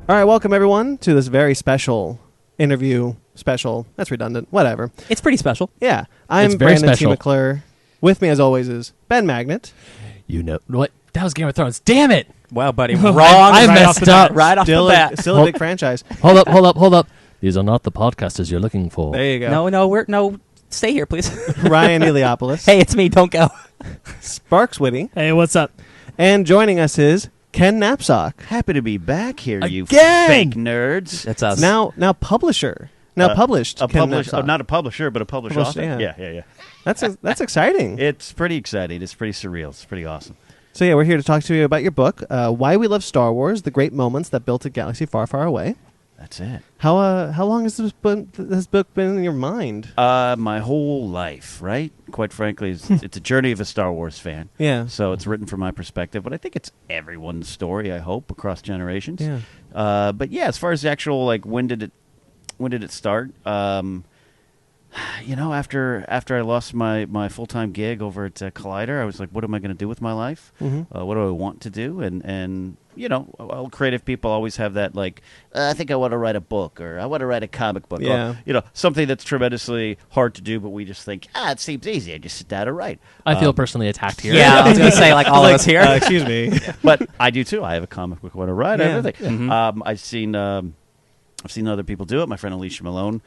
All right, welcome everyone to this very special interview. Special. That's redundant. Whatever. It's pretty special. Yeah. I'm Brandon T. McClure. With me, as always, is Ben Magnet. You know what? That was Game of Thrones. Damn it! Wow, buddy. Wrong. I messed up. Right off the bat. Still a big franchise. Hold up. These are not the podcasters you're looking for. There you go. No. Stay here, please. Ryan Eliopoulos. Hey, it's me. Don't go. Sparks Whitty. Hey, what's up? And joining us is Ken Napzok. Happy to be back here, you Again! fake nerds. That's us. Now publisher. Now published. A Ken published, Napzok. not a publisher, but a published Published, author. yeah. Yeah. That's exciting. It's pretty exciting. It's pretty surreal. It's pretty awesome. So yeah, we're here to talk to you about your book, Why We Love Star Wars: The Great Moments That Built a Galaxy Far, Far Away. That's it. How long has this book been in your mind? My whole life, right? Quite frankly, it's a journey of a Star Wars fan. Yeah. So it's written from my perspective, but I think it's everyone's story, I hope, across generations. Yeah. But yeah, as far as the actual, like, when did it start? After I lost my full-time gig over at Collider, I was like, what am I going to do with my life? Mm-hmm. What do I want to do? And all creative people always have that, like, I think I want to write a book, or I want to write a comic book, Yeah. or, something that's tremendously hard to do, but we just think, it seems easy. I just sit down and write. I feel personally attacked here. Yeah, I was going to say, like, all of us here. Excuse me. But I do, too. I have a comic book I want to write. Yeah. Everything. Mhm. I've seen other people do it. My friend Alicia Malone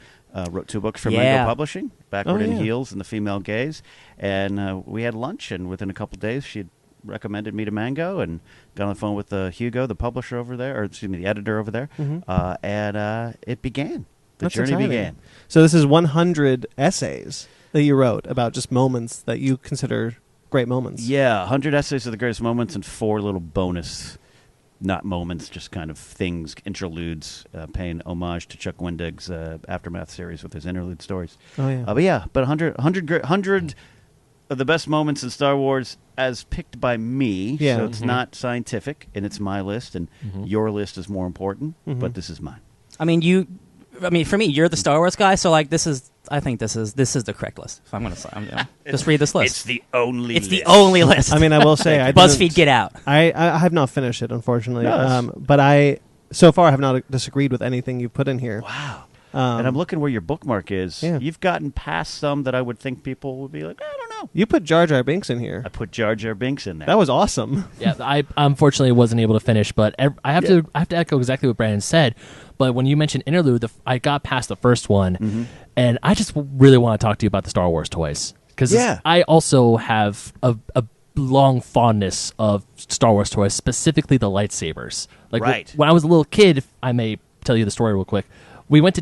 wrote 2 books for Yeah. Mango Publishing, Backward in yeah. Heels and The Female Gaze. And we had lunch, and within a couple of days, she had recommended me to Mango and got on the phone with Hugo, the publisher over there, or excuse me, the editor over there. Mhm. And it began. The That's journey exciting. began. So this is 100 essays that you wrote about just moments that you consider great moments. Yeah, 100 essays of the greatest moments and 4 little bonus, not moments, just kind of things, interludes, paying homage to Chuck Wendig's Aftermath series with his interlude stories. Oh yeah. But 100 of the best moments in Star Wars as picked by me. Yeah. So it's Mhm. not scientific, and it's my list, and your list is more important, but this is mine. I mean, for me, you're the Star Wars guy, so, like, I think this is the correct list. If I'm going to say, just read this list. It's the only It's list. the only list. I mean, I will say, I BuzzFeed, didn't- get out. I have not finished it, unfortunately. No, But so far, I have not disagreed with anything you put in here. Wow. Um, And I'm looking where your bookmark is. Yeah. You've gotten past some that I would think people would be like, I don't know. You put Jar Jar Binks in here. I put Jar Jar Binks in there. That was awesome. Yeah, I unfortunately wasn't able to finish, but I have to echo exactly what Brandon said. But when you mentioned interlude, I got past the first one, and I just really want to talk to you about the Star Wars toys, because I also have a long fondness of Star Wars toys, specifically the lightsabers. Like Right. when I was a little kid, if I may tell you the story real quick. I went to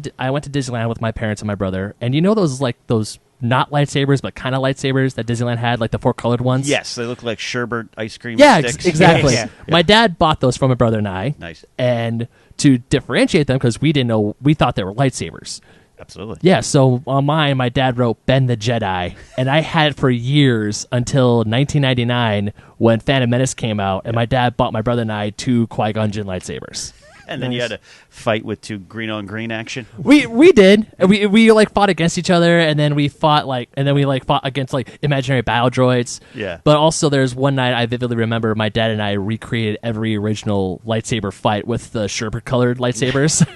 Disneyland with my parents and my brother, and those not lightsabers but kind of lightsabers that Disneyland had, like the 4-colored ones. Yes, they look like sherbet ice cream Yeah, sticks. exactly. Yes. My dad bought those for my brother and I. Nice. And to differentiate them, because we didn't know, we thought they were lightsabers. Absolutely. Yeah, so on mine, my dad wrote Ben the Jedi, and I had it for years until 1999 when Phantom Menace came out, and my dad bought my brother and I 2 Qui-Gon Jinn lightsabers. And then you had to fight with 2 green-on-green action. We did. And we like fought against each other, and then we fought against like imaginary battle droids. Yeah. But also, there's one night I vividly remember my dad and I recreated every original lightsaber fight with the sherbet-colored lightsabers.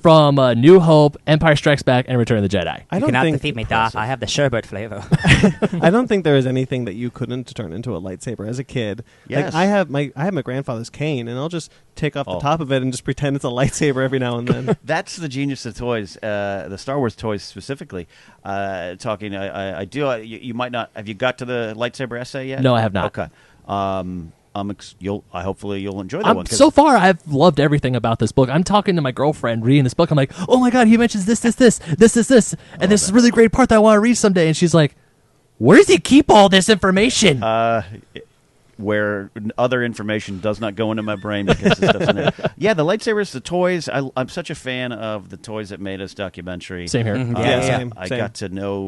From New Hope, Empire Strikes Back, and Return of the Jedi. I You don't cannot think defeat me, Darth. I have the sherbet flavor. I don't think there is anything that you couldn't turn into a lightsaber as a kid. Yes. Like I have my grandfather's cane, and I'll just take off the Oh. top of it and just pretend it's a lightsaber every now and then. That's the genius of toys, the Star Wars toys specifically. I do. You might not. Have you got to the lightsaber essay yet? No, I have not. Okay. Hopefully you'll enjoy that one. 'Cause So far, I've loved everything about this book. I'm talking to my girlfriend reading this book. I'm like, oh my God, he mentions this, and this is a really great part that I want to read someday. And she's like, where does he keep all this information? where other information does not go into my brain because this doesn't. Yeah, the lightsabers, the toys. I'm such a fan of the Toys That Made Us documentary. Same here. Mhm. Yeah, Yeah. same. I got to know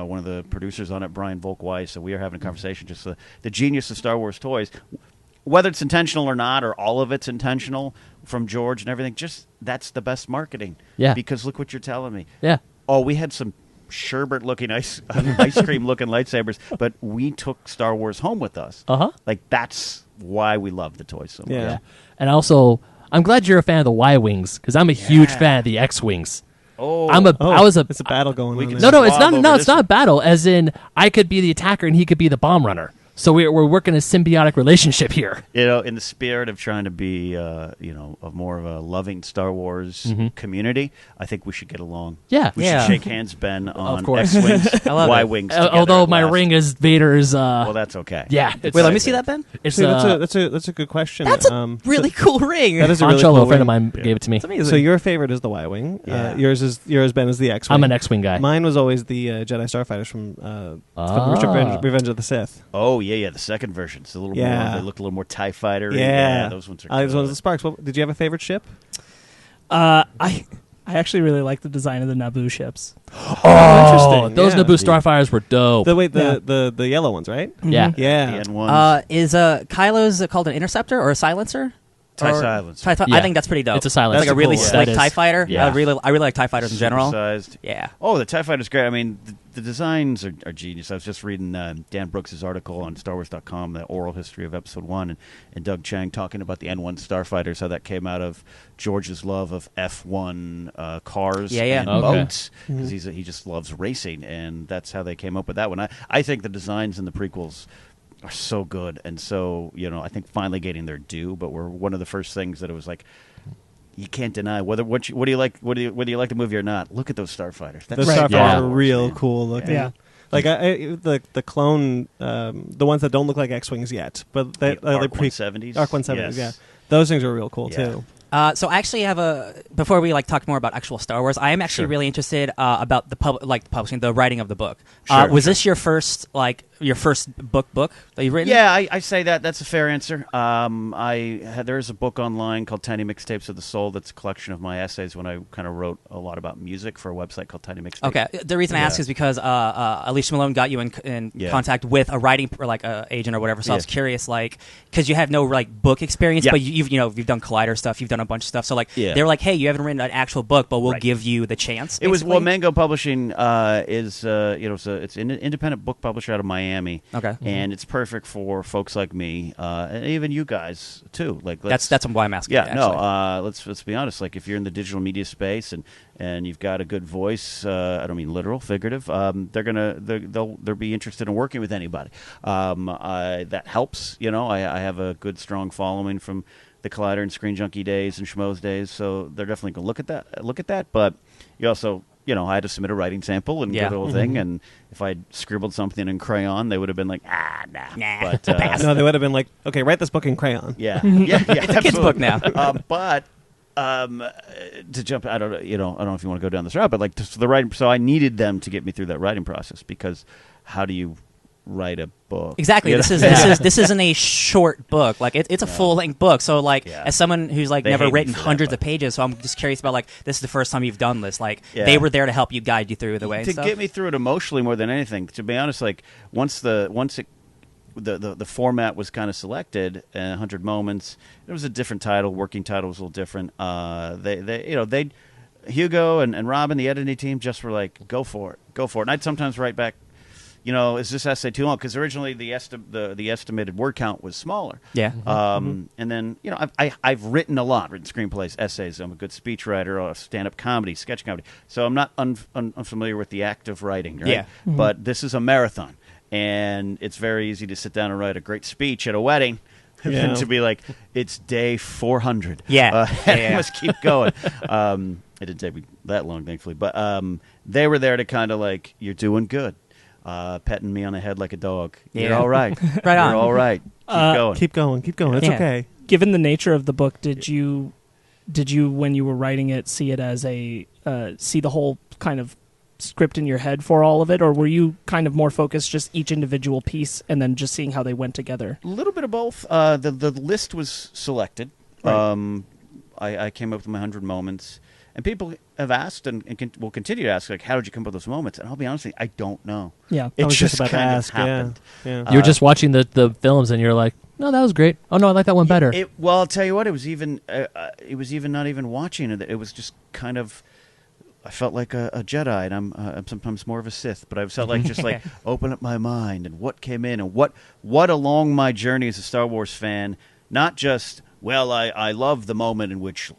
one of the producers on it, Brian Volkweiss, so we are having a conversation. Just the genius of Star Wars toys, whether it's intentional or not, or all of it's intentional from George and everything. Just that's the best marketing. Yeah. Because look what you're telling me. Yeah. Oh, we had some sherbet-looking ice cream-looking lightsabers, but we took Star Wars home with us. Uh-huh. Like, that's why we love the toys so much. Yeah. Yeah. And also, I'm glad you're a fan of the Y-wings because I'm a huge fan of the X-wings. Oh, it's a battle going on there. No, it's Swab not. over No, this it's not a battle. As in, I could be the attacker and he could be the bomb runner. So we're working a symbiotic relationship here. in the spirit of trying to be, of more of a loving Star Wars community, I think we should get along. Yeah. We should shake hands, Ben, on course. X-Wings, I love it. Y-Wings. Although together my at last. ring is Vader's. Well, that's okay. Yeah. Wait, let me see that, Ben. It's See, that's a good question. That's a really cool ring. That is a really Ancholo, cool a friend of ring. mine, gave it to me. It's amazing. So your favorite is the Y-wing. Yeah. Yours, Ben, is the X-wing. I'm an X-wing guy. Mine was always the Jedi Starfighters from Revenge of the Sith. Oh, yeah, the second version. It's a little Yeah. more, they look a little more TIE Fighter. Yeah. Those ones are I like those good. ones with the sparks. Did you have a favorite ship? I actually really like the design of the Naboo ships. Oh, interesting. those Yeah. Naboo Starfires were dope. The yellow ones, right? Yeah. Yeah. The N1s. Is Kylo's called an interceptor or a silencer? TIE Or- silencer. I Yeah. think that's pretty dope. It's a silencer. It's like a really That's cool. slick That is- TIE fighter. yeah. I really like TIE fighters in general. Supersized. Yeah. Oh, the TIE Fighter's great. I mean, the designs are genius. I was just reading Dan Brooks' article on StarWars.com, the oral history of Episode 1, and Doug Chang talking about the N1 Starfighters, how that came out of George's love of F1 cars Yeah. and Okay. boats, because he just loves racing, and that's how they came up with that one. I think the designs in the prequels are so good, and so, I think finally getting their due, but we're one of the first things that it was like, you can't deny what do you like, whether you like the movie or not. Look at those starfighters. The That's Starfighters Yeah. are real cool looking. Yeah. Like the clone, the ones that don't look like X-wings yet, but they Arc pre 170s. Arc 170s. Yes. Yeah, those things are real cool Yeah. too. So I actually have before we talk more about actual Star Wars, I am actually really interested about the publishing, the writing of the book. Was this your first book that you've written? Yeah, I say that. That's a fair answer. There's a book online called Tiny Mixtapes of the Soul that's a collection of my essays when I kind of wrote a lot about music for a website called Tiny Mixtapes. Okay. The reason I ask is because Alicia Malone got you in contact with a writing or agent or whatever. So I was curious, because you have no book experience, but you've done Collider stuff, you've done a bunch of stuff. So they were like, hey, you haven't written an actual book, but we'll give you the chance. It was basically? Mango Publishing it's an independent book publisher out of Miami. Okay. And it's perfect for folks like me, and even you guys too. That's why I'm asking. Yeah, actually. let's be honest. Like, if you're in the digital media space and you've got a good voice, I don't mean literal, figurative. They'll be interested in working with anybody. That helps. I have a good, strong following from the Collider and Screen Junkie days and Schmoes days, so they're definitely going to look at that. But you also, I had to submit a writing sample and go the whole thing. And if I'd scribbled something in crayon, they would have been like, nah. But No, they would have been like, okay, write this book in crayon. yeah, It's a kid's book now. But to jump, I don't know if you want to go down this route, but the writing. So I needed them to get me through that writing process, because how do you write a book? Exactly. This isn't a short book. It's a full length book. So as someone who's They never hate me written for that, hundreds of but- pages, so I'm just curious about this is the first time you've done this. They were there to help you, guide you through the way. To and stuff. get me through it emotionally more than anything. To be honest, once the format was kind of selected, 100 Moments, it was a different title. Working title was a little different. They Hugo and Robin, the editing team, just were like, go for it. And I'd sometimes write back, is this essay too long? Because originally the estimated word count was smaller. Yeah. And then, I've written a lot, written screenplays, essays. I'm a good speechwriter, stand-up comedy, sketch comedy. So I'm not unfamiliar with the act of writing, right? Yeah. But this is a marathon, and it's very easy to sit down and write a great speech at a wedding. Yeah. And to be like, it's day 400. Yeah. I must keep going. It didn't take me that long, thankfully. But they were there to kind of you're doing good. Petting me on the head like a dog. Yeah. You're all right. Right on. You're all right. Keep going. Keep going. It's Yeah. okay. Given the nature of the book, did you when you were writing it see it as see the whole kind of script in your head for all of it, or were you kind of more focused just each individual piece and then just seeing how they went together? A little bit of both. The list was selected. Right. I came up with my 100 moments, and people have asked and will continue to ask, how did you come up with those moments? And I'll be honest with you, I don't know. Yeah. It I was just about to kind of ask. happened. Yeah. You were just watching the films and you're like, no, that was great. Oh no, I like that one better. Well, I'll tell you what. It was even not even watching it. It was just kind of. I felt like a Jedi, and I'm sometimes more of a Sith. But I felt like open up my mind and what came in and what along my journey as a Star Wars fan. Not just well, I love the moment in which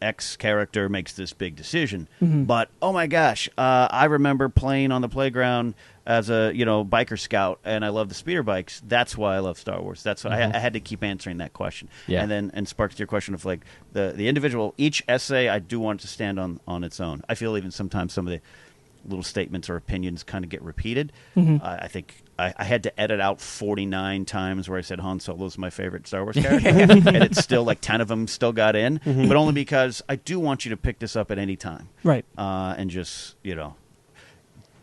X character makes this big decision, but oh my gosh, I remember playing on the playground as a biker scout, and I love the speeder bikes. That's why I love Star Wars. That's why I had to keep answering that question. Yeah. And Sparks, to your question of like the individual, each essay, I do want it to stand on its own. I feel even sometimes some of the little statements or opinions kind of get repeated. I think I had to edit out 49 times where I said Han Solo's my favorite Star Wars character, and it's still like 10 of them still got in, but only because I do want you to pick this up at any time, Right. And just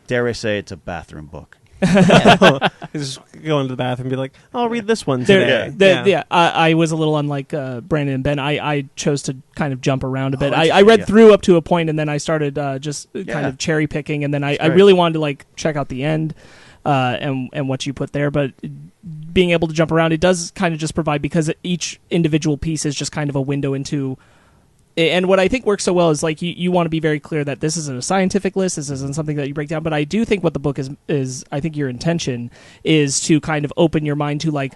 dare I say it's a bathroom book. Just go into the bathroom and be like, I'll read this one today. I was a little unlike Brandon and Ben. I chose to kind of jump around a bit. I interesting, read through up to a point, and then I started just kind of cherry picking, and then I really wanted to like check out the end and what you put there. But being able to jump around, it does kind of just provide, because each individual piece is just kind of a window into. And what I think works so well is like you want to be very clear that this isn't a scientific list, this isn't something that you break down. But I do think what the book is I think your intention is to kind of open your mind to like,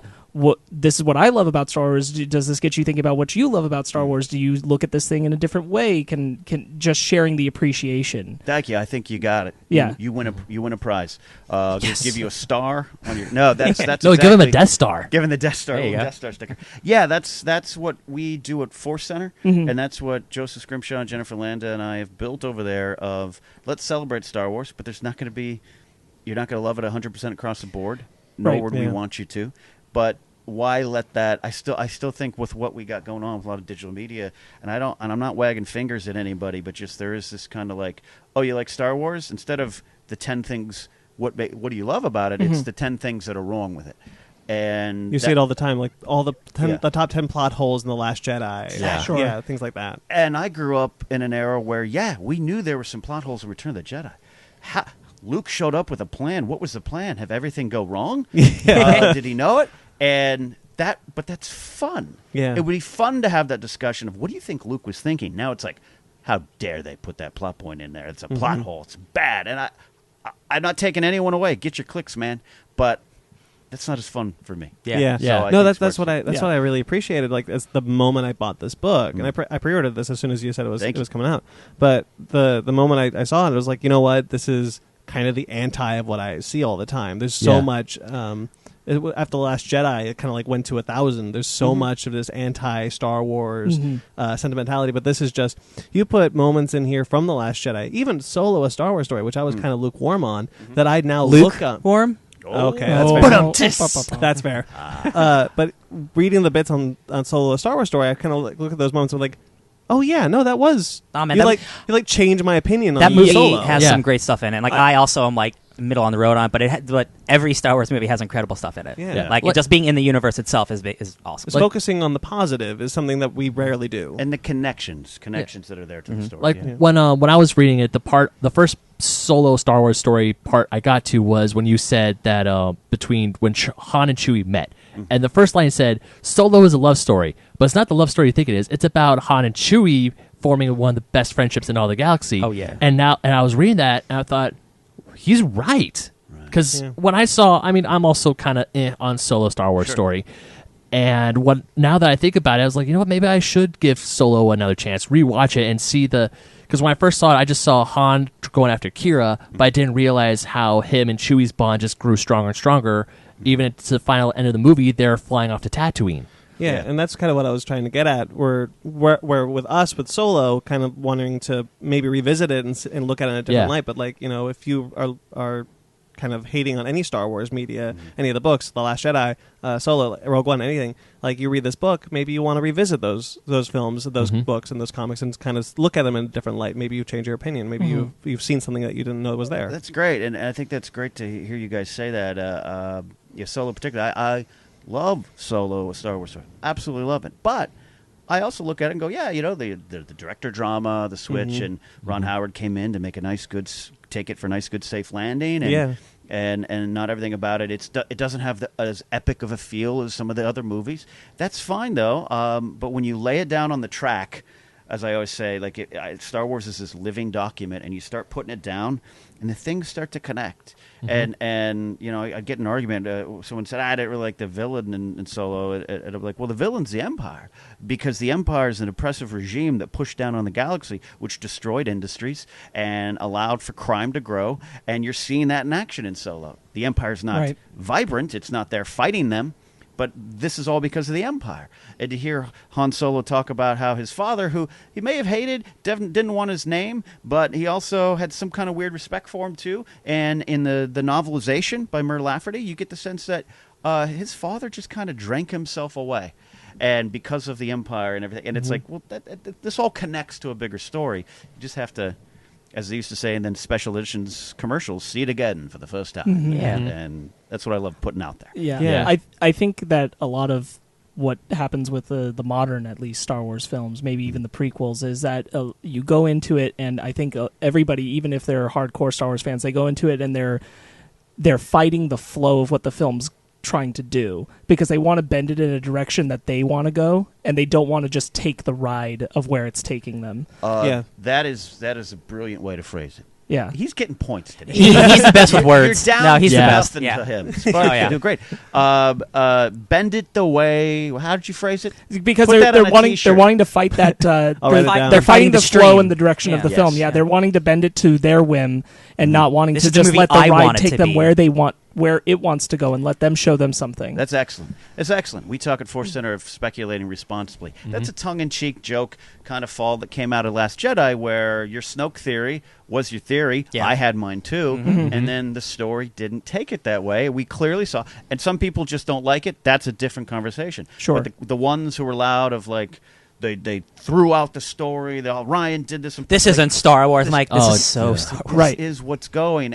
this is what I love about Star Wars. Does this get you thinking about what you love about Star Wars? Do you look at this thing in a different way? Can just sharing the appreciation. Thank you. I think you got it. Yeah. You win a prize. Just give you a star on your. No, that's No, exactly, give him a Death Star. Give him the Death Star. There you go. Death Star sticker. Yeah, that's what we do at Force Center, and that's what Joseph Scrimshaw and Jennifer Landa and I have built over there. Of let's celebrate Star Wars, but there's not going to be. You're not going to love it 100% across the board. Nor Right. would we want you to, but. Why let that? I still think with what we got going on with a lot of digital media, and I'm not wagging fingers at anybody, but just there is this kind of like, oh, you like Star Wars? Instead of the 10 things, what do you love about it? It's the 10 things that are wrong with it. And You see it all the time, like all the top 10 plot holes in The Last Jedi. Yeah. Sure. Yeah, things like that. And I grew up in an era where, we knew there were some plot holes in Return of the Jedi. Luke showed up with a plan. What was the plan? Have everything go wrong? Did he know it? And but that's fun. Yeah. It would be fun to have that discussion of what do you think Luke was thinking? Now it's like, how dare they put that plot point in there? It's a plot hole. It's bad. And I'm not taking anyone away. Get your clicks, man. But that's not as fun for me. Yeah. So No, I think that's what I really appreciated. Like, as the moment I bought this book, and I pre-ordered this as soon as you said it was coming out. But the moment I saw it, I was like, you know what? This is kind of the anti of what I see all the time. There's so much. After The Last Jedi, it kind of like went to 1,000. There's so much of this anti-Star Wars sentimentality, but this is just, you put moments in here from The Last Jedi, even Solo, a Star Wars story, which I was kind of lukewarm on, that I now look up. Warm? Okay, that's fair. That's fair. But reading the bits on Solo, a Star Wars story, I kind of look at those moments and like, oh yeah, no, that was. Oh, man, you changed my opinion on that movie Solo. has some great stuff in it. Like I also am like middle on the road on it, but every Star Wars movie has incredible stuff in it. Yeah. Like just being in the universe itself is awesome. Focusing on the positive is something that we rarely do. And the connections that are there to the story. Like when I was reading it, the first Solo Star Wars story part I got to was when you said that between when Han and Chewie met. And the first line said, Solo is a love story, but it's not the love story you think it is. It's about Han and Chewie forming one of the best friendships in all the galaxy. Oh, yeah. And I was reading that, and I thought, he's right. Because when I saw, I'm also kind of on Solo Star Wars story. And now that I think about it, I was like, you know what, maybe I should give Solo another chance, rewatch it, and see because when I first saw it, I just saw Han going after Kira, but I didn't realize how him and Chewie's bond just grew stronger and stronger. Even at the final end of the movie, they're flying off to Tatooine. Yeah, and that's kind of what I was trying to get at. Where with us, with Solo, kind of wanting to maybe revisit it and look at it in a different light. But like, if you are kind of hating on any Star Wars media, any of the books, The Last Jedi, Solo, Rogue One, anything, like you read this book, maybe you want to revisit those films, those books, and those comics, and kind of look at them in a different light. Maybe you change your opinion. Maybe you've seen something that you didn't know was there. That's great, and I think that's great to hear you guys say that. Solo in particular, I love Solo, a Star Wars story. Absolutely love it. But I also look at it and go, the director drama, the switch, and Ron Howard came in to make a nice, good, take it for a nice, good, safe landing. And, and not everything about it. It doesn't have as epic of a feel as some of the other movies. That's fine, though. But when you lay it down on the track, as I always say, like Star Wars is this living document, and you start putting it down, and the things start to connect. And you know, I get an argument. Someone said, I didn't really like the villain in Solo. And I'm like, well, the villain's the Empire, because the Empire is an oppressive regime that pushed down on the galaxy, which destroyed industries and allowed for crime to grow. And you're seeing that in action in Solo. The Empire's not vibrant. It's not there fighting them. But this is all because of the Empire. And to hear Han Solo talk about how his father, who he may have hated, didn't want his name, but he also had some kind of weird respect for him, too. And in the novelization by Mur Lafferty, you get the sense that his father just kind of drank himself away. And because of the Empire and everything. And it's like, well, this all connects to a bigger story. You just have to, as they used to say in then special editions commercials, see it again for the first time. And that's what I love putting out there. I think that a lot of what happens with the modern, at least, Star Wars films, maybe even the prequels, is that you go into it, and I think everybody, even if they're hardcore Star Wars fans, they go into it and they're fighting the flow of what the film's trying to do, because they want to bend it in a direction that they want to go, and they don't want to just take the ride of where it's taking them. That is a brilliant way to phrase it. Yeah, he's getting points today. He's the best with words. You're down. No, he's the best. To him. Spark, you're great. Bend it the way. How did you phrase it? Because they're wanting to fight that. They're fighting the flow in the direction of the film. They're wanting to bend it to their whim and not wanting to just let the ride take them where it wants to go, and let them show them something. That's excellent. It's excellent. We talk at Force Center of speculating responsibly. That's a tongue-in-cheek joke kind of fall that came out of Last Jedi, where your Snoke theory was your theory. I had mine too. And then the story didn't take it that way. We clearly saw, and some people just don't like it. That's a different conversation. Sure. But the ones who were loud of like, They threw out the story. Ryan did this. This isn't Star Wars. I'm like, this is so Star Wars. This is what's going.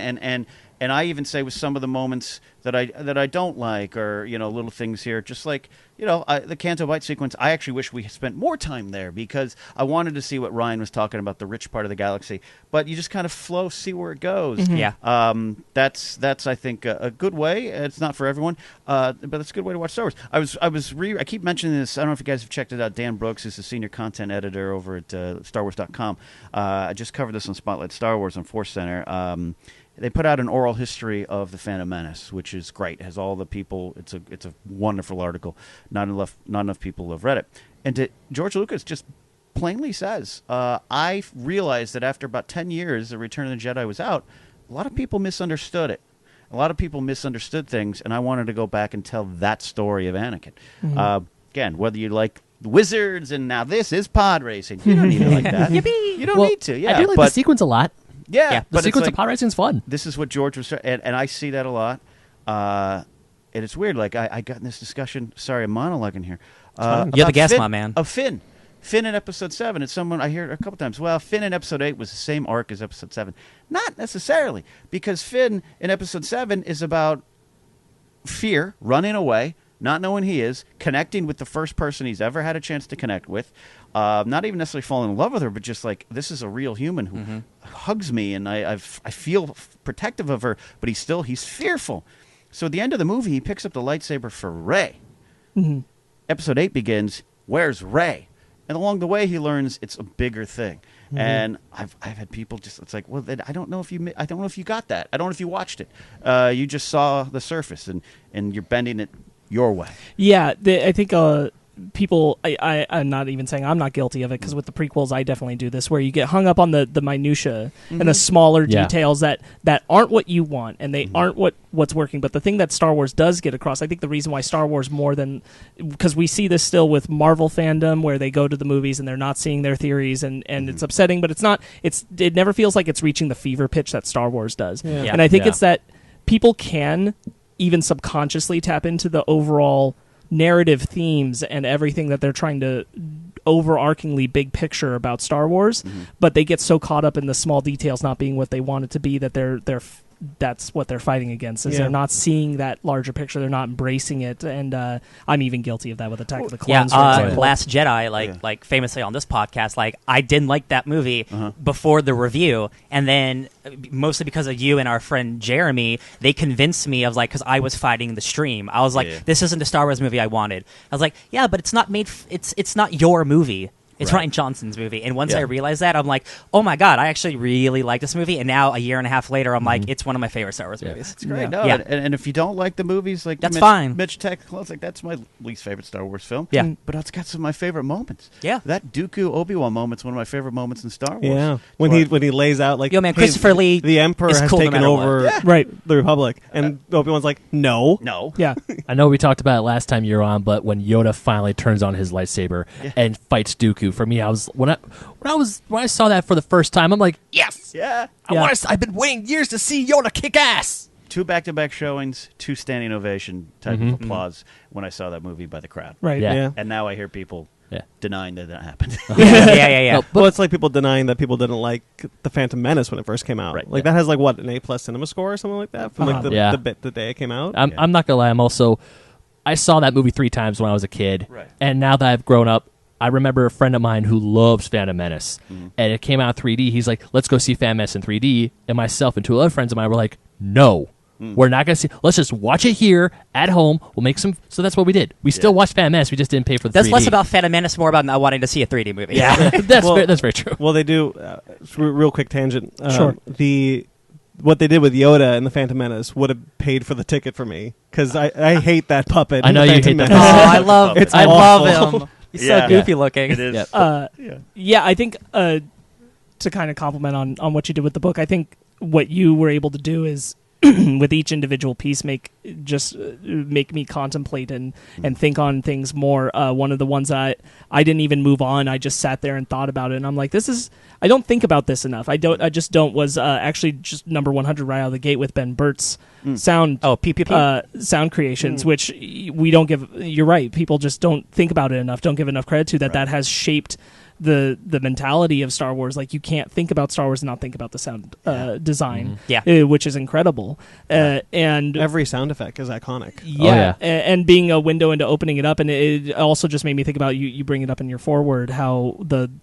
And I even say with some of the moments that I don't like, or little things here, just like the Canto Bight sequence. I actually wish we spent more time there, because I wanted to see what Ryan was talking about, the rich part of the galaxy. But you just kind of flow, see where it goes. That's I think a good way. It's not for everyone, but it's a good way to watch Star Wars. I keep mentioning this. I don't know if you guys have checked it out. Dan Brooks is the senior content editor over at StarWars.com. I just covered this on Spotlight Star Wars on Force Center. They put out an oral history of the Phantom Menace, which is great. It has all the people. It's a wonderful article. Not enough people have read it. And George Lucas just plainly says, I realized that after about 10 years, The Return of the Jedi was out, a lot of people misunderstood it. A lot of people misunderstood things, and I wanted to go back and tell that story of Anakin. Again, whether you like wizards and now this is pod racing, you don't need it like that. You don't need to. Yeah, I do like the sequence a lot. Yeah, the sequence of pod racing is fun. This is what George was, and I see that a lot. And it's weird. Like I got in this discussion. Sorry, I'm monologuing here. You're the guest, my man. Of Finn in Episode 7. It's someone I hear it a couple times. Well, Finn in Episode 8 was the same arc as Episode 7. Not necessarily, because Finn in Episode 7 is about fear, running away, not knowing he is, connecting with the first person he's ever had a chance to connect with. Not even necessarily falling in love with her, but just like, this is a real human who hugs me, and I feel protective of her, but he's fearful. So at the end of the movie, he picks up the lightsaber for Rey. Episode 8 begins, where's Rey? And along the way, he learns it's a bigger thing. And I've had people just, it's like, well, I don't know if you got that. I don't know if you watched it. You just saw the surface, and you're bending it your way. Yeah, I think people, I'm not even saying I'm not guilty of it, because with the prequels I definitely do this, where you get hung up on the minutia and the smaller details that aren't what you want, and they aren't what's working. But the thing that Star Wars does get across, I think the reason why Star Wars more than, because we see this still with Marvel fandom, where they go to the movies and they're not seeing their theories, and it's upsetting, but it never feels like it's reaching the fever pitch that Star Wars does. And I think it's that people can even subconsciously tap into the overall narrative themes and everything that they're trying to overarchingly big picture about Star Wars, but they get so caught up in the small details not being what they want it to be that that's what they're fighting against. They're not seeing that larger picture. They're not embracing it, and I'm even guilty of that with Attack of the Clones. Last Jedi, like famously on this podcast, like I didn't like that movie before the review, and then mostly because of you and our friend Jeremy, they convinced me. I was like, because I was fighting the stream. I was like, this isn't the Star Wars movie I wanted. I was like, yeah, but it's not made. It's not your movie. It's Rian Johnson's movie. And once I realized that, I'm like, oh my God, I actually really like this movie. And now a year and a half later, I'm like, it's one of my favorite Star Wars movies. It's great. No, and if you don't like the movies, like that's fine. Mitch Technicolor, like that's my least favorite Star Wars film. Yeah. But it's got some of my favorite moments. Yeah. That Dooku Obi Wan moment's one of my favorite moments in Star Wars. Yeah. When he lays out like, yo man, Christopher Lee, the Emperor has cool taken over the Republic, and Obi Wan's like, no. Yeah. I know we talked about it last time you were on, but when Yoda finally turns on his lightsaber and fights Dooku, for me, I was when I saw that for the first time, I'm like, yes, I've been waiting years to see Yoda kick ass. 2 back-to-back showings, 2 standing ovation type of applause when I saw that movie by the crowd. Right. Yeah. And now I hear people denying that happened. yeah. No, well, it's like people denying that people didn't like The Phantom Menace when it first came out. Right. Like that has like what, an A+ cinema score or something like that from like the day it came out. I'm not gonna lie. I saw that movie 3 times when I was a kid, and now that I've grown up, I remember a friend of mine who loves Phantom Menace, and it came out in 3D. He's like, let's go see Phantom Menace in 3D. And myself and 2 other friends of mine were like, no, we're not going to see. Let's just watch it here at home. We'll make some. So that's what we did. We still watched Phantom Menace. We just didn't pay for the 3D. That's less about Phantom Menace, more about not wanting to see a 3D movie. Yeah, that's very true. Well, they do, real quick tangent. Sure. What they did with Yoda and the Phantom Menace would have paid for the ticket for me, because I hate that puppet. I know you hate that. Oh, I love It's I love awful. him. He's so goofy looking. It is. Yeah, I think to kind of compliment on what you did with the book, I think what you were able to do is with each individual piece make me contemplate and think on things more. One of the ones I didn't even move on. I just sat there and thought about it, and I'm like, I don't think about this enough. I just don't. Was actually just number 100 right out of the gate with Ben Burtt's sound. Sound creations, which we don't give. You're right. People just don't think about it enough. Don't give enough credit to that. That has shaped the mentality of Star Wars. Like, you can't think about Star Wars and not think about the sound design, which is incredible. And every sound effect is iconic. And being a window into opening it up, and it also just made me think about you bring it up in your foreword, how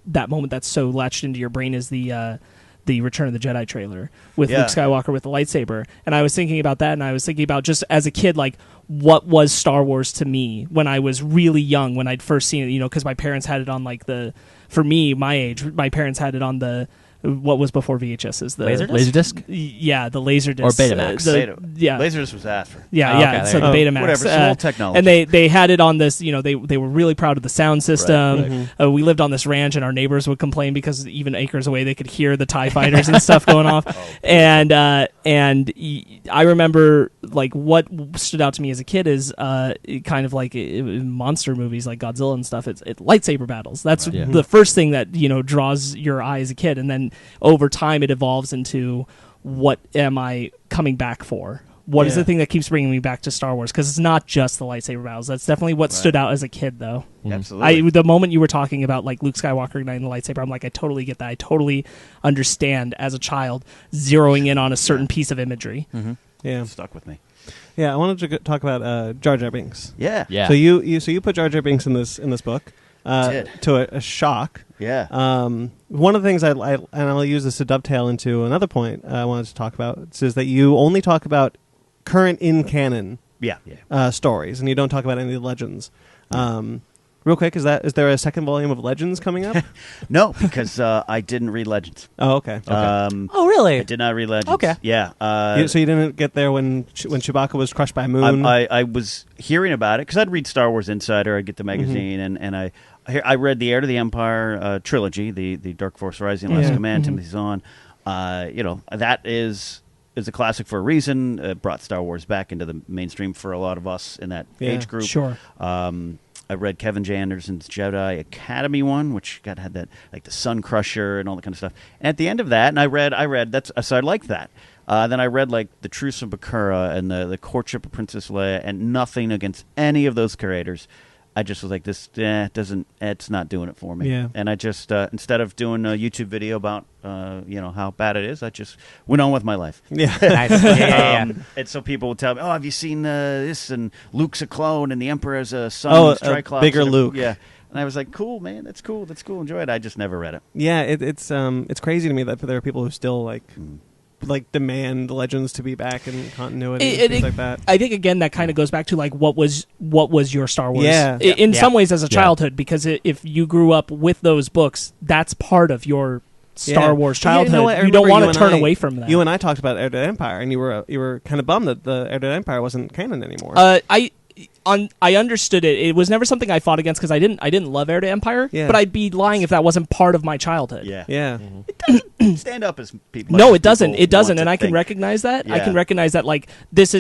that moment that's so latched into your brain is the Return of the Jedi trailer with Luke Skywalker with the lightsaber. And I was thinking about that, and I was thinking about, just as a kid, like, what was Star Wars to me when I was really young, when I'd first seen it, because my parents had it on, like, for me, my age, my parents had it on what was before VHS is the Laserdisc? Yeah, the Laserdisc. Or Betamax. Laserdisc was after. So the Betamax. Whatever, it's old technology. And they had it on this, they were really proud of the sound system. Right. We lived on this ranch, and our neighbors would complain because even acres away they could hear the TIE fighters and stuff going off. And I remember, like, what stood out to me as a kid is kind of like monster movies like Godzilla and stuff. It's lightsaber battles. That's the first thing that draws your eye as a kid, and then over time it evolves into, what am I coming back for? What is the thing that keeps bringing me back to Star Wars? Because it's not just the lightsaber battles. That's definitely what stood out as a kid, though. Absolutely. The moment you were talking about, like, Luke Skywalker igniting the lightsaber, I'm like, I totally get that. I totally understand, as a child, zeroing in on a certain piece of imagery. Yeah, it stuck with me. Yeah, I wanted to talk about Jar Binks. Yeah. So you put Jar Binks in this book. To a shock. Yeah. One of the things and I'll use this to dovetail into another point I wanted to talk about, is that you only talk about current in canon stories, and you don't talk about any of the legends. Real quick, is there a second volume of Legends coming up? No, because I didn't read Legends. Oh, okay. Oh, really? I did not read Legends. Okay. Yeah. So you didn't get there when Chewbacca was crushed by a moon? I was hearing about it because I'd read Star Wars Insider. I'd get the magazine, and I read the Heir to the Empire trilogy, the Dark Force Rising, Last Command, Timothy Zahn. That is a classic for a reason. It brought Star Wars back into the mainstream for a lot of us in that age group. Sure. I read Kevin J. Anderson's Jedi Academy one, which had that, like, the Sun Crusher and all that kind of stuff. And at the end of that, and I read that's, so I liked that. Then I read, like, The Truce of Bakura and the Courtship of Princess Leia, and nothing against any of those creators. I just was like, this it's not doing it for me. Yeah. And I just, instead of doing a YouTube video about, how bad it is, I just went on with my life. Yeah. Nice. And so people would tell me, have you seen this? And Luke's a clone, and the Emperor's a son. Oh, bigger Luke. Yeah. And I was like, cool, man. That's cool. Enjoy it. I just never read it. Yeah, it's crazy to me that there are people who still, like, like demand Legends to be back in continuity and things like that. I think again that kind of goes back to like what was your Star Wars in some ways as a childhood, because if you grew up with those books, that's part of your Star Wars childhood. You don't want to turn away from that. You and I talked about Heir to the Empire, and you were kind of bummed that the Heir to the Empire wasn't canon anymore. I understood it. It was never something I fought against because I didn't love Heir to Empire. Yeah. But I'd be lying if that wasn't part of my childhood. Yeah. Mm-hmm. It doesn't stand up as people. No, it doesn't. It doesn't, and I can recognize that. Yeah. I can recognize that. Like this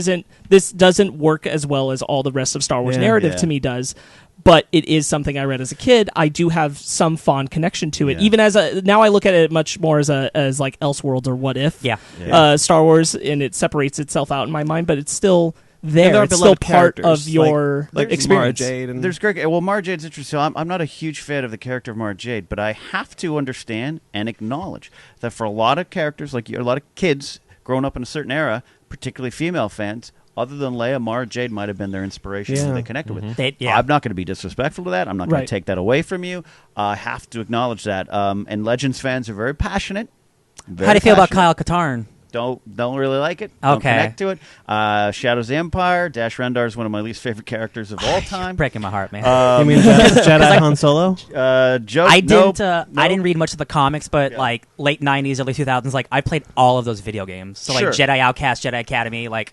doesn't work as well as all the rest of Star Wars narrative to me does. But it is something I read as a kid. I do have some fond connection to it, even now I look at it much more as like Elseworlds or What If. Star Wars, and it separates itself out in my mind, but it's still there. It's still part of your experience. Mara Jade and there's great. Well, Mara Jade's interesting. So I'm not a huge fan of the character of Mara Jade, but I have to understand and acknowledge that for a lot of characters, like a lot of kids growing up in a certain era, particularly female fans, other than Leia, Mara Jade might have been their inspiration that they connected with. I'm not going to be disrespectful to that. I'm not going to take that away from you. I have to acknowledge that. And Legends fans are very passionate. How do you feel about Kyle Katarn? Don't really like it. Okay. Don't connect to it. Shadows of the Empire. Dash Rendar is one of my least favorite characters of all time. You're breaking my heart, man. You mean Jedi Han Solo? I didn't read much of the comics, but like late 90s, early 2000s, like I played all of those video games. So like Jedi Outcast, Jedi Academy, like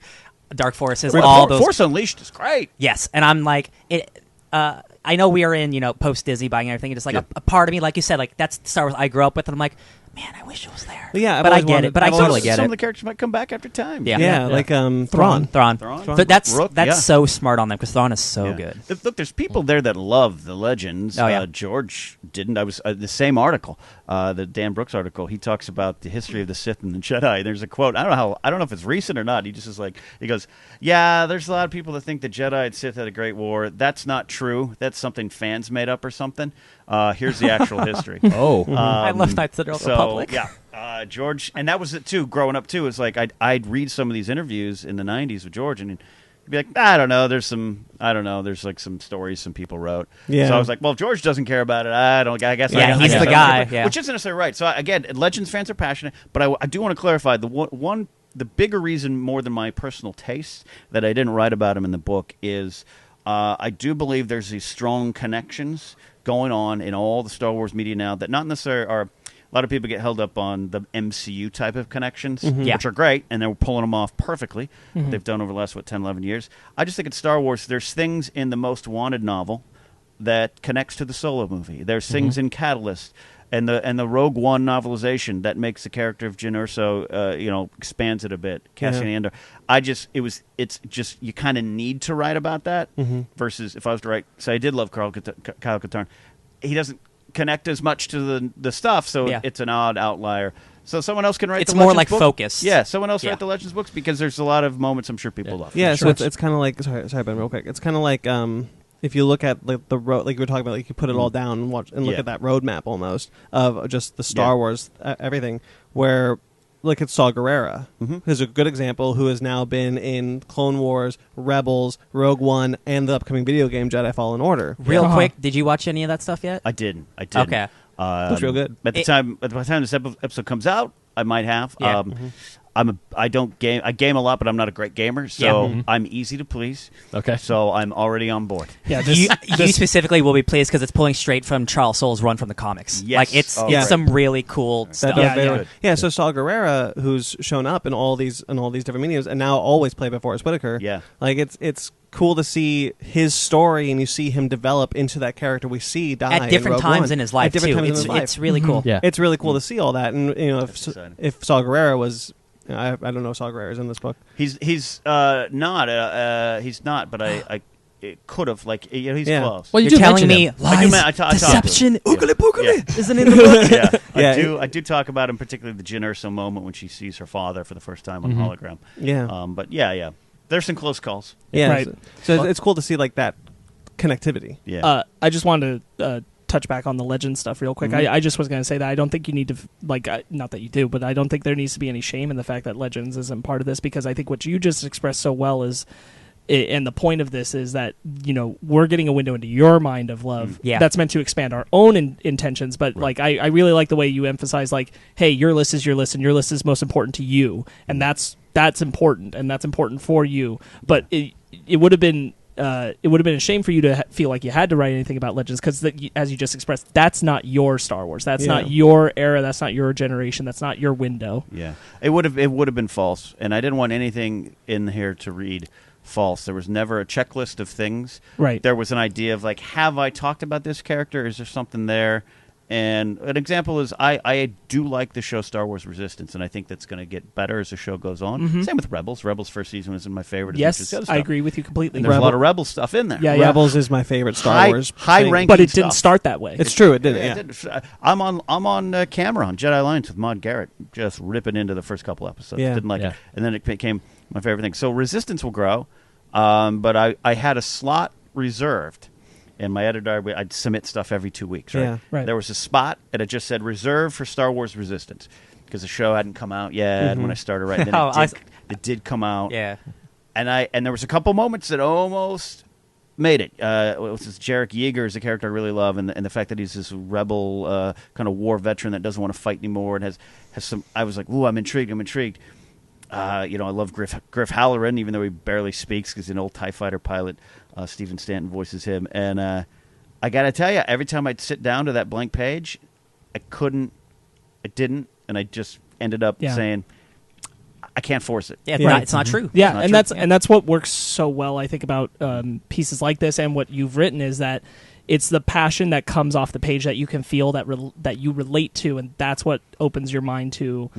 Dark Forces, all those. Force Unleashed is great. Yes, and I'm like it. I know we are in post Disney buying everything. And it's like a part of me, like you said, like that's Star Wars I grew up with, and I'm like, man, I wish it was there. Yeah, but I get it. But I totally get it. Some of the characters might come back after time. Yeah, like Thrawn. But that's so smart on them because Thrawn is so good. Look, there's people there that love the Legends. George didn't. I was the same article, the Dan Brooks article. He talks about the history of the Sith and the Jedi. There's a quote. I don't know if it's recent or not. He just is like, he goes, yeah, there's a lot of people that think the Jedi and Sith had a great war. That's not true. That's something fans made up or something. Here's the actual history. I love Knights of the Old Republic. George, and that was it too. Growing up too, it's like I'd read some of these interviews in the '90s with George, and he'd be like, I don't know. There's like some stories some people wrote. Yeah. So I was like, well, if George doesn't care about it, I guess. Yeah, he's the guy. Yeah. Which isn't necessarily right. So again, Legends fans are passionate, but I do want to clarify the bigger reason more than my personal taste that I didn't write about him in the book is I do believe there's these strong connections going on in all the Star Wars media now that not necessarily are. A lot of people get held up on the MCU type of connections, which are great, and they're pulling them off perfectly. They've done over the last, 10, 11 years. I just think in Star Wars, there's things in the Most Wanted novel that connects to the Solo movie. There's things in Catalyst and the Rogue One novelization that makes the character of Jyn Erso, expands it a bit. Cassian Andor. It's just you kind of need to write about that versus if I was to write. So I did love Kyle Katarn. He doesn't connect as much to the stuff, so it's an odd outlier. So someone else can write. It's the more Legends like book. focused. Yeah, someone else write the Legends books because there's a lot of moments I'm sure people love. Yeah, so it's kind of like sorry, Ben, real quick. It's kind of like if you look at the road, like you were talking about, like you put it all down and watch and look at that roadmap almost of just the Star Wars everything. Where look at Saw Gerrera, who's a good example, who has now been in Clone Wars, Rebels, Rogue One, and the upcoming video game Jedi Fallen Order. Real quick, did you watch any of that stuff yet? I didn't. Okay. Looks real good. By the time this episode comes out, I might have. Yeah. I don't game. I game a lot, but I'm not a great gamer, so I'm easy to please. Okay. So I'm already on board. Yeah, you specifically will be pleased because it's pulling straight from Charles Soule's run from the comics. Yes. Like it's some really cool stuff. So Saw Gerrera, who's shown up in all these different mediums, and now always played by Forrest Whitaker. Yeah. Like it's cool to see his story and you see him develop into that character we see die at different in Rogue times One. in his life too. It's really cool. Yeah. It's really cool to see all that, and if Saw Gerrera was. I don't know if Saw Gerrera is in this book. He's not. He's not. But I could have he's close. Well, you're telling me lies, deception, oogly boogly isn't in the book. I do talk about him, particularly the Jyn Erso moment when she sees her father for the first time on hologram. Yeah. But there's some close calls. Yeah. Right. So it's cool to see like that connectivity. Yeah. I just wanted to touch back on the legend stuff real quick. I just was going to say that I don't think you need to not that you do, but I don't think there needs to be any shame in the fact that Legends isn't part of this, because I think what you just expressed so well is and the point of this is that we're getting a window into your mind of love. Yeah. That's meant to expand our own intentions. But like I really like the way you emphasize like, hey, your list is your list, and your list is most important to you, and that's important, and that's important for you. But it would have been. It would have been a shame for you to feel like you had to write anything about Legends because, as you just expressed, that's not your Star Wars. That's not your era. That's not your generation. That's not your window. Yeah, it would have been false, and I didn't want anything in here to read false. There was never a checklist of things. Right. There was an idea of like, have I talked about this character? Is there something there? And an example is I do like the show Star Wars Resistance, and I think that's going to get better as the show goes on. Mm-hmm. Same with Rebels. Rebels' first season was my favorite. Yes, I agree with you completely. And there's a lot of Rebels stuff in there. Yeah, Rebels is my favorite Star Wars. High ranking, but it didn't start that way. It's true, it didn't. Yeah. I'm on camera on Jedi Alliance with Maude Garrett, just ripping into the first couple episodes. Yeah. Didn't like it, and then it became my favorite thing. So Resistance will grow, but I had a slot reserved. And my editor, I'd submit stuff every 2 weeks, right? Yeah. Right. There was a spot, and it just said reserved for Star Wars Resistance because the show hadn't come out yet when I started writing. It did come out. Yeah. And there was a couple moments that almost made it. It was this Jarek Yeager is a character I really love, and the fact that he's this rebel kind of war veteran that doesn't want to fight anymore and has some. I was like, ooh, I'm intrigued. I love Griff Halloran, even though he barely speaks because he's an old TIE fighter pilot. Stephen Stanton voices him. And I got to tell you, every time I'd sit down to that blank page, I didn't, and I just ended up saying, I can't force it. Yeah, it's not true. Yeah, and that's what works so well, I think, about pieces like this and what you've written is that it's the passion that comes off the page that you can feel that you relate to, and that's what opens your mind to,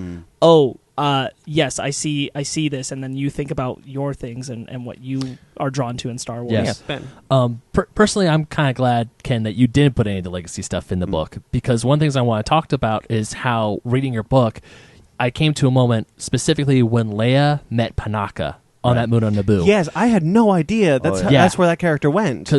yes, I see this, and then you think about your things and what you are drawn to in Star Wars. Yes. Yeah. Personally, I'm kind of glad, Ken, that you didn't put any of the legacy stuff in the book, because one of the things I want to talk about is how reading your book, I came to a moment specifically when Leia met Panaka on that moon on Naboo. Yes, I had no idea. That's where that character went.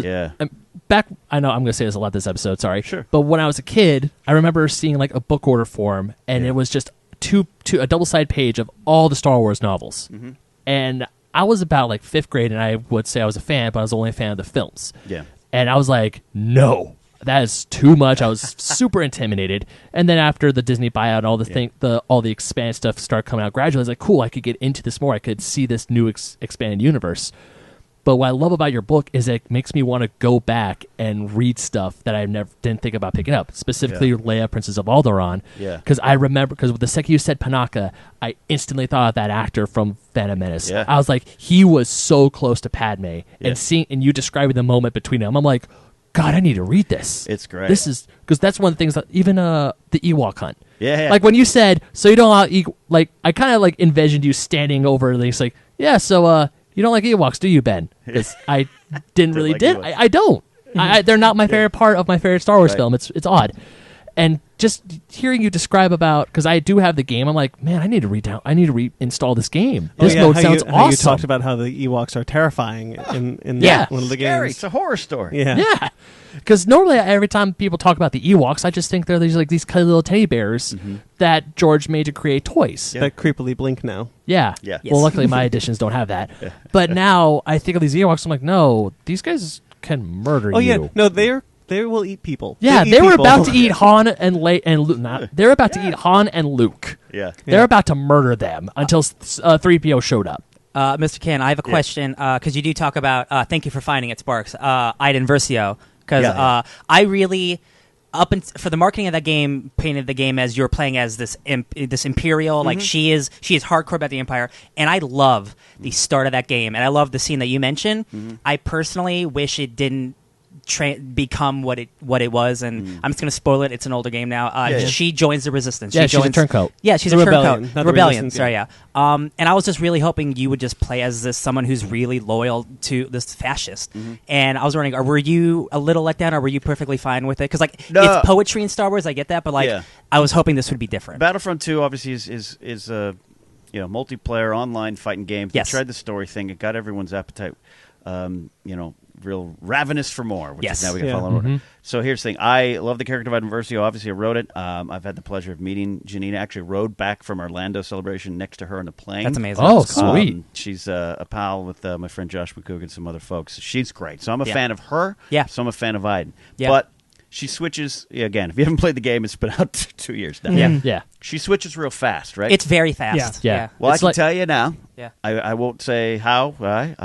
Back, I know I'm going to say this a lot this episode, sorry. Sure. But when I was a kid, I remember seeing like a book order form, and it was just a double-sided page of all the Star Wars novels. Mm-hmm. And I was about like 5th grade, and I would say I was a fan, but I was only a fan of the films. Yeah. And I was like, no, that is too much. I was super intimidated. And then after the Disney buyout and all the expanded stuff started coming out gradually, I was like, cool, I could get into this more. I could see this new expanded universe. But what I love about your book is it makes me want to go back and read stuff that I didn't think about picking up, specifically Leia, Princess of Alderaan. Yeah. Because I remember, because the second you said Panaka, I instantly thought of that actor from Phantom Menace. Yeah. I was like, he was so close to Padme. Yeah. And you describing the moment between them, I'm like, God, I need to read this. It's great. This is, because that's one of the things that, even the Ewok hunt. Yeah. Like when you said, so you don't like, I kind of like envisioned you standing over and it's like, yeah, so, you don't like Ewoks, do you, Ben? Because I didn't really like I don't. They're not my favorite part of my favorite Star Wars film. It's odd. And just hearing you describe about, because I do have the game, I'm like, man, I need to reinstall this game. This mode sounds awesome. You talked about how the Ewoks are terrifying in one of the games. It's a horror story. Yeah. Because normally, every time people talk about the Ewoks, I just think they're these cuddly little teddy bears that George made to create toys. Yeah. That creepily blink now. Yeah. Yes. Well, luckily, my editions don't have that. But now, I think of these Ewoks, I'm like, no, these guys can murder you. Oh, yeah. No, they will eat people. Yeah, they were about to eat Han and Luke. They're about to eat Han and Luke. Yeah. They're about to murder them until 3PO showed up. Mr. Ken, I have a question, because you do talk about, thank you for finding it, Sparks, Iden Versio. Because I really, for the marketing of that game, painted the game as you're playing as this Imperial, like she is hardcore about the Empire, and I love the start of that game, and I love the scene that you mentioned. I personally wish it didn't become what it was, and I'm just going to spoil it. It's an older game now. She joins the Resistance. Yeah, she's a turncoat. Yeah, she's the a Rebellion, turncoat. not The Rebellion. Resistance, Sorry, and I was just really hoping you would just play as someone who's really loyal to this fascist. And I was wondering, were you a little let down, or were you perfectly fine with it? Because it's poetry in Star Wars, I get that, but I was hoping this would be different. Battlefront 2 obviously is a multiplayer online fighting game. They tried the story thing. It got everyone's appetite, real ravenous for more, which is now we can Yeah. follow in order. So here's the thing. I love the character of Ivan Versio. Obviously, I wrote it. I've had the pleasure of meeting Janina. Actually rode back from Orlando Celebration next to her on the plane. That's amazing. Oh, sweet. She's a pal with my friend Josh McCoog and some other folks. She's great. So I'm a fan of her. Yeah. So I'm a fan of Iden. Yeah. But she switches, again, if you haven't played the game, it's been out 2 years now. Yeah. She switches real fast, right? It's very fast. Yeah. Well, It's I can like- tell you now. Yeah. I won't say how. Why.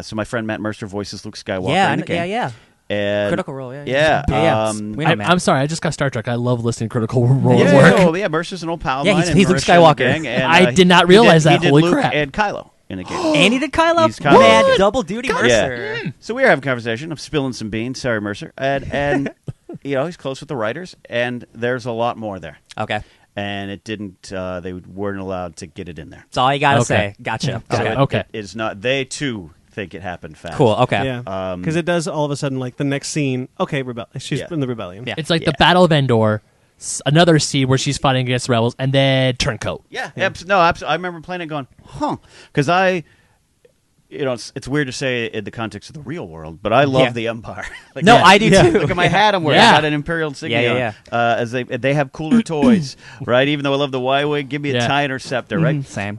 So my friend Matt Mercer voices Luke Skywalker Yeah, in the game. yeah. And Critical Role, yeah. Yeah. Yeah. We know Matt. I'm sorry, I just got Star Trek. I love listening to Critical Role yeah, at work. yeah, Mercer's an old pal of Yeah, mine. he's and Luke Mercer and the Skywalker. gang, and, I did not realize that. He did Holy Luke crap. and Kylo in the game. And he did Kylo? He's Kylo. Mad double duty Mercer. Yeah. So we were having a conversation. I'm spilling some beans. Sorry, Mercer. And he's close with the writers, and there's a lot more there. Okay. And it didn't. They weren't allowed to get it in there. That's all you got to Okay. say. Gotcha. Got Okay. it. Okay. It is not. They too think it happened fast. Cool. Okay. Yeah, because it does all of a sudden, like the next scene. Okay, she's Yeah. in the rebellion. Yeah. It's like the Battle of Endor, another scene where she's fighting against the rebels, and then Turncoat. Yeah. I remember playing it, going, because it's weird to say in the context of the real world, but I love the Empire. Like, No, I do too. Look at my hat I'm wearing. Yeah. I got an Imperial insignia on. As they have cooler toys, right? Even though I love the Y-Wing, give me a TIE Interceptor, right? Same.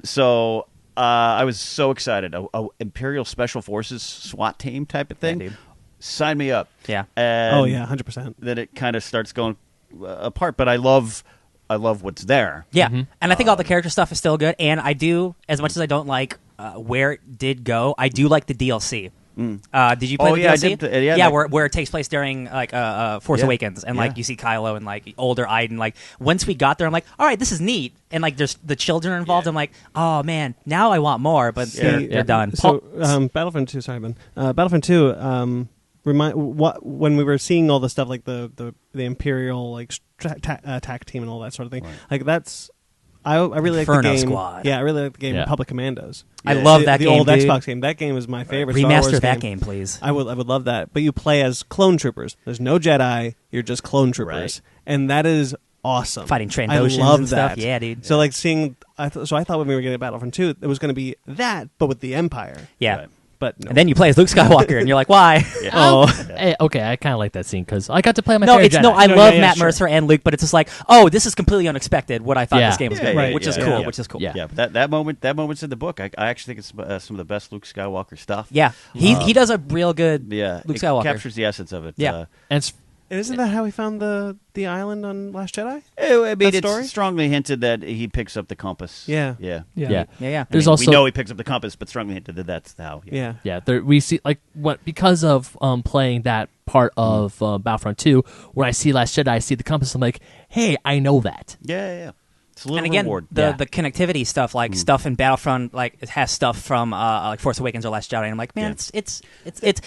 So I was so excited. A Imperial Special Forces SWAT team type of thing. Yeah, dude. Sign me up. Yeah. And Oh yeah, 100%. then it kind of starts going apart, but I love what's there. Yeah, and I think all the character stuff is still good. And I do, as much as I don't like where it did go, I do like the DLC. Did you play the I DLC? did. Where it takes place during like Force Awakens, and like you see Kylo and like older Iden. Like once we got there, I'm like, all right, this is neat. And like there's the children involved. I'm like, oh man, now I want more. But they're done. So Battlefront 2, sorry, Ben. Battlefront 2. When we were seeing all the stuff like the Imperial like attack team and all that sort of thing, like that's I really like the Inferno game. Squad. Yeah, I really like the game Yeah. Public Commandos. I love that the game, old dude. Xbox game. That game is my favorite. Star Wars Remaster that game, please. I would love that. But you play as clone troopers. There's no Jedi. You're just clone troopers, and that is awesome. Fighting I Trandoshans love and that. stuff. Yeah, dude. So like seeing, I thought when we were getting Battlefront 2, it was going to be that, but with the Empire. Yeah. Right. But no. And then you play as Luke Skywalker, and you're like, why? Oh, Hey, okay, I kind of like that scene because I got to play my No, favorite it's Jedi. no. I No, love yeah, Matt sure. Mercer and Luke, but it's just like, oh, this is completely unexpected. What I thought Yeah. this game was Yeah, going to yeah, be, which is yeah, cool. yeah. Which is cool. Yeah. Yeah, but that moment's in the book. I actually think it's some of the best Luke Skywalker stuff. Yeah, he does a real good Yeah, Luke it Skywalker. captures the essence of it. and Yeah. it's isn't that how we found the island on Last Jedi? I mean, That story? it's strongly hinted that he picks up the compass. Yeah. Yeah. yeah. Yeah. There's I mean, also we know he picks up the compass, but strongly hinted that that's how. Yeah. Yeah, we see like what because of playing that part of Battlefront 2. When I see Last Jedi, I see the compass. I'm like, hey, I know that. Yeah. It's a little And again, reward. the connectivity stuff, like stuff in Battlefront, like it has stuff from like Force Awakens or Last Jedi. And I'm like, man, Yeah. it's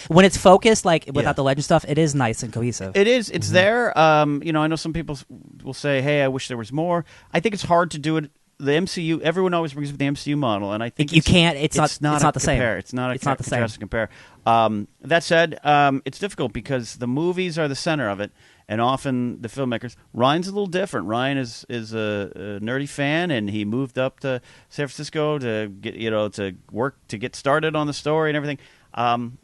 when it's focused, like without Yeah. the legend stuff, it is nice and cohesive. It is. It's there. I know some people will say, "Hey, I wish there was more." I think it's hard to do it. The MCU. Everyone always brings up the MCU model, and I think You can't. It's not the same. compare. It's not. It's not the same. Contrast and compare. That said, it's difficult because the movies are the center of it, and often the filmmakers. Ryan's a little different. Ryan is a nerdy fan, and he moved up to San Francisco to get to work to get started on the story and everything.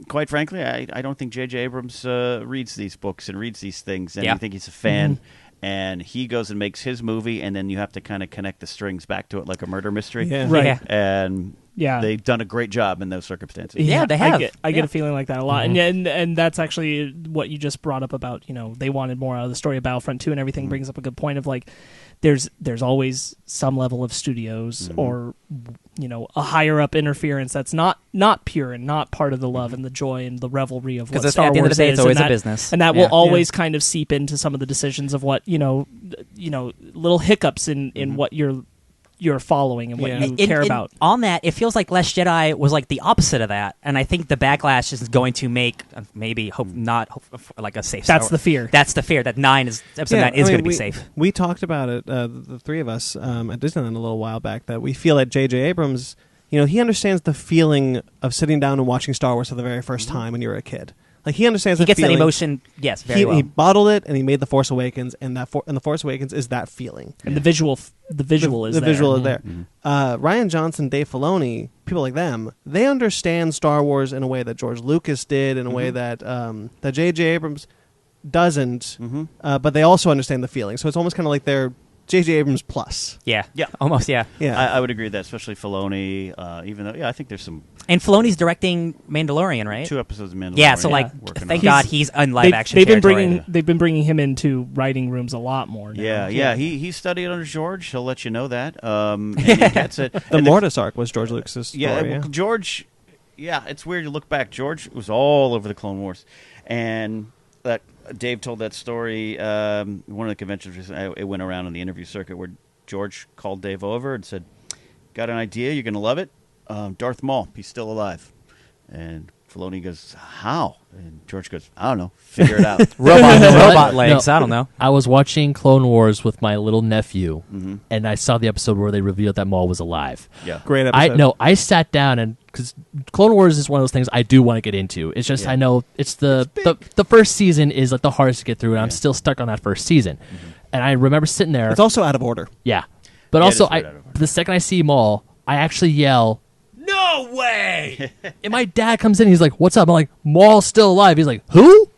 Quite frankly, I don't think J.J. Abrams reads these books and reads these things, and I think he's a fan. And he goes and makes his movie, and then you have to kind of connect the strings back to it like a murder mystery. Yeah. Right. Yeah. And Yeah. they've done a great job in those circumstances. Yeah, they have. I get Yeah. a feeling like that a lot, and that's actually what you just brought up about they wanted more out of the story of Battlefront 2 and everything brings up a good point of like there's always some level of studios or a higher up interference that's not pure and not part of the love and the joy and the revelry of what Because Star at the end of Wars the day, is, it's always and a that- business. and that Yeah. will always kind of seep into some of the decisions of what little hiccups in what you're following and what Yeah. you care about. On that, it feels like Last Jedi was like the opposite of that, and I think the backlash is going to make like a safe. That's Star the fear. That's the fear that episode 9 is going to be safe. We talked about it, the three of us, at Disneyland a little while back, that we feel that J.J. Abrams, he understands the feeling of sitting down and watching Star Wars for the very first time when you were a kid. Like he understands. He that gets feeling. that emotion. Yes, very well. He bottled it, and he made the Force Awakens, and and the Force Awakens is that feeling. And the visual is the there. visual is there. Rian Johnson, Dave Filoni, people like them, they understand Star Wars in a way that George Lucas did, in a way that that J.J. Abrams doesn't. But they also understand the feeling. So it's almost kind of like they're J.J. Abrams plus. Yeah, almost. Yeah. I would agree with that, especially Filoni. Even though, I think there's some. And Filoni's directing Mandalorian, right? 2 episodes of Mandalorian. Yeah, so thank God he's in live action. They've been bringing him into writing rooms a lot more now. Yeah. He studied under George. He'll let you know that. And he gets it. The Mortis arc was George Lucas's story. Yeah, George. Yeah, it's weird to look back. George was all over the Clone Wars, and that Dave told that story. One of the conventions, it went around on the interview circuit where George called Dave over and said, "Got an idea? You're going to love it. Darth Maul, he's still alive." And Filoni goes, "How?" And George goes, "I don't know. Figure it out." Robot legs. No, I don't know. I was watching Clone Wars with my little nephew, and I saw the episode where they revealed that Maul was alive. Yeah, great episode. I sat down and because Clone Wars is one of those things I do want to get into. It's just I know it's the first season is like the hardest to get through, and I'm still stuck on that first season. And I remember sitting there. It's also out of order. Yeah, but also the second I see Maul, I actually yell, "No way!" And my dad comes in. He's like, "What's up?" I'm like, "Maul's still alive." He's like, "Who?"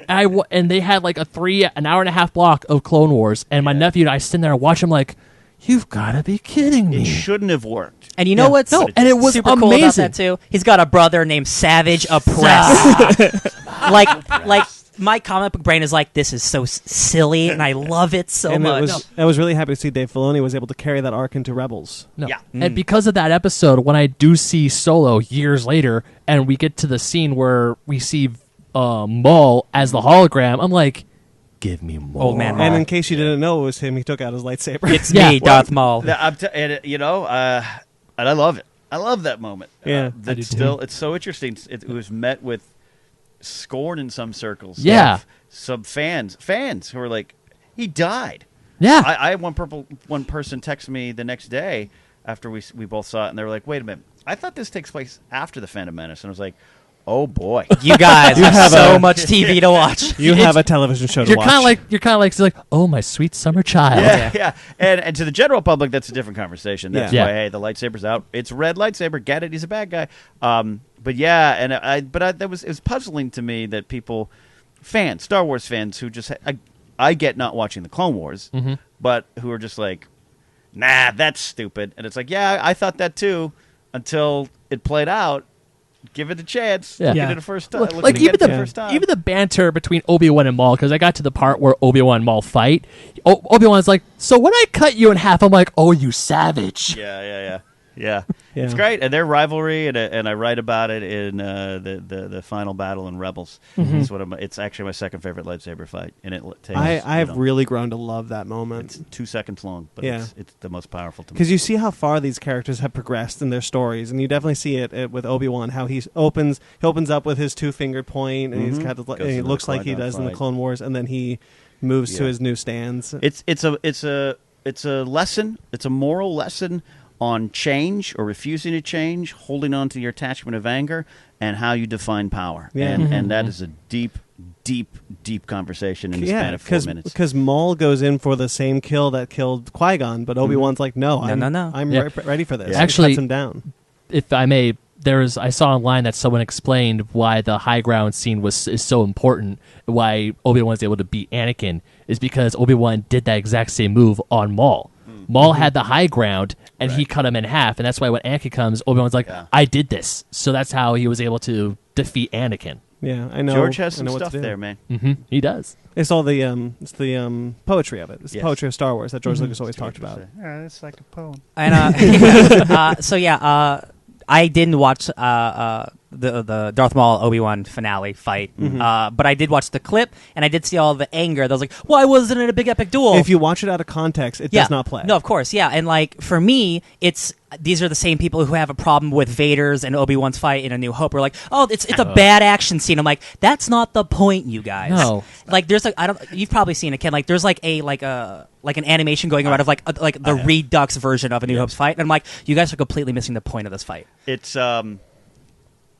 And they had like an hour and a half block of Clone Wars, and my nephew and I sitting there and watch him like, "You've got to be kidding me!" It shouldn't have worked. And you know what's and it was super amazing. cool about that too? He's got a brother named Savage Oppressed. like my comic book brain is like, this is so silly, and I love it so much. I was really happy to see Dave Filoni was able to carry that arc into Rebels. No. Yeah. And because of that episode, when I do see Solo years later, and we get to the scene where we see Maul as the hologram, I'm like, give me more. Old man Maul. And in case you didn't know it was him, he took out his lightsaber. It's me, Darth Maul. And I love it. I love that moment. Yeah, I do too. It's so interesting. It was met with scorn in some circles. Yeah. Some fans who were like, he died. Yeah. I had one person text me the next day after we both saw it, and they were like, wait a minute, I thought this takes place after the Phantom Menace. And I was like, oh boy, you guys have so much TV to watch. You have a television show to watch. You're kind of like, oh, my sweet summer child. Yeah. And to the general public, that's a different conversation. That's why, hey, the lightsaber's out. It's a red lightsaber. Get it? He's a bad guy. But yeah, and it was puzzling to me that fans, Star Wars fans, who just I get not watching the Clone Wars, but who are just like, nah, that's stupid. And it's like, yeah, I thought that too until it played out. Give it a chance. Yeah. Look at it the first time. Like even the banter between Obi-Wan and Maul, because I got to the part where Obi-Wan and Maul fight. Obi-Wan's like, so when I cut you in half, I'm like, oh, you savage. Yeah. It's great, and their rivalry, and I write about it in the final battle in Rebels. It's actually my second favorite lightsaber fight, and it takes. I've really grown to love that moment. It's 2 seconds long, but it's the most powerful to me. Because you see how far these characters have progressed in their stories, and you definitely see it with Obi-Wan, how he opens up with his 2-fingered point, and he's got and he looks like he does in the Clone Wars, and then he moves to his new stance. It's a lesson. It's a moral lesson on change or refusing to change, holding on to your attachment of anger, and how you define power. Yeah. And that is a deep, deep, deep conversation in the span of 4 minutes. Because Maul goes in for the same kill that killed Qui-Gon, but Obi-Wan's like, no. I'm ready for this. Yeah. Actually, cuts him down. If I may, I saw online that someone explained why the high ground scene is so important, why Obi-Wan's able to beat Anakin, is because Obi-Wan did that exact same move on Maul. Maul had the high ground, and he cut him in half, and that's why when Anakin comes, Obi-Wan's like, I did this. So that's how he was able to defeat Anakin. Yeah, I know. George has some stuff there, man. Mm-hmm. He does. It's all the poetry of it. It's the poetry of Star Wars that George Lucas always talked about. Yeah, it's like a poem. And I didn't watch the Darth Maul Obi-Wan finale fight, but I did watch the clip, and I did see all the anger. That was like, why wasn't it a big epic duel? If you watch it out of context, it does not play. No, of course, yeah. And like for me, these are the same people who have a problem with Vader's and Obi-Wan's fight in A New Hope. We're like, oh, it's a bad action scene. I'm like, that's not the point, you guys. No. Like there's you've probably seen it, Ken. Like there's like an animation going around of like the Redux version of A New Hope's fight, and I'm like, you guys are completely missing the point of this fight. It's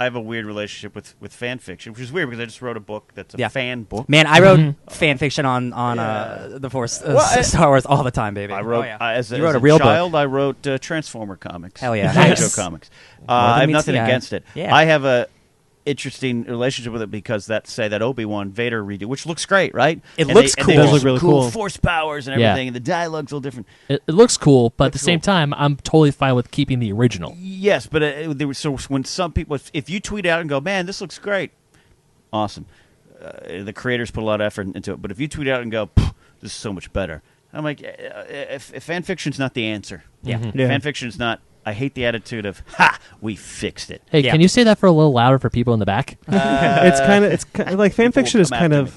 I have a weird relationship with fan fiction, which is weird because I just wrote a book that's a fan book. Man, I wrote fan fiction on the Force Star Wars all the time, baby. I wrote as you wrote a real child. book. I wrote Transformer comics. Hell yeah, Joe comics. I have nothing against it. Yeah. I have a interesting relationship with it because that Obi Wan Vader redo, which looks great, right? It looks cool. It does look really cool. Force powers and everything, and the dialogue's a little different. It looks cool, but at the same time, I'm totally fine with keeping the original. Yes, but so when some people, if you tweet out and go, "Man, this looks great," awesome. The creators put a lot of effort into it, but if you tweet out and go, "This is so much better," I'm like, if fan fiction's not the answer, fan fiction's not. I hate the attitude of "Ha, we fixed it." Hey, can you say that for a little louder for people in the back? It's kind of like fan fiction is kind of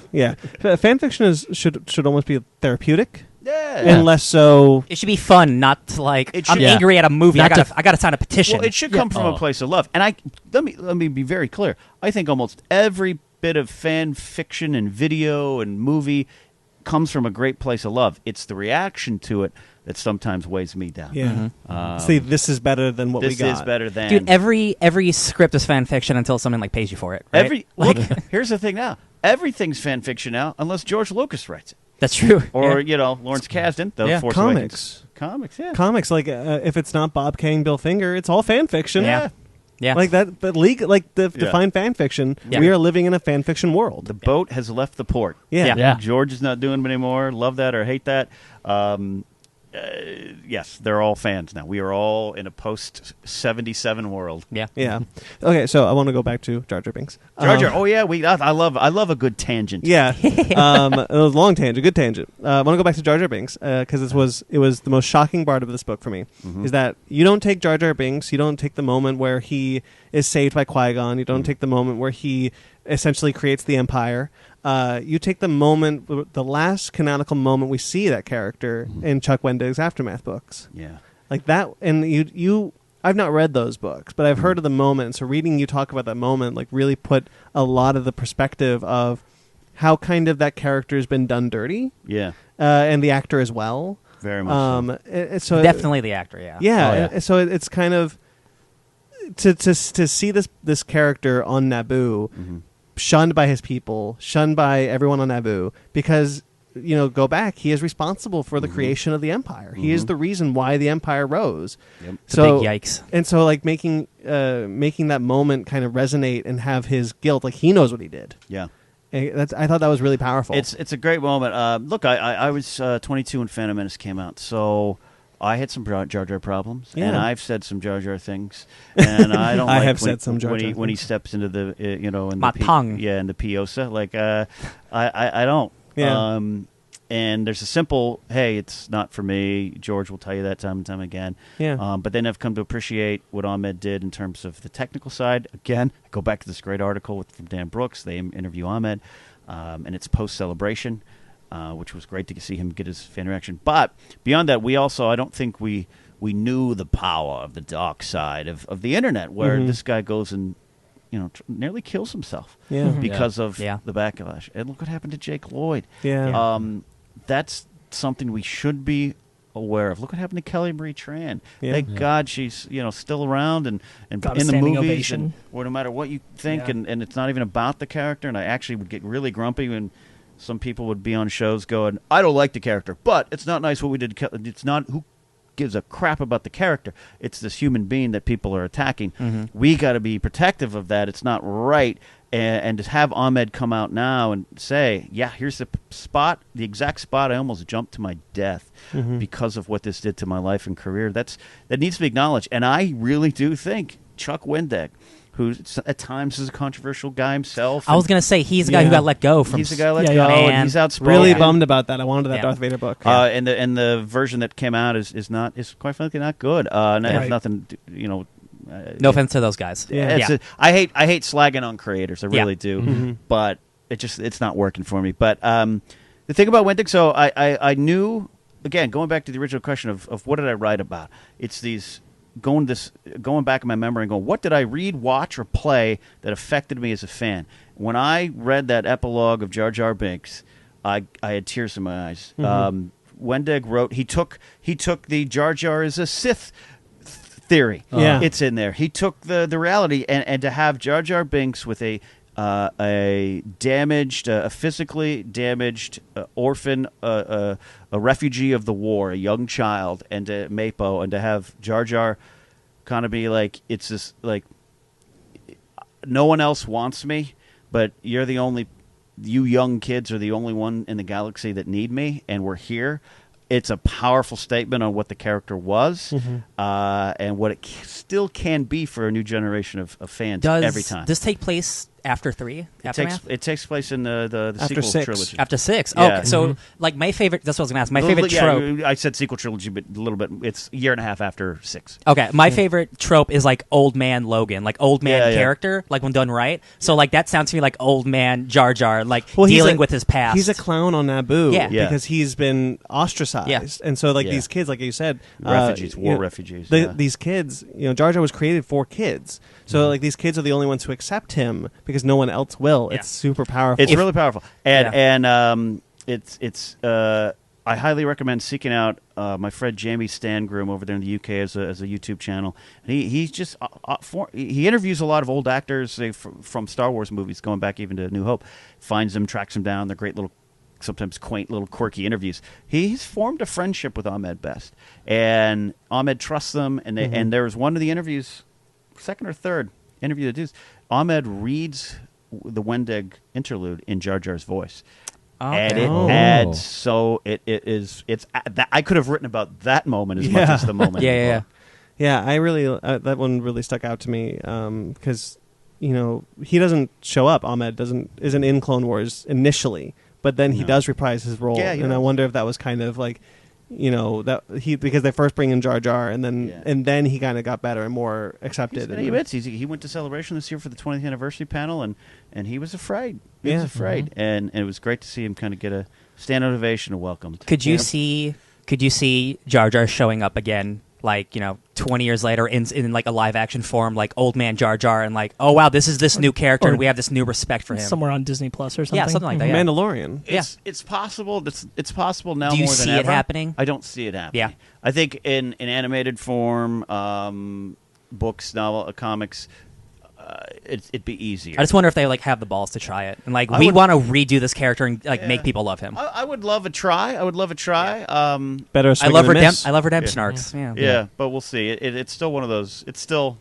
fan fiction should almost be therapeutic. Yeah. And less so. It should be fun, not to like. I'm Yeah. angry at a movie. I gotta sign a petition. Well, it should come from a place of love. And let me be very clear. I think almost every bit of fan fiction and video and movie comes from a great place of love. It's the reaction to it that sometimes weighs me down. Yeah. See, this is better than what we got. This is better than. Dude, every script is fan fiction until someone like pays you for it. Right? Here's the thing now. Everything's fan fiction now, unless George Lucas writes it. That's true. Or Lawrence Kasdan, the Force Awakens. Comics, yeah. Comics, like if it's not Bob Kane, Bill Finger, it's all fan fiction. Yeah. Like that, but define fan fiction. Yeah. We are living in a fan fiction world. The boat has left the port. Yeah. George is not doing it anymore. Love that or hate that. Yes, they're all fans now. We are all in a post-77 world. Yeah. Yeah. Okay, so I want to go back to Jar Jar Binks. Jar Jar. I love a good tangent. Yeah. It was a long tangent, good tangent. I want to go back to Jar Jar Binks because it was the most shocking part of this book for me. Is that you don't take Jar Jar Binks, you don't take the moment where he is saved by Qui-Gon, you don't take the moment where he essentially creates the Empire. You take the moment, the last canonical moment we see that character in Chuck Wendig's Aftermath books. Yeah. Like that, and I've not read those books, but I've heard of the moment. So reading you talk about that moment, like really put a lot of the perspective of how kind of that character has been done dirty. Yeah. And the actor as well. Very much so definitely the actor, yeah. Yeah. So it's kind of to see this character on Naboo, shunned by his people, shunned by everyone on Naboo, because go back, he is responsible for the creation of the Empire. He is the reason why the Empire rose. Yep. So big yikes. And so like making that moment kind of resonate and have his guilt, like he knows what he did. Yeah. I thought that was really powerful. It's a great moment. Look, I was 22 when Phantom Menace came out, so I had some Jar Jar problems, and I've said some Jar Jar things, and I don't. I have said some Jar Jar when he steps into the in my the tongue, in the Piosa, like I don't. Yeah. And there's a simple, hey, it's not for me. George will tell you that time and time again. Yeah. But then I've come to appreciate what Ahmed did in terms of the technical side. Again, I go back to this great article from Dan Brooks. They interview Ahmed, and it's post-celebration, which was great to see him get his fan reaction. But beyond that, I don't think we knew the power of the dark side of the internet, where this guy goes and nearly kills himself because of the backlash. And look what happened to Jake Lloyd. Yeah. That's something we should be aware of. Look what happened to Kelly Marie Tran. Thank God she's still around and in the movies, or no matter what you think, and it's not even about the character. And I actually would get really grumpy when some people would be on shows going, I don't like the character, but it's not nice what we did. It's not who gives a crap about the character. It's this human being that people are attacking. We got to be protective of that. It's not right. And to have Ahmed come out now and say, yeah, here's the spot, the exact spot I almost jumped to my death because of what this did to my life and career, that needs to be acknowledged. And I really do think Chuck Wendig, who at times is a controversial guy himself. I was going to say, he's the guy who got let go from... He's the guy let go, and he's outspoken. Really bummed about that. I wanted that Darth Vader book. And the version that came out is quite frankly not good. And I have nothing, no offense to those guys. I hate slagging on creators. I really do. But it's not working for me. But the thing about Wendig, so I knew, again, going back to the original question of what did I write about, it's these going back in my memory and going, what did I read, watch, or play that affected me as a fan? When I read that epilogue of Jar Jar Binks, I had tears in my eyes. Wendig wrote, he took the Jar Jar as a Sith theory. Yeah. It's in there. He took the reality, and to have Jar Jar Binks with a damaged, a physically damaged orphan, a refugee of the war, a young child, and to Mapo, and to have Jar Jar kind of be like, it's this, like, no one else wants me, but you're the only, you young kids are the only one in the galaxy that need me, and we're here. It's a powerful statement on what the character was, and what it still can be for a new generation of fans every time. Does this take place after 3? It takes place in the After sequel 6. trilogy. After 6. Yeah. Okay, so like my favorite. That's what I was going to ask. My favorite trope. I said sequel trilogy, but a little bit. It's a year and a half after 6. Okay, my favorite trope is like old man Logan, like old man character, like when done right. So like that sounds to me like old man Jar Jar, like dealing with his past. He's a clown on Naboo, Yeah. because he's been ostracized, and so like these kids, like you said, refugees, war refugees. These kids, Jar Jar was created for kids, so like these kids are the only ones who accept him because no one else will. It's super powerful. It's really powerful, and it's. I highly recommend seeking out my friend Jamie Stangroom over there in the UK as a YouTube channel. And he's just he interviews a lot of old actors from Star Wars movies, going back even to New Hope. Finds them, tracks them down. They're great little, sometimes quaint little quirky interviews. He's formed a friendship with Ahmed Best, and Ahmed trusts them. And and there was one of the interviews, second or third interview that does, Ahmed reads the Wendig interlude in Jar Jar's voice. And it adds, so it's I could have written about that moment as much as the moment. Yeah, I really that one really stuck out to me because he doesn't show up. Ahmed isn't in Clone Wars initially, but then he does reprise his role, and I wonder if that was kind of like that because they first bring in Jar Jar, and then he kind of got better and more accepted. He went to Celebration this year for the 20th anniversary panel, and he was afraid. He was afraid, and it was great to see him kind of get a standing ovation and welcomed. Could you see Jar Jar showing up again, like 20 years later in like a live action form, like old man Jar Jar, and like, oh wow, this is this new character, and we have this new respect for him somewhere on Disney Plus or something? Yeah, something like that. Mandalorian. It's possible. It's possible now. Do you more than see ever. it happening? I don't see it happening. Yeah, I think in animated form, books, comics, it'd be easier. I just wonder if they like have the balls to try it, and like we want to redo this character and like make people love him. I would love a try. Yeah. Better. I love redemption arcs. Yeah, but we'll see. It's still one of those. It's a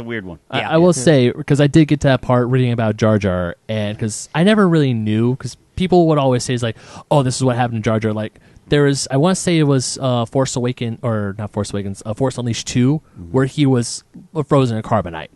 weird one. I will say, because I did get to that part reading about Jar Jar, and because I never really knew, because people would always say, is like, oh, this is what happened to Jar Jar. Like, there was, I want to say it was Force Awakens, or not Force Awakens, Force Unleashed 2, where he was frozen in carbonite.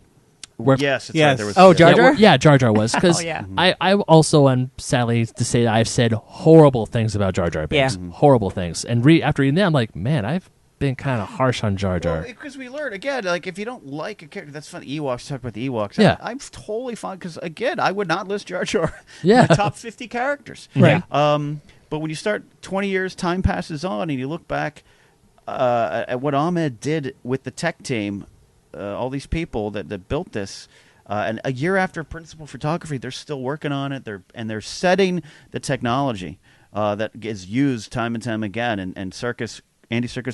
Yes. Right. There was, Jar Jar? Yeah, Jar Jar was. Because I also am sadly to say that I've said horrible things about Jar Jar Binks. Yeah. Horrible things. And after reading that, I'm like, man, I've been kind of harsh on Jar Jar. Because we learn, again, like, if you don't like a character, that's fun. Ewoks, talk about the Ewoks. Yeah. I'm totally fine, because, again, I would not list Jar Jar in my top 50 characters. Right. But when you start 20 years, time passes on, and you look back at what Ahmed did with the tech team, all these people that built this, and a year after principal photography, they're still working on it. They're setting the technology that is used time and time again. And Andy Serkis.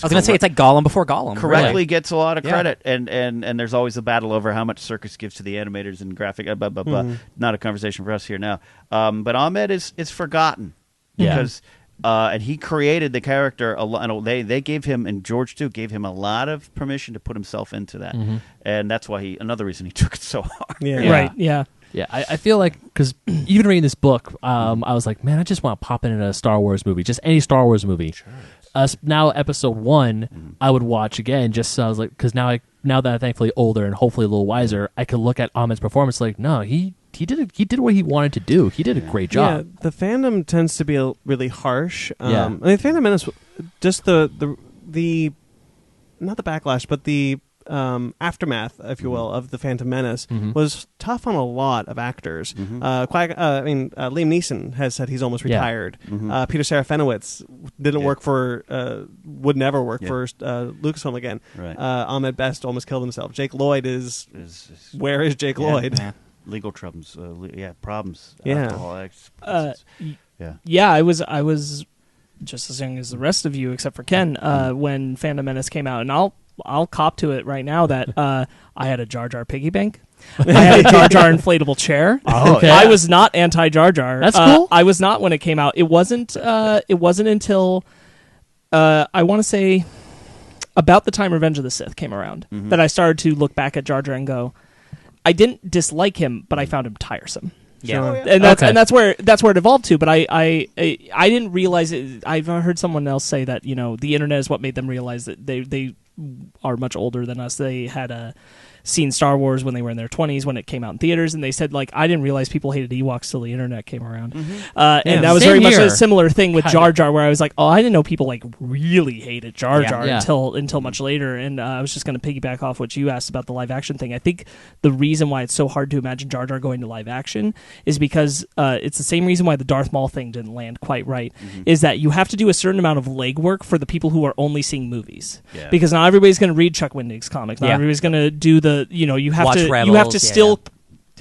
I was going to say it's like Gollum before Gollum. Correctly gets a lot of credit, and there's always a battle over how much Serkis gives to the animators and graphic. Blah, blah, blah. Not a conversation for us here now. But Ahmed is forgotten because. And he created the character a lot. And they gave him, and George too, gave him a lot of permission to put himself into that, and that's why another reason he took it so hard. Right. Yeah. Yeah, I feel like, because even reading this book, I was like, man, I just want to pop in a Star Wars movie, just any Star Wars movie. Sure. Now, episode 1, I would watch again, just so I was like, because now that I'm thankfully older and hopefully a little wiser, I could look at Ahmed's performance like, no, he did what he wanted to do. He did a great job. Yeah, the fandom tends to be really harsh. Yeah. I mean, Phantom Menace, just the not the backlash, but the aftermath, if you will, of the Phantom Menace was tough on a lot of actors. Liam Neeson has said he's almost retired. Peter Serafinowicz would never work for Lucasfilm again. Right. Ahmed Best almost killed himself. Jake Lloyd is where is Jake Lloyd? Legal problems. Problems. Yeah. Alcohol, I was just as young as the rest of you, except for Ken, when Phantom Menace came out, and I'll I'll cop to it right now that I had a Jar Jar piggy bank. I had a Jar Jar inflatable chair. Oh, okay. I was not anti Jar Jar. That's cool. I was not when it came out. It wasn't. It wasn't until I want to say about the time Revenge of the Sith came around that I started to look back at Jar Jar and go, I didn't dislike him, but I found him tiresome. Yeah. Oh, yeah. And that's where it evolved to. But I didn't realize it. I've heard someone else say that the internet is what made them realize that they are much older than us. They had seen Star Wars when they were in their 20s when it came out in theaters, and they said I didn't realize people hated Ewoks till the internet came around. And that was very much a similar thing with Jar Jar, where I was like, oh, I didn't know people really hated Jar Jar until much later. And I was just going to piggyback off what you asked about the live action thing. I think the reason why it's so hard to imagine Jar Jar going to live action is because it's the same reason why the Darth Maul thing didn't land quite right, is that you have to do a certain amount of legwork for the people who are only seeing movies. Yeah. Because not everybody's going to read Chuck Wendig's comics. Not everybody's going to do the, you have Watch to Rebels, you have to still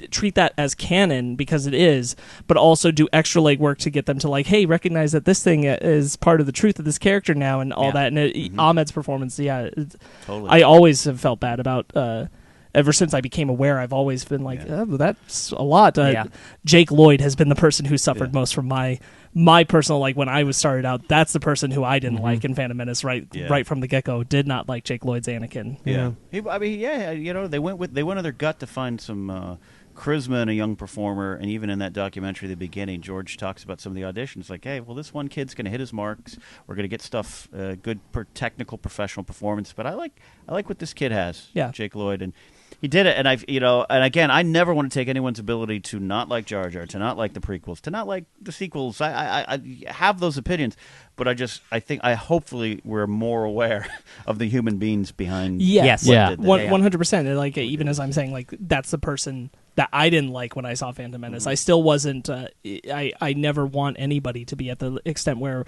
treat that as canon because it is, but also do extra legwork to get them to hey, recognize that this thing is part of the truth of this character now and all that. And Ahmed's performance, totally. I always have felt bad about. Ever since I became aware, I've always been that's a lot. Jake Lloyd has been the person who suffered most from my personal, when I was started out, that's the person who I didn't like in Phantom Menace right from the get-go. Did not like Jake Lloyd's Anakin. They went on their gut to find some charisma in a young performer, and even in that documentary at the beginning, George talks about some of the auditions, hey, well, this one kid's going to hit his marks. We're going to get stuff, good technical, professional performance, but I like what this kid has, Jake Lloyd, and he did it, and and again, I never want to take anyone's ability to not like Jar Jar, to not like the prequels, to not like the sequels. I have those opinions, but I think hopefully we're more aware of the human beings behind. Yes, 100%. Even as I'm saying, that's the person that I didn't like when I saw Phantom Menace. I still wasn't. I never want anybody to be at the extent where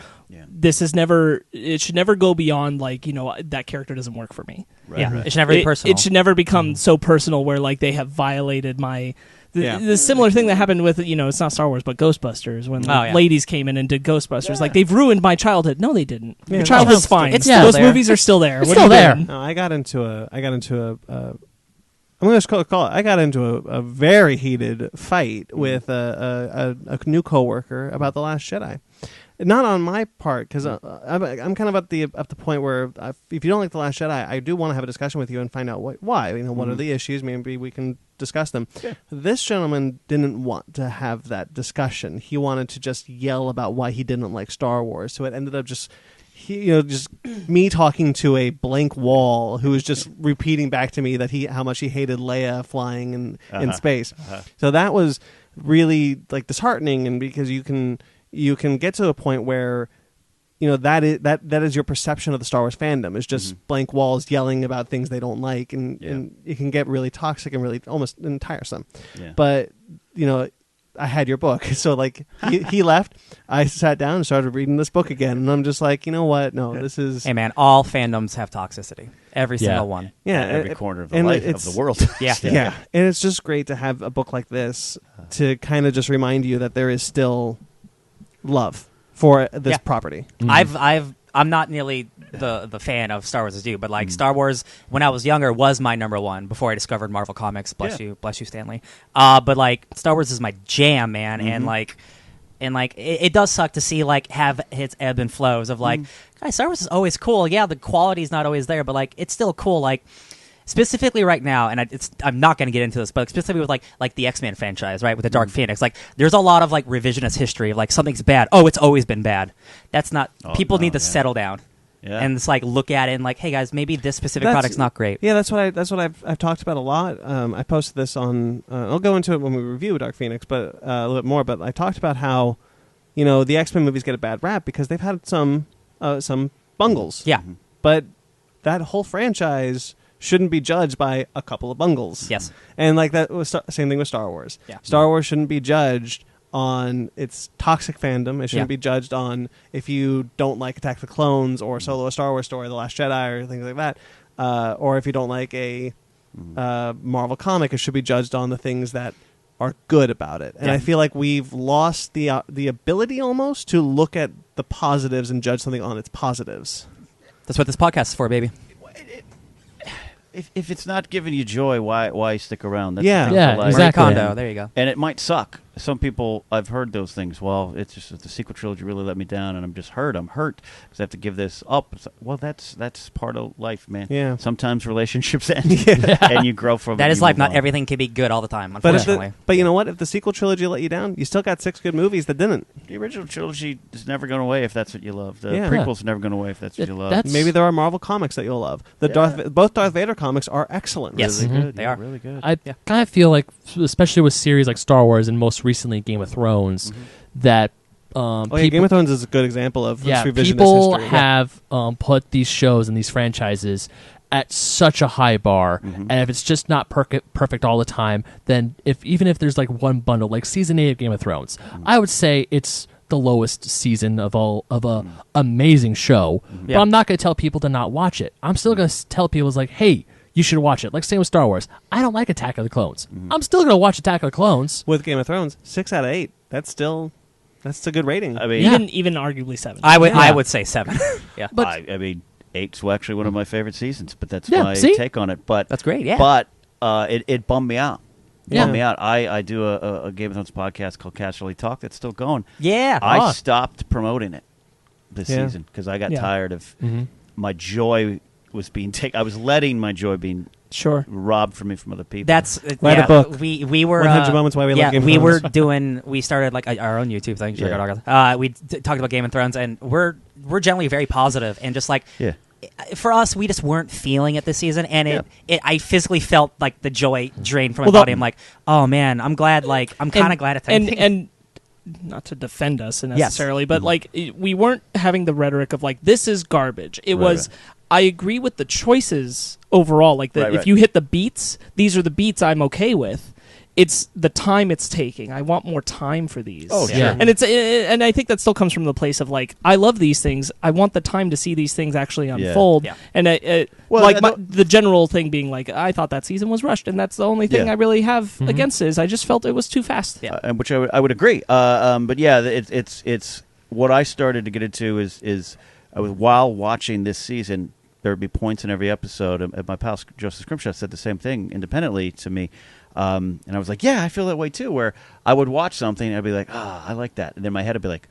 this is never. It should never go beyond that character doesn't work for me. Right, it should never be personal. It should never become so personal where they have violated my. The similar thing that happened with it's not Star Wars but Ghostbusters when ladies came in and did Ghostbusters they've ruined my childhood. No, they didn't. Your childhood's fine. Those movies are still there. It's still there. No, I got into a I'm going to call it. I got into a very heated fight with a new coworker about The Last Jedi. Not on my part, because I'm kind of at the point where if you don't like The Last Jedi, I do want to have a discussion with you and find out why. What are the issues? Maybe we can discuss them. Yeah. This gentleman didn't want to have that discussion. He wanted to just yell about why he didn't like Star Wars. So it ended up just me talking to a blank wall who was just repeating back to me that how much he hated Leia flying in space. So that was really disheartening, and because you can get to a point where that is your perception of the Star Wars fandom is just blank walls yelling about things they don't like, and it can get really toxic and really almost tiresome. Yeah. But I had your book, so he left. I sat down and started reading this book again, and I'm just like, you know what? No, this is. Hey man, all fandoms have toxicity. Every single one. Yeah, every corner of the world. Yeah. And it's just great to have a book like this to kind of just remind you that there is still love for this property. I'm not nearly the fan of Star Wars as you, but Star Wars when I was younger was my number one before I discovered Marvel Comics. Bless you, Stanley. But Star Wars is my jam, man, and it does suck to see have its ebb and flows of guys, Star Wars is always cool. Yeah, the quality's not always there, but it's still cool. Specifically right now, and I'm not going to get into this, but specifically with the XMen franchise, right, with the Dark Phoenix, there's a lot of revisionist history of something's bad. Oh, it's always been bad. That's not. People need to settle down, and it's look at it and hey guys, maybe this specific product's not great. Yeah, that's what I've talked about a lot. I posted this on. I'll go into it when we review Dark Phoenix, but a little bit more. But I talked about how the X-Men movies get a bad rap because they've had some bungles. Yeah, but that whole franchise shouldn't be judged by a couple of bungles. Yes. And that was same thing with Star Wars. Yeah. Star Wars shouldn't be judged on its toxic fandom. It shouldn't be judged on if you don't like Attack of the Clones or Solo a Star Wars Story, The Last Jedi, or things like that. Or if you don't like a Marvel comic, it should be judged on the things that are good about it. And I feel like we've lost the ability almost to look at the positives and judge something on its positives. That's what this podcast is for, baby. if it's not giving you joy, why stick around? That's Yeah. the thing for life. Marie exactly. Kondo, there you go. And it might suck. Some people, I've heard those things. Well, it's just that the sequel trilogy really let me down, and I'm just hurt. I'm hurt because I have to give this up. It's like, well, that's part of life, man. Yeah. Sometimes relationships end, and you grow from it. That and is you life. move Not on. everything can be good all the time, But unfortunately. but you know what? If the sequel trilogy let you down, you still got 6 good movies that didn't. The original trilogy is never going away if that's what you love. The Yeah. prequel's never going away if that's what you love. That's- Maybe there are Marvel comics that you'll love. Both Darth Vader comics are excellent. Yes. really good. They yeah, are. really good. I kind of feel like, especially with series like Star Wars and most recently Game of Thrones, that Game of Thrones is a good example of this revisionist people history. have put these shows and these franchises at such a high bar, and if it's just not perfect all the time, then even if there's like one bundle, like season 8 of Game of Thrones, I would say it's the lowest season of a amazing show. But Yeah. I'm not going to tell people to not watch it. I'm still going to tell people, it's like, hey, you should watch it. Like same with Star Wars. I don't like Attack of the Clones. I'm still going to watch Attack of the Clones. With Game of Thrones, 6 out of 8. That's a good rating. I mean, Even arguably 7. I Yeah. would say 7. Yeah. But I mean, 8's actually one of my favorite seasons, but that's Yeah, my see? take on it. But That's great, yeah. But it bummed me out. Yeah. Bummed me out. I do a Game of Thrones podcast called Casually Talk that's still going. Yeah. I stopped promoting it this Yeah. season because I got Yeah. tired of my joy was being taken. I was letting my joy being Sure. robbed from me from other people. That's Write a book. We were 100 Moments Why We Love Game of we Thrones. we started like our own YouTube thing. Yeah. We talked about Game of Thrones, and we're generally very positive and just like Yeah. for us, we just weren't feeling it this season, and I physically felt like the joy drain from my Well, body. I'm like, oh man, I'm glad. Like I'm kind of glad it's ending. and not to defend us necessarily, but like we weren't having the rhetoric of like this is garbage. It was. I agree with the choices overall. Like if you hit the beats, these are the beats I'm okay with. It's the time it's taking. I want more time for these. Oh, yeah. sure. And I think that still comes from the place of like I love these things. I want the time to see these things actually unfold. Yeah. And Well, like the general thing being like I thought that season was rushed, and that's the only thing Yeah. I really have against it is I just felt it was too fast. Yeah. And which I would agree. But yeah, it's what I started to get into is I was while watching this season. There would be points in every episode. And my pal Joseph Scrimshaw said the same thing independently to me. And I was like, yeah, I feel that way too, where I would watch something and I'd be like, I like that. And then my head would be like,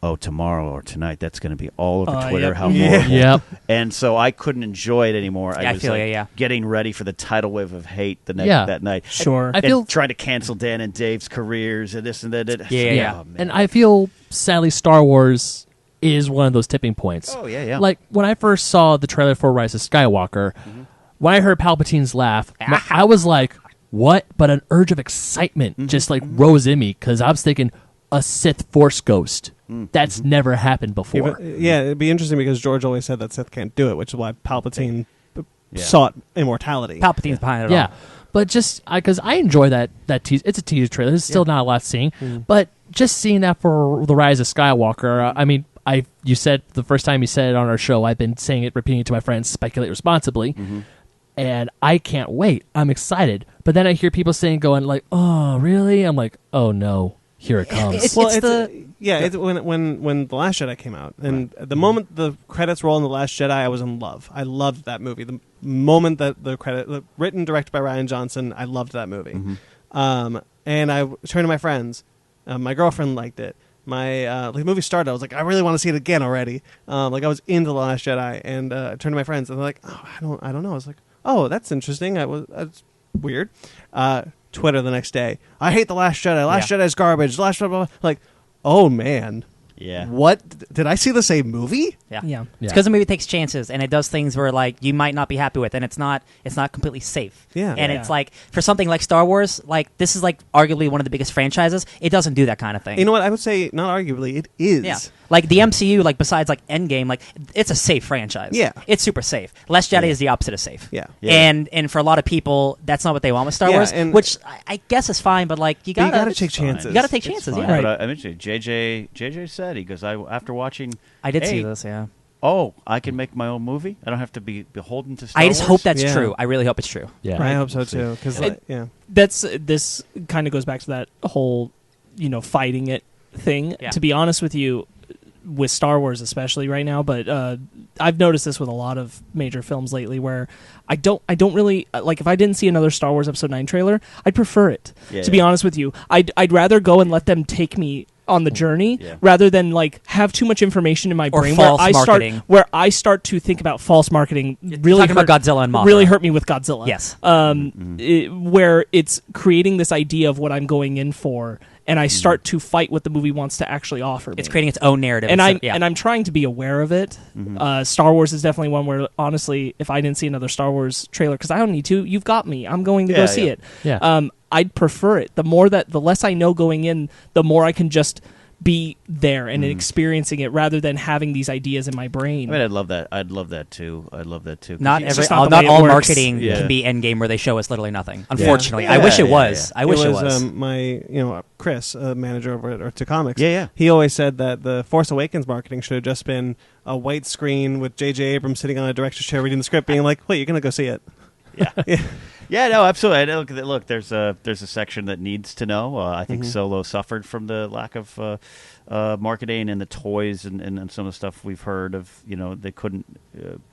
oh, tomorrow or tonight, that's going to be all over Twitter, yep. how horrible. Yep. And so I couldn't enjoy it anymore. Yeah, I was feel like you, yeah. getting ready for the tidal wave of hate that night. Sure. I feel And trying to cancel Dan and Dave's careers and this and that. Yeah. Oh, man. And I feel, sadly, Star Wars is one of those tipping points. Oh, yeah. Like, when I first saw the trailer for Rise of Skywalker, when I heard Palpatine's laugh, I was like, what? But an urge of excitement just, like, rose in me, because I was thinking, a Sith Force ghost. That's never happened before. It'd be interesting because George always said that Sith can't do it, which is why Palpatine sought immortality. Palpatine's behind it all. Yeah. But just, because I enjoy that teaser. It's a teaser trailer. There's still not a lot seeing. But just seeing that for The Rise of Skywalker, I mean, you said the first time you said it on our show, I've been saying it, repeating it to my friends, speculate responsibly. And I can't wait. I'm excited. But then I hear people going like, oh, really? I'm like, oh, no. Here it comes. It's It's when The Last Jedi came out, and the moment the credits roll in The Last Jedi, I was in love. I loved that movie. The moment that written, directed by Rian Johnson, I loved that movie. And I turned to my friends. My girlfriend liked it. The movie started. I was like, I really want to see it again already. Like I was into The Last Jedi, and I turned to my friends, and they're like, oh, I don't know. I was like, oh, that's interesting. That's weird. Twitter the next day. I hate The Last Jedi. Last Jedi's garbage. Last Jedi, blah, blah. Like, oh man. Yeah. What? Did I see the same movie? Yeah. Yeah. It's because the movie takes chances and it does things where like you might not be happy with, and it's not completely safe. Yeah. And Yeah. it's like for something like Star Wars, like this is like arguably one of the biggest franchises. It doesn't do that kind of thing. You know what? I would say, not arguably, it is. Yeah. Like the MCU, like besides like Endgame, like it's a safe franchise. Yeah. It's super safe. Last Jedi is the opposite of safe. Yeah. And for a lot of people, that's not what they want with Star Yeah, Wars, and- which I guess is fine, but like you But you gotta gotta take chances. You gotta take It's chances, fine. yeah. But I mentioned JJ said, he goes, after watching I did see 8, this, yeah. oh, I can make my own movie. I don't have to be beholden to Star I Wars. just hope that's Yeah. true. I really hope it's true. Yeah. I hope so too. Because This kind of goes back to that whole, fighting it thing. Yeah. To be honest with you, with Star Wars especially right now, but I've noticed this with a lot of major films lately where I don't really like if I didn't see another Star Wars Episode 9 trailer, I'd prefer it. To be honest with you, I'd rather go and let them take me on the journey rather than like have too much information in my brain where I start to think about false marketing. Really talking about Godzilla and Mothra. Really hurt me with Godzilla. Yes, where it's creating this idea of what I'm going in for, and I start to fight what the movie wants to actually offer me. It's creating its own narrative, and I'm trying to be aware of it. Star Wars is definitely one where honestly, if I didn't see another Star Wars trailer, because I don't need to, you've got me. I'm going to go see it. Yeah. I'd prefer it. The less I know going in, the more I can just be there and experiencing it rather than having these ideas in my brain. I mean, I'd love that too. Not all marketing can be Endgame where they show us literally nothing. Unfortunately, I wish it was. I wish it was. My Chris, manager over at Comics. Yeah. He always said that the Force Awakens marketing should have just been a white screen with J.J. Abrams sitting on a director's chair reading the script, being like, "Wait, you're gonna go see it?" Yeah. Yeah, no, absolutely. Look, there's a section that needs to know. I think Solo suffered from the lack of marketing and the toys and some of the stuff we've heard of. They couldn't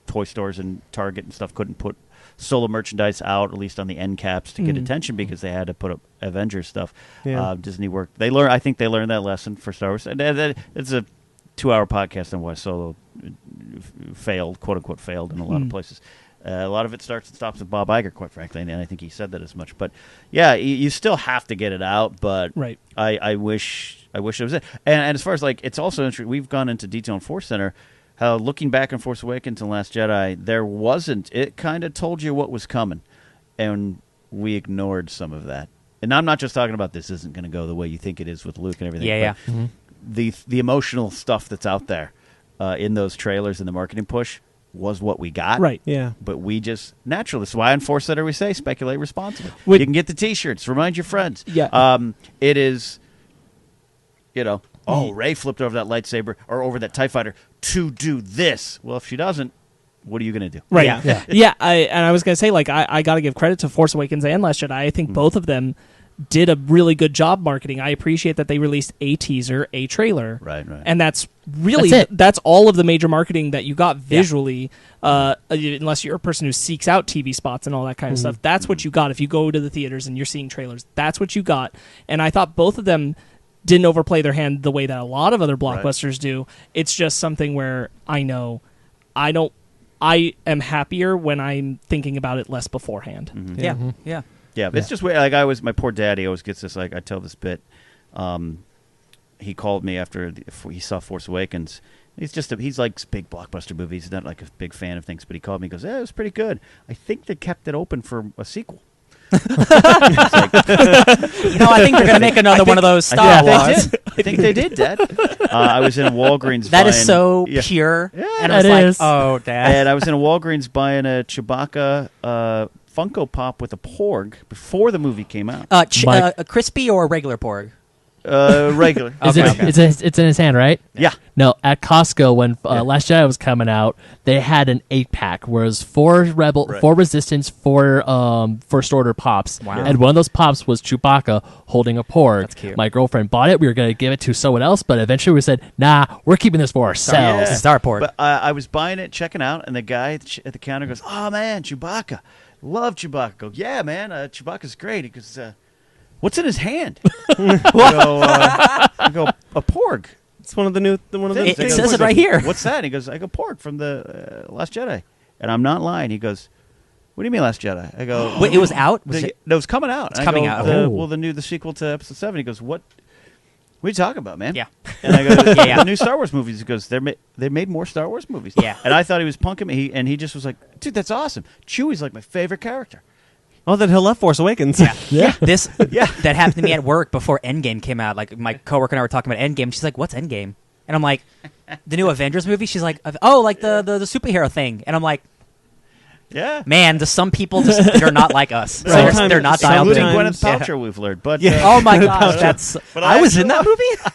toy stores and Target and stuff couldn't put Solo merchandise out, at least on the end caps, to get attention because they had to put up Avengers stuff. Yeah. Disney worked. I think they learned that lesson for Star Wars. And it's a 2-hour podcast on why Solo failed, quote unquote, failed in a lot of places. A lot of it starts and stops with Bob Iger, quite frankly, and I think he said that as much. But yeah, you still have to get it out. But right. I wish it was it. And as far as it's also interesting. We've gone into detail in Force Center. How looking back on Force Awakens and Last Jedi, there wasn't. It kind of told you what was coming, and we ignored some of that. And I'm not just talking about this isn't going to go the way you think it is with Luke and everything. Yeah. The emotional stuff that's out there in those trailers and the marketing push was what we got. Right, yeah. But we just, naturally, that's why on Force Center we say speculate responsibly. You can get the T-shirts, remind your friends. Yeah. It is, Rey flipped over that lightsaber or over that TIE fighter to do this. Well, if she doesn't, what are you going to do? Right. Yeah. I was going to say, I got to give credit to Force Awakens and Last Jedi. I think both of them did a really good job marketing. I appreciate that they released a teaser, a trailer. Right. And that's really, that's all of the major marketing that you got visually, unless you're a person who seeks out TV spots and all that kind of stuff. That's what you got. If you go to the theaters and you're seeing trailers, that's what you got. And I thought both of them didn't overplay their hand the way that a lot of other blockbusters do. It's just something where I know I am happier when I'm thinking about it less beforehand. Yeah, it's just weird. My poor daddy always gets this. I tell this bit. He called me after he saw Force Awakens. He's like big blockbuster movies. He's not like a big fan of things, but he called me and goes, "Yeah, it was pretty good. I think they kept it open for a sequel." I think they're going to make another one of those Star Wars. I think they did, Dad. I was in a Walgreens. That is so pure. Yeah, and I was like, "Oh, Dad." And I was in a Walgreens buying a Chewbacca Funko Pop with a Porg before the movie came out. A crispy or a regular Porg? Regular. It's in his hand, right? Yeah. No, at Costco when Last Jedi was coming out, they had an 8-pack, whereas 4 Resistance, 4 First Order pops, and one of those pops was Chewbacca holding a Porg. That's cute. My girlfriend bought it. We were going to give it to someone else, but eventually we said, "Nah, we're keeping this for ourselves." Star Porg. But I was buying it, checking out, and the guy at the counter goes, "Oh man, Chewbacca, love Chewbacca." I go, "Yeah, man, Chewbacca's great." He goes, "What's in his hand?" I go, "A Porg." It's one of the new things. It says it right here. "What's that?" He goes, "I go Porg from the Last Jedi," and I'm not lying. He goes, "What do you mean Last Jedi?" I go, "Wait, it was out? No, it was coming out." It's coming out. The sequel to Episode 7. He goes, "What are you talking about, man?" Yeah. And I go, "The new Star Wars movies." He goes, "They made more Star Wars movies." Yeah. And I thought he was punking me. And he just was like, "Dude, that's awesome. Chewie's like my favorite character." Oh, then he'll love Force Awakens. That happened to me at work before Endgame came out. Like my coworker and I were talking about Endgame. She's like, "What's Endgame?" And I'm like, "The new Avengers movie." She's like, "Oh, like the superhero thing." And I'm like, "Yeah, man, some people they're not like us. They're not dialed in." Including Gwyneth Paltrow, we've learned. But oh my gosh, I was in that movie. I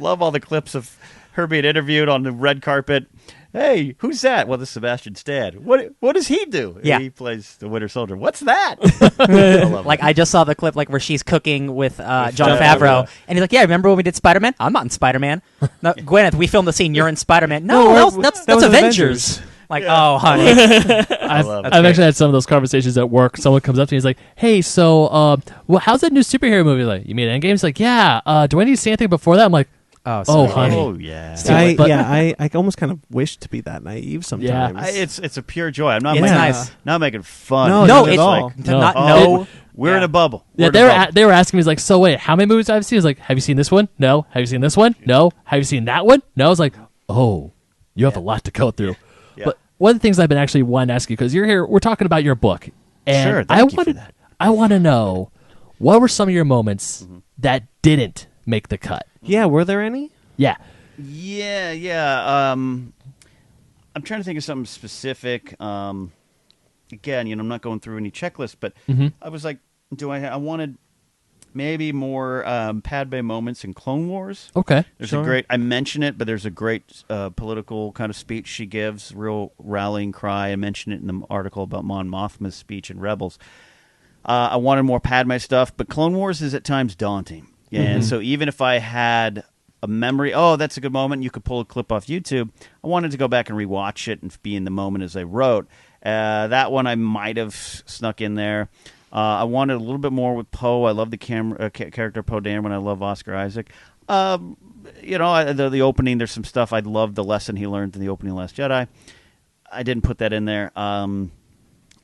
love all the clips of her being interviewed on the red carpet. hey, who's that? Well, this is Sebastian Stan. What does he do? Yeah. He plays the Winter Soldier. What's that? I love Like it. I just saw the clip like where she's cooking with John Jon Favreau, Favreau. and he's like, "Yeah, remember when we did Spider-Man? I'm not in Spider-Man. No, Gwyneth, we filmed the scene. You're in Spider-Man. No, that's was Avengers. Like, oh, honey, love it. I've actually had some of those conversations at work. Someone comes up to me, he's like, "Hey, so, well, how's that new superhero movie?" Like, you mean Endgame? He's like, "Yeah. Do I need to see anything before that?" I'm like, oh, "Oh, sorry. honey." Oh yeah. I almost kind of wish to be that naive sometimes. It's a pure joy. I'm not It's making, nice. not making fun. No, No, not at it's all. not. Oh, No, we're in a bubble. Yeah, We're in a bubble. they were asking me, like, "So wait, how many movies have I seen?" I was like, "Have you seen this one? No. Have you seen this one? No. Have you seen that one? No." I was like, "Oh, you have a lot to go through." Yeah. But one of the things I've been actually wanting to ask you, because you're here, we're talking about your book, and Sure, thank you for that. I want to know, what were some of your moments that didn't make the cut? Yeah, were there any? Yeah. Yeah. I'm trying to think of something specific. Again, I'm not going through any checklists, but I was like, I wanted maybe more Padme moments in Clone Wars. Okay. There's a great, I mention it, but there's a great political kind of speech she gives, real rallying cry. I mentioned it in the article about Mon Mothma's speech in Rebels. I wanted more Padme stuff, but Clone Wars is at times daunting. And so even if I had a memory, oh, that's a good moment, you could pull a clip off YouTube, I wanted to go back and rewatch it and be in the moment as I wrote. That one I might have snuck in there. I wanted a little bit more with Poe. I love the character Poe Dameron. I love Oscar Isaac. The opening, there's some stuff. I love the lesson he learned in the opening of Last Jedi. I didn't put that in there.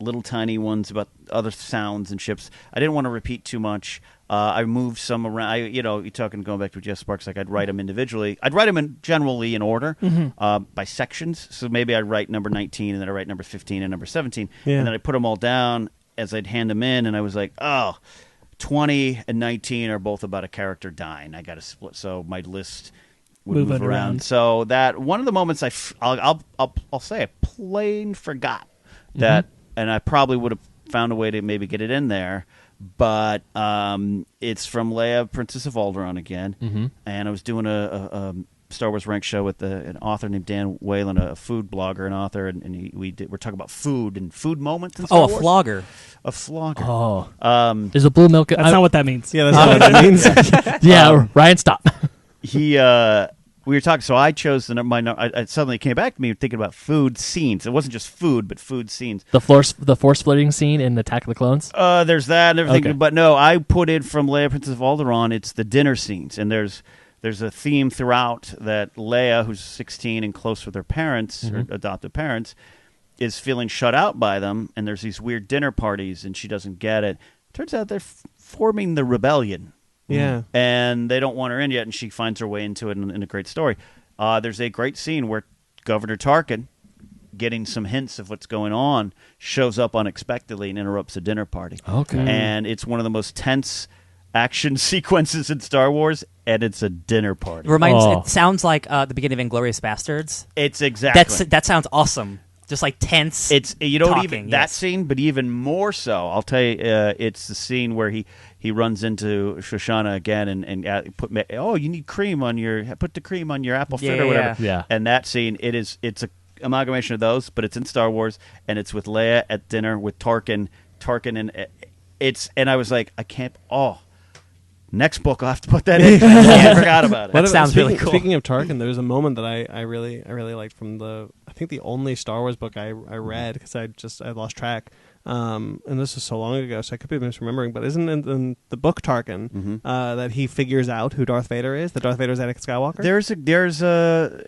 Little tiny ones about other sounds and ships. I didn't want to repeat too much. I moved some around. You're talking going back to Jeff Sparks. Like I'd write them individually. I'd write them generally in order by sections. So maybe I'd write number 19 and then I write number 15 and number 17, and then I put them all down as I'd hand them in, and I was like, 20 and 19 are both about a character dying. I got to split, so my list would move around. So that one of the moments I'll say I plain forgot that, and I probably would have found a way to maybe get it in there, but it's from Leia, Princess of Alderaan again, and I was doing a Star Wars Rank show with an author named Dan Whalen, a food blogger and author, and we're talking about food and food moments in Star Wars. flogger. A flogger. Oh. There's a blue milk. That's not what that means. Yeah, that's not what that means. Yeah, Ryan, stop. We were talking, so I chose I suddenly came back to me thinking about food scenes. It wasn't just food, but food scenes. The force floating scene in Attack of the Clones? There's that and everything. Okay. But no, I put it from Leia, Princess of Alderaan. It's the dinner scenes, and there's a theme throughout that Leia, who's 16 and close with her parents, her adoptive parents, is feeling shut out by them, and there's these weird dinner parties, and she doesn't get it. Turns out they're forming the rebellion. Yeah. And they don't want her in yet, and she finds her way into it in a great story. There's a great scene where Governor Tarkin, getting some hints of what's going on, shows up unexpectedly and interrupts a dinner party. Okay. And it's one of the most tense action sequences in Star Wars, and it's a dinner party. It sounds like the beginning of Inglourious Bastards. It's exactly. That sounds awesome. Just like tense. It's talking, even that scene, but even more so. I'll tell you, it's the scene where he runs into Shoshana again and you need cream on put the cream on your apple fritter or whatever. Yeah. And that scene, it's a amalgamation of those, but it's in Star Wars, and it's with Leia at dinner with Tarkin, and I was like, I can't. Next book, I'll have to put that in. I forgot about it. That sounds really cool. Speaking of Tarkin, there's a moment that I really liked from I think the only Star Wars book I read, because I lost track. And this is so long ago, so I could be misremembering. But isn't in the book Tarkin that he figures out who Darth Vader is? That Darth Vader is Anakin Skywalker.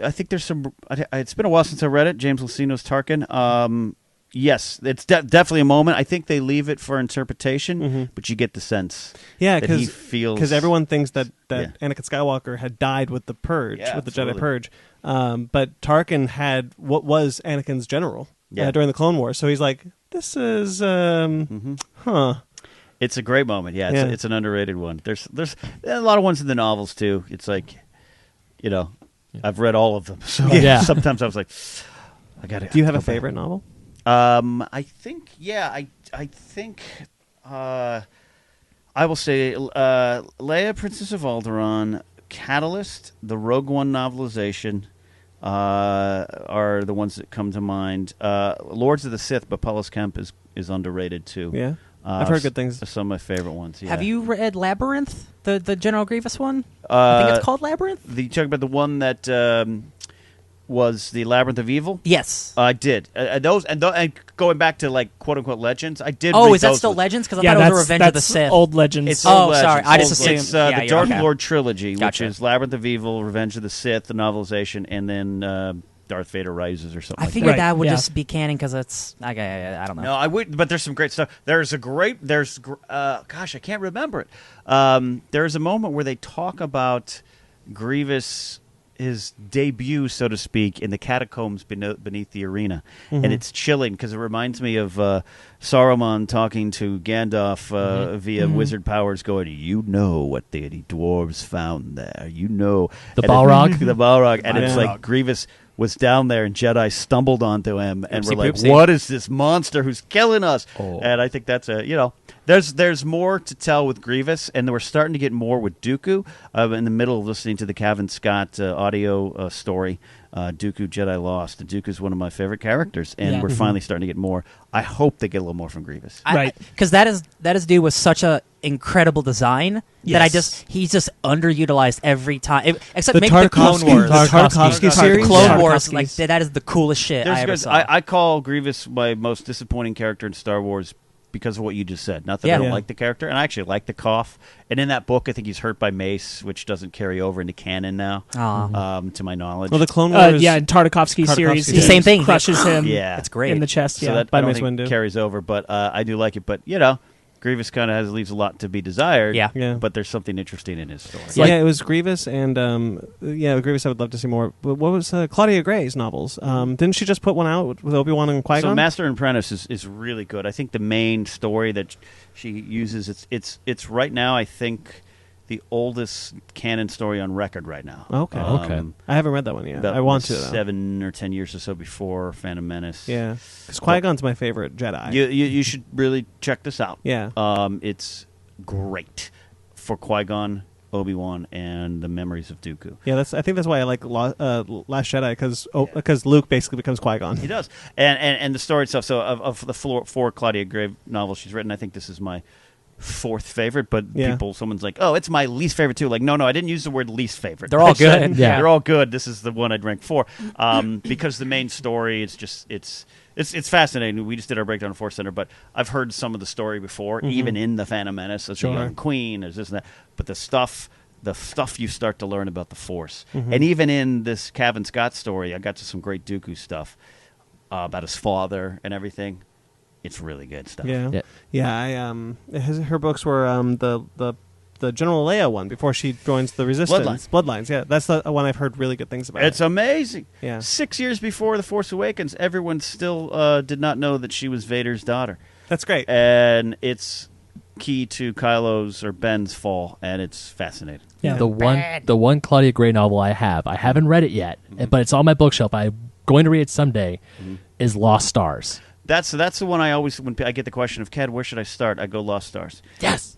I think there's some. It's been a while since I read it. James Luceno's Tarkin. Yes, it's definitely a moment. I think they leave it for interpretation, but you get the sense. Yeah, because everyone thinks that Anakin Skywalker had died with the Purge, with the Jedi Purge. But Tarkin had what was Anakin's general during the Clone Wars. So he's like, this is, It's a great moment. Yeah, it's an underrated one. There's a lot of ones in the novels too. It's like, I've read all of them. So sometimes I was like, I got to. Do you have a favorite novel? I think, I think I will say Leia, Princess of Alderaan, Catalyst, the Rogue One novelization, are the ones that come to mind. Lords of the Sith, but Paulus Kemp is underrated too. Yeah, I've heard good things. Some of my favorite ones. Yeah. Have you read Labyrinth, the General Grievous one? I think it's called Labyrinth. You talking about the one that was the Labyrinth of Evil? Yes, I did. And going back to like quote unquote legends, I did. Oh, read is that those still ones. Legends? Because I thought it was Revenge of the Sith. Old Legends. It's Oh, old sorry. Legends. I just assumed. It's the Dark okay. Lord trilogy, Gotcha. which is Labyrinth of Evil, Revenge of the Sith, the novelization, and then Darth Vader Rises or something. I like figured Right, that would yeah. just be canon because it's. I don't know. No, I would, but there's some great stuff. Gosh, I can't remember it. There's a moment where they talk about Grievous, his debut, so to speak, in the catacombs beneath the arena, and it's chilling because it reminds me of Saruman talking to Gandalf via wizard powers, going, "You know what the dwarves found there. You know The Balrog? the Balrog," and it's Yeah. like Grievous was down there and Jedi stumbled onto him and were like, Oopsie-poopsie. "What is this monster who's killing us?" Oh. And I think that's there's more to tell with Grievous, and we're starting to get more with Dooku. I'm in the middle of listening to the Kevin Scott audio story, Dooku Jedi Lost. And Dooku's one of my favorite characters, and Yeah. we're finally starting to get more. I hope they get a little more from Grievous. Right. Because that is dude with such a incredible design that he's just underutilized every time. Except The maybe the Clone Tartakovsky- Wars. the Tartakovsky series? Clone Yeah. Wars, like Tartakovsky's. that is the coolest shit I ever saw. I call Grievous my most disappointing character in Star Wars because of what you just said. Not that I Yeah. don't Yeah. like the character, and I actually like the cough. And in that book, I think he's hurt by Mace, which doesn't carry over into canon now, to my knowledge. Well, the Clone Wars. yeah, in Tartakovsky series, Tartakovsky he Same thing. crushes him Yeah. It's great. in the chest. so Yeah, that by I don't Mace think Windu. carries over, but I do like it. But Grievous kind of leaves a lot to be desired. Yeah. Yeah. But there's something interesting in his story. Yeah, it was Grievous, and Grievous I would love to see more. But what was Claudia Gray's novels? Didn't she just put one out with Obi Wan and Qui-Gon? So Master and Apprentice is really good. I think the main story that she uses, it's right now, I think, the oldest canon story on record right now. Okay. Okay. I haven't read that one yet. About I want to, though. 7 or 10 years or so before Phantom Menace. Yeah, because Qui-Gon's my favorite Jedi. You should really check this out. Yeah. It's great for Qui-Gon, Obi-Wan, and the memories of Dooku. Yeah, I think that's why I like Last Jedi, because Luke basically becomes Qui-Gon. He does. And the story itself, so of the four Claudia Gray novels she's written, I think this is my fourth favorite, but someone's like, "Oh, it's my least favorite too." Like, no, I didn't use the word least favorite. They're all good. Yeah. They're all good. This is the one I'd rank 4, because the main story, it's fascinating. We just did our breakdown of Force Center, but I've heard some of the story before, even in the Phantom Menace. There's a young queen, there's this and that, but the stuff you start to learn about the Force, and even in this Kevin Scott story, I got to some great Dooku stuff about his father and everything. It's really good stuff. Yeah. Her books were the General Leia one before she joins the Resistance. Bloodlines. Yeah, that's the one I've heard really good things about. It's amazing. Yeah. 6 years before The Force Awakens, everyone still did not know that she was Vader's daughter. That's great. And it's key to Kylo's or Ben's fall, and it's fascinating. Yeah. The one Claudia Gray novel I haven't read it yet, but it's on my bookshelf. I'm going to read it someday. Is Lost Stars. That's the one I always, when I get the question of, Ked, where should I start? I go Lost Stars. Yes.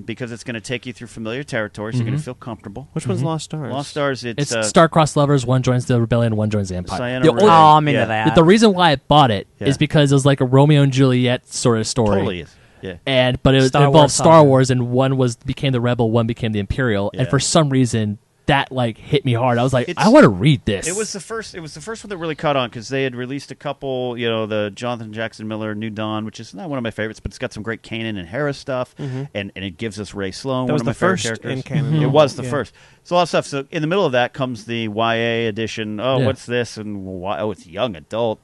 Because it's going to take you through familiar territories. You're going to feel comfortable. Which one's Lost Stars? Lost Stars, It's star-crossed lovers. One joins the rebellion, one joins the empire. Ciano The Red. only- I'm into that. The reason why I bought it Yeah. is because it was like a Romeo and Juliet sort of story. Totally is. Yeah. But it Star involved Wars Star saga. Wars, and one became the rebel, one became the Imperial, Yeah. and for some reason that hit me hard. I was like, It's- I want to read this. It was the first one that really caught on because they had released a couple, the Jonathan Jackson Miller New Dawn, which is not one of my favorites, but it's got some great Kanan and Hera stuff, and it gives us Ray Sloan, That one was of my the favorite first characters. in canon. It was the Yeah. first. So a lot of stuff. So in the middle of that comes the YA edition. Oh, Yeah. what's this? And it's young adult.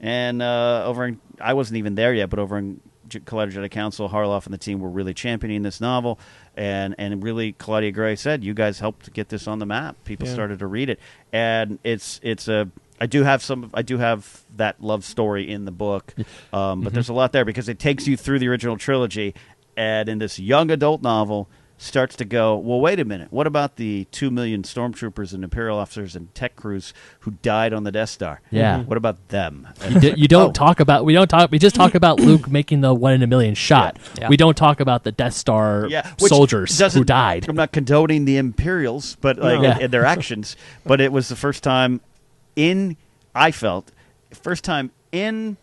And I wasn't even there yet, but over in Collider Jedi Council, Harloff and the team were really championing this novel, and really Claudia Gray said, "You guys helped get this on the map." People started to read it, and I do have that love story in the book, but there's a lot there because it takes you through the original trilogy, and in this young adult novel starts to go, well, wait a minute, what about the 2 million stormtroopers and Imperial officers and tech crews who died on the Death Star? Yeah. What about them? We just talk about Luke making the 1 in a million shot. Yeah. We don't talk about the Death Star which soldiers who died. I'm not condoning the Imperials, but No. in their actions. But it was the first time I felt, first time in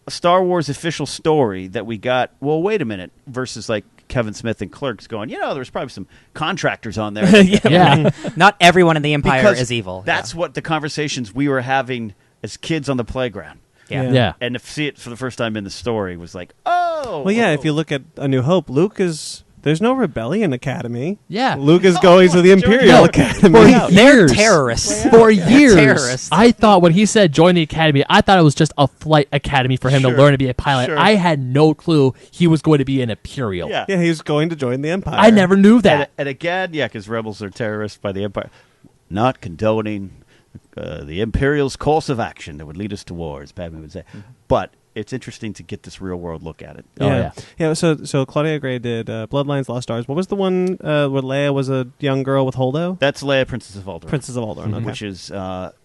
a Star Wars official story that we got, well, wait a minute, versus like Kevin Smith and Clerks going, there's probably some contractors on there. Yeah. Not everyone in the Empire is evil. That's what the conversations we were having as kids on the playground. Yeah. And to see it for the first time in the story was like, oh. Well, yeah, if you look at A New Hope, there's no rebellion academy. Yeah. Luke is going to the Imperial Academy. They're terrorists. For years, terrorists. I thought when he said join the academy, I thought it was just a flight academy for him to learn to be a pilot. Sure. I had no clue he was going to be an Imperial. Yeah. Yeah, he's going to join the Empire. I never knew that. And again, because rebels are terrorists by the Empire, not condoning the Imperial's course of action that would lead us to war, as Padme would say. But it's interesting to get this real world look at it. Yeah. So Claudia Gray did Bloodlines, Lost Stars. What was the one where Leia was a young girl with Holdo? That's Leia, Princess of Alderaan. Princess of Alderaan, okay. Which is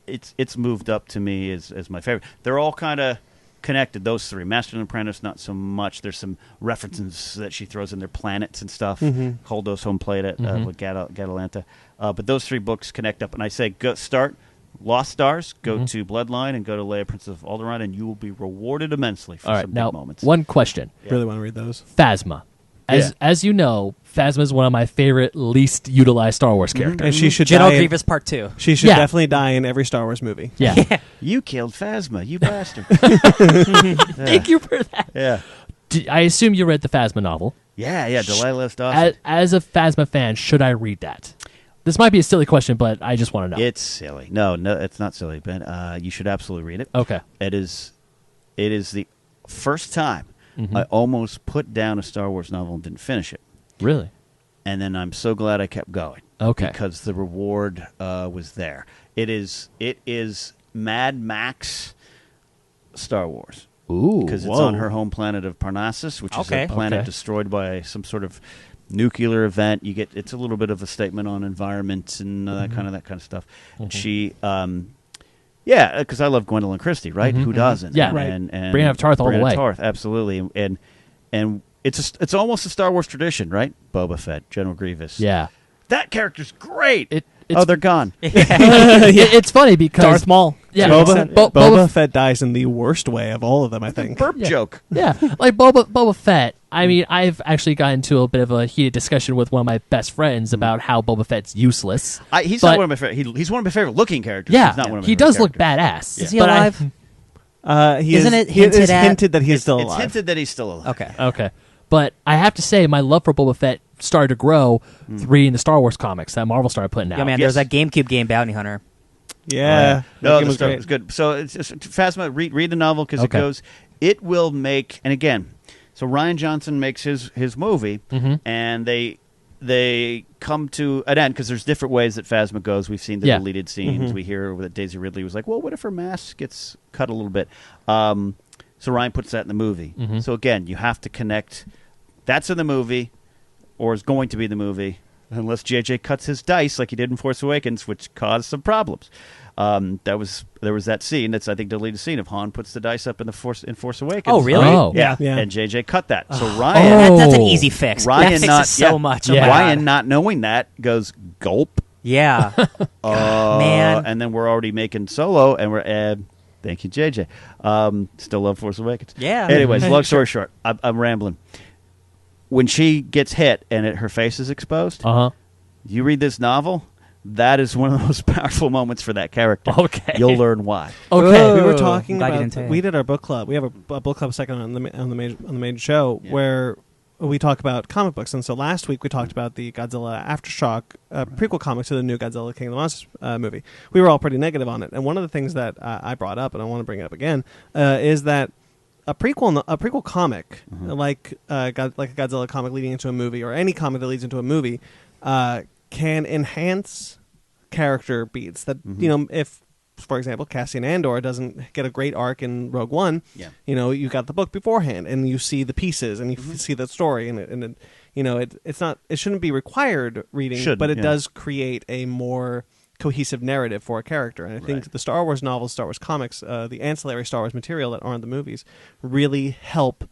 it's moved up to me as my favorite. They're all kind of connected. Those three, Master and Apprentice, not so much. There's some references that she throws in their planets and stuff. Holdo's home planet with Gadalanta. But those three books connect up, and I say go start. Lost Stars, go to Bloodline and go to Leia, Princess of Alderaan, and you will be rewarded immensely for some big moments. One question. Really want to read those. Phasma. As you know, Phasma is one of my favorite, least utilized Star Wars characters. And she should General die Grievous Part 2. She should definitely die in every Star Wars movie. Yeah. You killed Phasma, you bastard. Thank you for that. Yeah. I assume you read the Phasma novel. Yeah, Delilah Dawson. As a Phasma fan, should I read that? This might be a silly question, but I just want to know. It's silly. No, it's not silly, Ben. You should absolutely read it. Okay. It is the first time I almost put down a Star Wars novel and didn't finish it. Really? And then I'm so glad I kept going. Okay. Because the reward was there. It is Mad Max Star Wars. Ooh. Because it's on her home planet of Parnassus, which is a planet destroyed by some sort of nuclear event. It's a little bit of a statement on environment and that kind of stuff. She, because I love Gwendolyn Christie, right? Who doesn't? Yeah, right. And Brienne of Tarth all the way. Tarth, absolutely. And it's almost a Star Wars tradition, right? Boba Fett, General Grievous. Yeah, that character's great. It's they're gone. It's funny because Darth Maul. Yeah, Boba Fett dies in the worst way of all of them, I think. Burp joke. Yeah, like Boba Fett. I mean, I've actually gotten into a bit of a heated discussion with one of my best friends about how Boba Fett's useless. He's not one of my favorite. He's one of my favorite looking characters. Yeah, he's not one of my he favorite does look characters. badass. Is he alive? Isn't it it is hinted hinted that he's still It's alive? hinted that he's still alive. Okay. But I have to say, my love for Boba Fett started to grow reading the Star Wars comics that Marvel started putting out. Yeah, man, there's that GameCube game, Bounty Hunter. Yeah. No, game the was stuff great. was good. So it's Phasma. Read the novel because it will make. And again, so Rian Johnson makes his movie, and they come to an end because there's different ways that Phasma goes. We've seen the deleted scenes. We hear that Daisy Ridley was like, well, what if her mask gets cut a little bit? So Ryan puts that in the movie. So again, you have to connect. That's in the movie, or is going to be in the movie, unless JJ cuts his dice like he did in Force Awakens, which caused some problems. There was that scene that's I think the deleted scene of Han puts the dice up in Force Awakens. Oh, really? Oh. Yeah. Yeah. And JJ cut that. So Ryan, That's an easy fix. Ryan that not fixes so much. Oh Yeah. my Ryan God. not knowing that goes gulp. Yeah. Man. And then we're already making Solo, and we're thank you, JJ. Still love Force Awakens. Yeah. Anyways, long story short, I'm rambling. When she gets hit and her face is exposed, you read this novel, that is one of the most powerful moments for that character. Okay. You'll learn why. Okay. We were talking Glad you about. didn't tell We did our book club. We have a book club second on the main show where we talk about comic books. And so last week we talked about the Godzilla Aftershock prequel comic to the new Godzilla King of the Monsters movie. We were all pretty negative on it. And one of the things that I brought up, and I want to bring it up again, is that a prequel comic like a Godzilla comic leading into a movie, or any comic that leads into a movie, can enhance character beats. That if, for example, Cassian Andor doesn't get a great arc in Rogue One, you got the book beforehand and you see the pieces and you see the story, and it shouldn't be required reading, but it does create a more cohesive narrative for a character. And I think the Star Wars novels, Star Wars comics, the ancillary Star Wars material that aren't the movies really help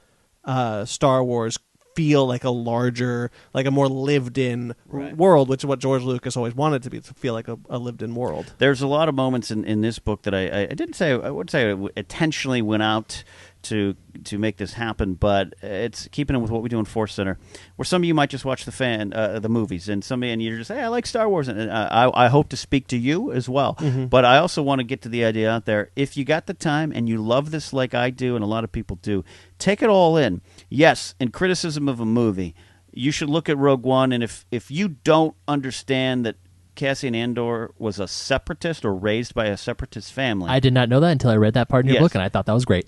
Star Wars feel like a larger, like a more lived-in world, which is what George Lucas always wanted to be, to feel like a lived-in world. There's a lot of moments in this book that I didn't say, I would say I intentionally went out to make this happen, but it's keeping it with what we do in Force Center, where some of you might just watch the movies, and you're just, hey, I like Star Wars, and I hope to speak to you as well. Mm-hmm. But I also want to get to the idea out there, if you got the time and you love this like I do and a lot of people do, take it all in. Yes, in criticism of a movie, you should look at Rogue One, and if you don't understand that Cassian Andor was a separatist or raised by a separatist family. I did not know that until I read that part in your book, and I thought that was great.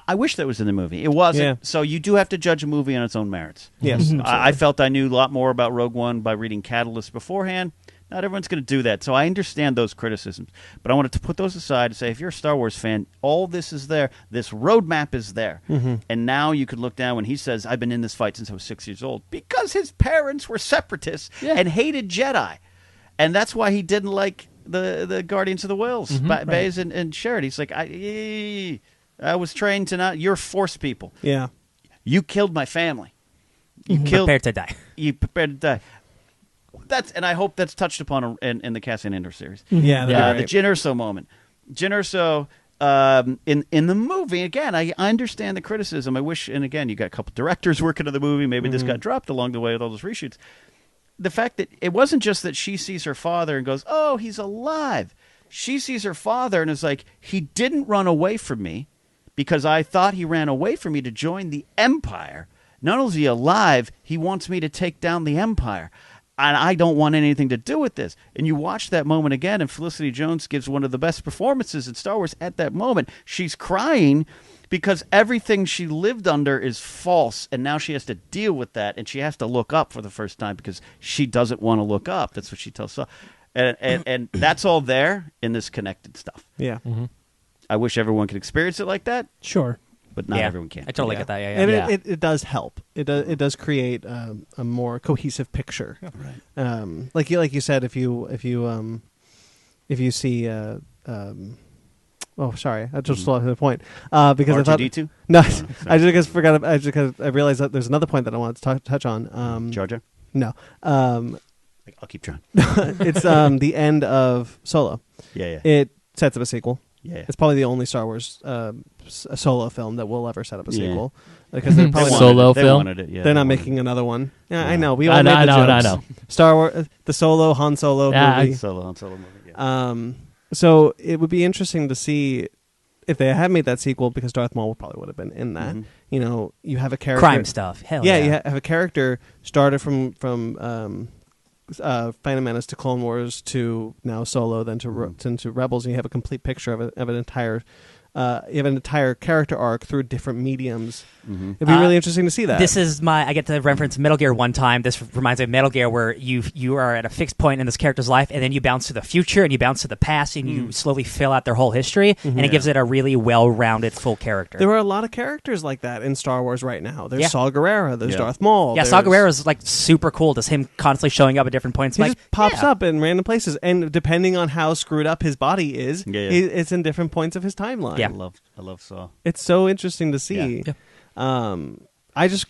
I wish that was in the movie. It wasn't. Yeah. So you do have to judge a movie on its own merits. Yes. I felt I knew a lot more about Rogue One by reading Catalyst beforehand. Not everyone's going to do that. So I understand those criticisms. But I wanted to put those aside and say, if you're a Star Wars fan, all this is there. This roadmap is there. Mm-hmm. And now you could look down when he says, I've been in this fight since I was 6 years old. Because his parents were separatists and hated Jedi. And that's why he didn't like the Guardians of the Whales, Baze and Sherrod. He's like, I was trained to not. You're Force people. Yeah, you killed my family. You prepared to die. You prepared to die. And I hope that's touched upon in the Cassian Andor series. Yeah, the Jyn Erso moment. Jyn Erso in the movie again. I understand the criticism. I wish, and again, you got a couple directors working on the movie. Maybe this got dropped along the way with all those reshoots. The fact that it wasn't just that she sees her father and goes, "Oh, he's alive." She sees her father and is like, "He didn't run away from me." Because I thought he ran away from me to join the Empire. Not only is he alive, he wants me to take down the Empire. And I don't want anything to do with this. And you watch that moment again, and Felicity Jones gives one of the best performances in Star Wars at that moment. She's crying because everything she lived under is false, and now she has to deal with that, and she has to look up for the first time because she doesn't want to look up. That's what she tells Saw. And that's all there in this connected stuff. Yeah. Mm-hmm. I wish everyone could experience it like that. Sure. But not everyone can. I totally get that. Yeah, and yeah. it does help. It does create a more cohesive picture. Yeah. Right. Like you said, if you see oh, sorry, I just lost the point because I thought R2-D2? No, I just forgot. I realized that there's another point that I wanted to touch on. Jar Jar? No. I'll keep trying. It's the end of Solo. Yeah. It sets up a sequel. Yeah. It's probably the only Star Wars solo film that will ever set up a sequel. Because they're probably solo they film. Wanted it, yeah, they're not making another one. Yeah, I know. We all I made the jokes. I know. Star Wars, the Solo Han Solo movie. Han Solo movie. Yeah. So it would be interesting to see if they had made that sequel, because Darth Maul probably would have been in that. Mm-hmm. You know, you have a character, crime stuff. Hell yeah. You have a character started from Phantom Menace to Clone Wars to now Solo, then to Rebels, and you have a complete picture of an entire. You have an entire character arc through different mediums. Mm-hmm. It'd be really interesting to see that. This is I get to reference Metal Gear one time. This reminds me of Metal Gear, where you are at a fixed point in this character's life, and then you bounce to the future, and you bounce to the past, and you slowly fill out their whole history, and it gives it a really well-rounded, full character. There are a lot of characters like that in Star Wars right now. There's Saw Gerrera, there's Darth Maul. Yeah, Saw Gerrera is like super cool. Just him constantly showing up at different points. He just pops up in random places, and depending on how screwed up his body is, it's in different points of his timeline. Yeah. I love Saw. It's so interesting to see. Yeah. I think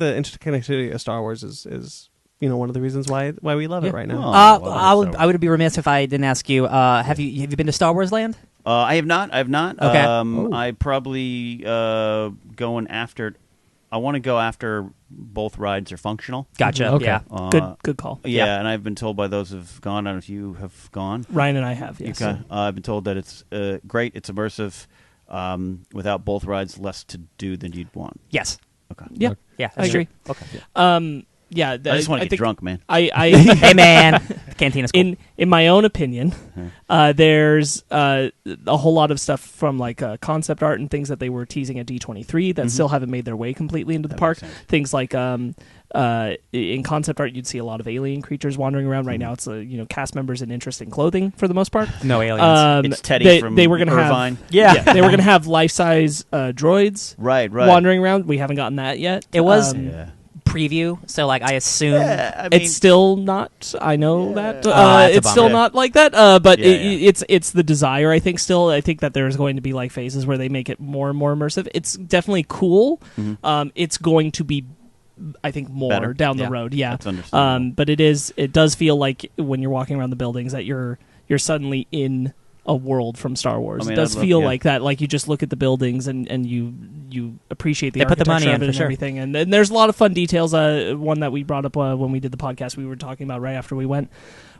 the interconnectivity of Star Wars is one of the reasons why we love it right now. I would be remiss if I didn't ask you. Have you been to Star Wars Land? I have not. Okay. I probably going after. I want to go after both rides are functional. Gotcha. Okay. Yeah. Good call. Yeah, and I've been told by those who've gone. I don't know if you have gone. Ryan and I have. Yes. I've been told that it's great. It's immersive. Without both rides, less to do than you'd want. Yes. Okay. Yeah. Yeah. I agree. Okay. Yeah. I just want to get drunk, man. Hey, man. Cantina's cool. In my own opinion, there's a whole lot of stuff from like concept art and things that they were teasing at D23 that still haven't made their way completely into the park. Things like in concept art, you'd see a lot of alien creatures wandering around. Right now, it's cast members in interesting clothing for the most part. No aliens. It's Teddy from they were gonna Irvine. They were going to have life-size droids right wandering around. We haven't gotten that yet. It was preview, so like I assume it's still not. I know that it's still not like that. But it's the desire. I think still. I think that there's going to be like phases where they make it more and more immersive. It's definitely cool. It's going to be I think more Better. down the road. Yeah, that's understandable. But it does feel like when you're walking around the buildings that you're suddenly in a world from Star Wars. It does feel like that. Like you just look at the buildings and you appreciate the put the money in architecture of it for and sure. everything. And there's a lot of fun details. One that we brought up when we did the podcast, we were talking about right after we went,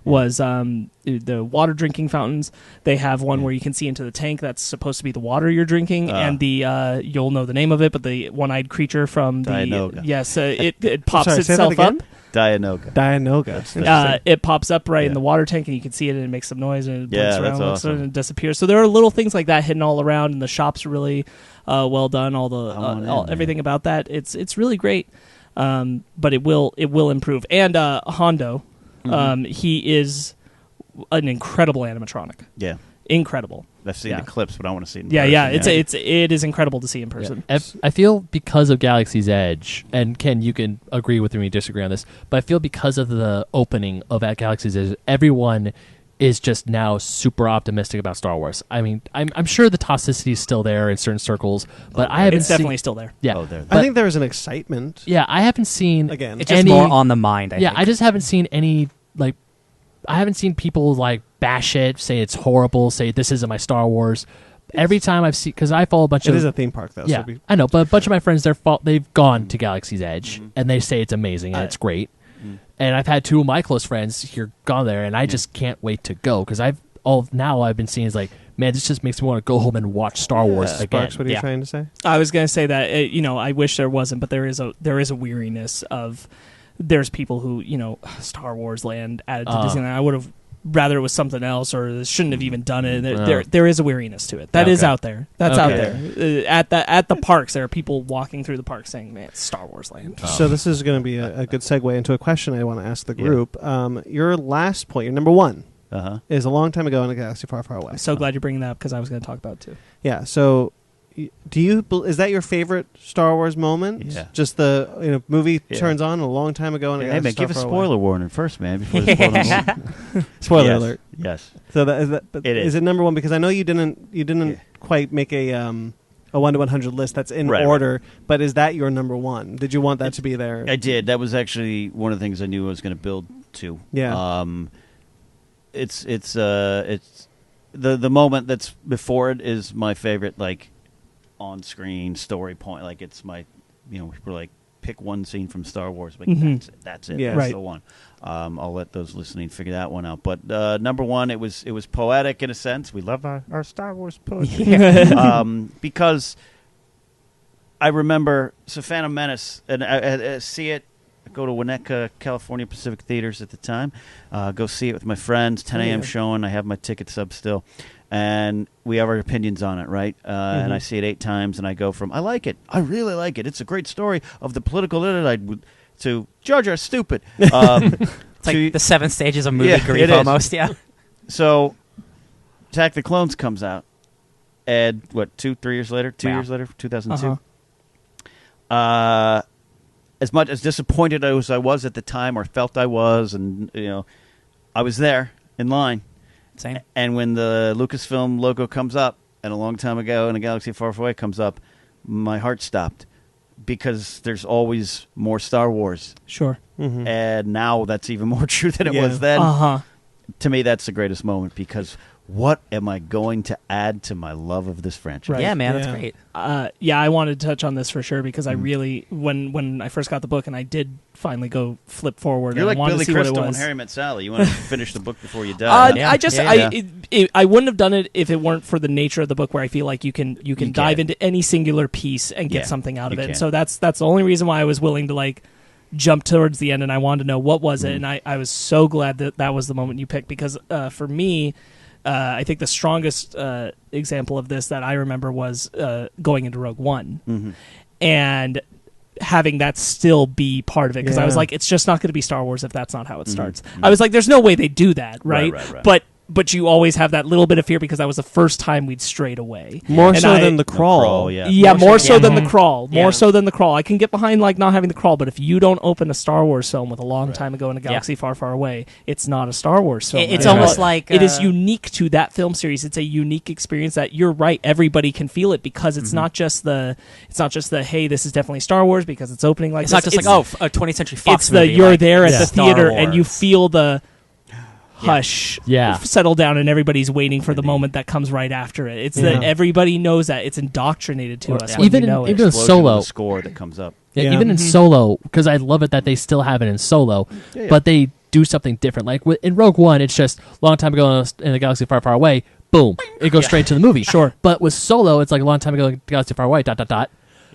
was the water drinking fountains. They have one where you can see into the tank that's supposed to be the water you're drinking, and the you'll know the name of it, but the one-eyed creature from the Dianoga. yes, it pops Sorry, say that itself again? up. Dianoga. It pops up right in Yeah. the water tank, and you can see it, and it makes some noise, and it blinks Yeah, around, that's awesome. and it disappears. So there are little things like that hidden all around, and the shop's really well done. Everything about that, it's really great. But it will improve. And Hondo, he is an incredible animatronic. Yeah. Incredible. I've seen the clips, but I want to see it in person. person. It is incredible to see in person. Yeah. I feel because of Galaxy's Edge, and Ken, you can agree with me, disagree on this, but I feel because of the opening of at Galaxy's Edge, everyone is just now super optimistic about Star Wars. I mean, I'm sure the toxicity is still there in certain circles, but I haven't It's definitely still there. Yeah, I think there's an excitement. Yeah, I haven't seen Again, It's just more on the mind. I think. I just haven't seen any I haven't seen people bash it, say it's horrible, say this isn't my Star Wars. Every time I've seen, because I follow a bunch It of is a theme park, though. yeah, So I know, but a bunch of my friends they've gone to Galaxy's Edge and they say it's amazing and it's great. And I've had two of my close friends here gone there, and I just can't wait to go because I've been seeing is man, this just makes me want to go home and watch Star Wars again. Sparks, what are you trying to say? I was going to say that I wish there wasn't, but there is a weariness of. There's people who Star Wars Land added to Disneyland. I would have rather it was something else, or shouldn't have even done it. There is a weariness to it. That is out there. That's out there. At the parks, there are people walking through the park saying, "Man, it's Star Wars Land." So this is going to be a good segue into a question I want to ask the group. Your last point, your number one, is a long time ago in a galaxy far, far away. I'm so glad you're bringing that up because I was going to talk about it too. Yeah. So, is that your favorite Star Wars moment? Yeah. Just the movie turns on a long time ago in a Hey galaxy man, far, give a far spoiler away. warning first, man. Before the Spoiler alert. Yes. So but It is. it number one? Because I know you didn't quite make a 1 to 100 list that's in order. But is that your number one? Did you want that to be there? I did. That was actually one of the things I knew I was going to build to. Yeah. It's the moment that's before it is my favorite, on screen story point. It's my, we're pick one scene from Star Wars. That's it. Yeah. That's the one. I'll let those listening figure that one out. But number one, it was poetic in a sense. We love our Star Wars poetry. Because I remember Phantom Menace, and I see it. I go to Winnetka, California Pacific Theaters at the time. Go see it with my friends. 10 a.m. showing. I have my ticket stub still. And we have our opinions on it, right? And I see it 8 times, and I go from, I like it. I really like it. It's a great story of the political to Jar Jar's stupid. It's like the 7 stages of movie grief almost, yeah. So Attack the Clones comes out. And, 3 years later? 2 years later, 2002. As much as disappointed as I was at the time, or felt I was, and, I was there in line. Same. And when the Lucasfilm logo comes up, and a long time ago in a galaxy far, far away comes up, my heart stopped because there's always more Star Wars. Sure. Mm-hmm. And now that's even more true than it was then. To me, that's the greatest moment because what am I going to add to my love of this franchise? Right. Yeah, man, that's great. I wanted to touch on this for sure because I really, when I first got the book and I did finally go flip forward, You're and like I wanted Billy to see what it Crystal was. and Harry Met Sally. You want to finish the book before you die. I wouldn't have done it if it weren't for the nature of the book, where I feel like you can dive into any singular piece and get something out of it. And so that's the only reason why I was willing to jump towards the end, and I wanted to know what was it, and I was so glad that was the moment you picked because for me. I think the strongest example of this that I remember was going into Rogue One and having that still be part of it because I was like, it's just not going to be Star Wars if that's not how it starts. I was like, there's no way they do that, right? But but you always have that little bit of fear because that was the first time we'd strayed away. More so than the crawl. Yeah, more so than the crawl. More so than the crawl. I can get behind like not having the crawl, but if you don't open a Star Wars film with a long time ago in a galaxy far, far away, it's not a Star Wars film. It's almost like it is unique to that film series. It's a unique experience that you're right. Everybody can feel it because it's not just the hey, this is definitely Star Wars because it's opening like it's this. not just a 20th Century Fox It's movie. you're there at the Star theater Wars. and you feel the hush settle down and everybody's waiting for the moment that comes right after it. It's that everybody knows that. It's indoctrinated to us. Even in Solo, the score that comes up. Even in Solo, because I love it that they still have it in Solo, but they do something different. Like in Rogue One, it's just long time ago in a galaxy far, far away, boom, it goes straight to the movie. Sure. But with Solo, it's like a long time ago in a galaxy far away, ...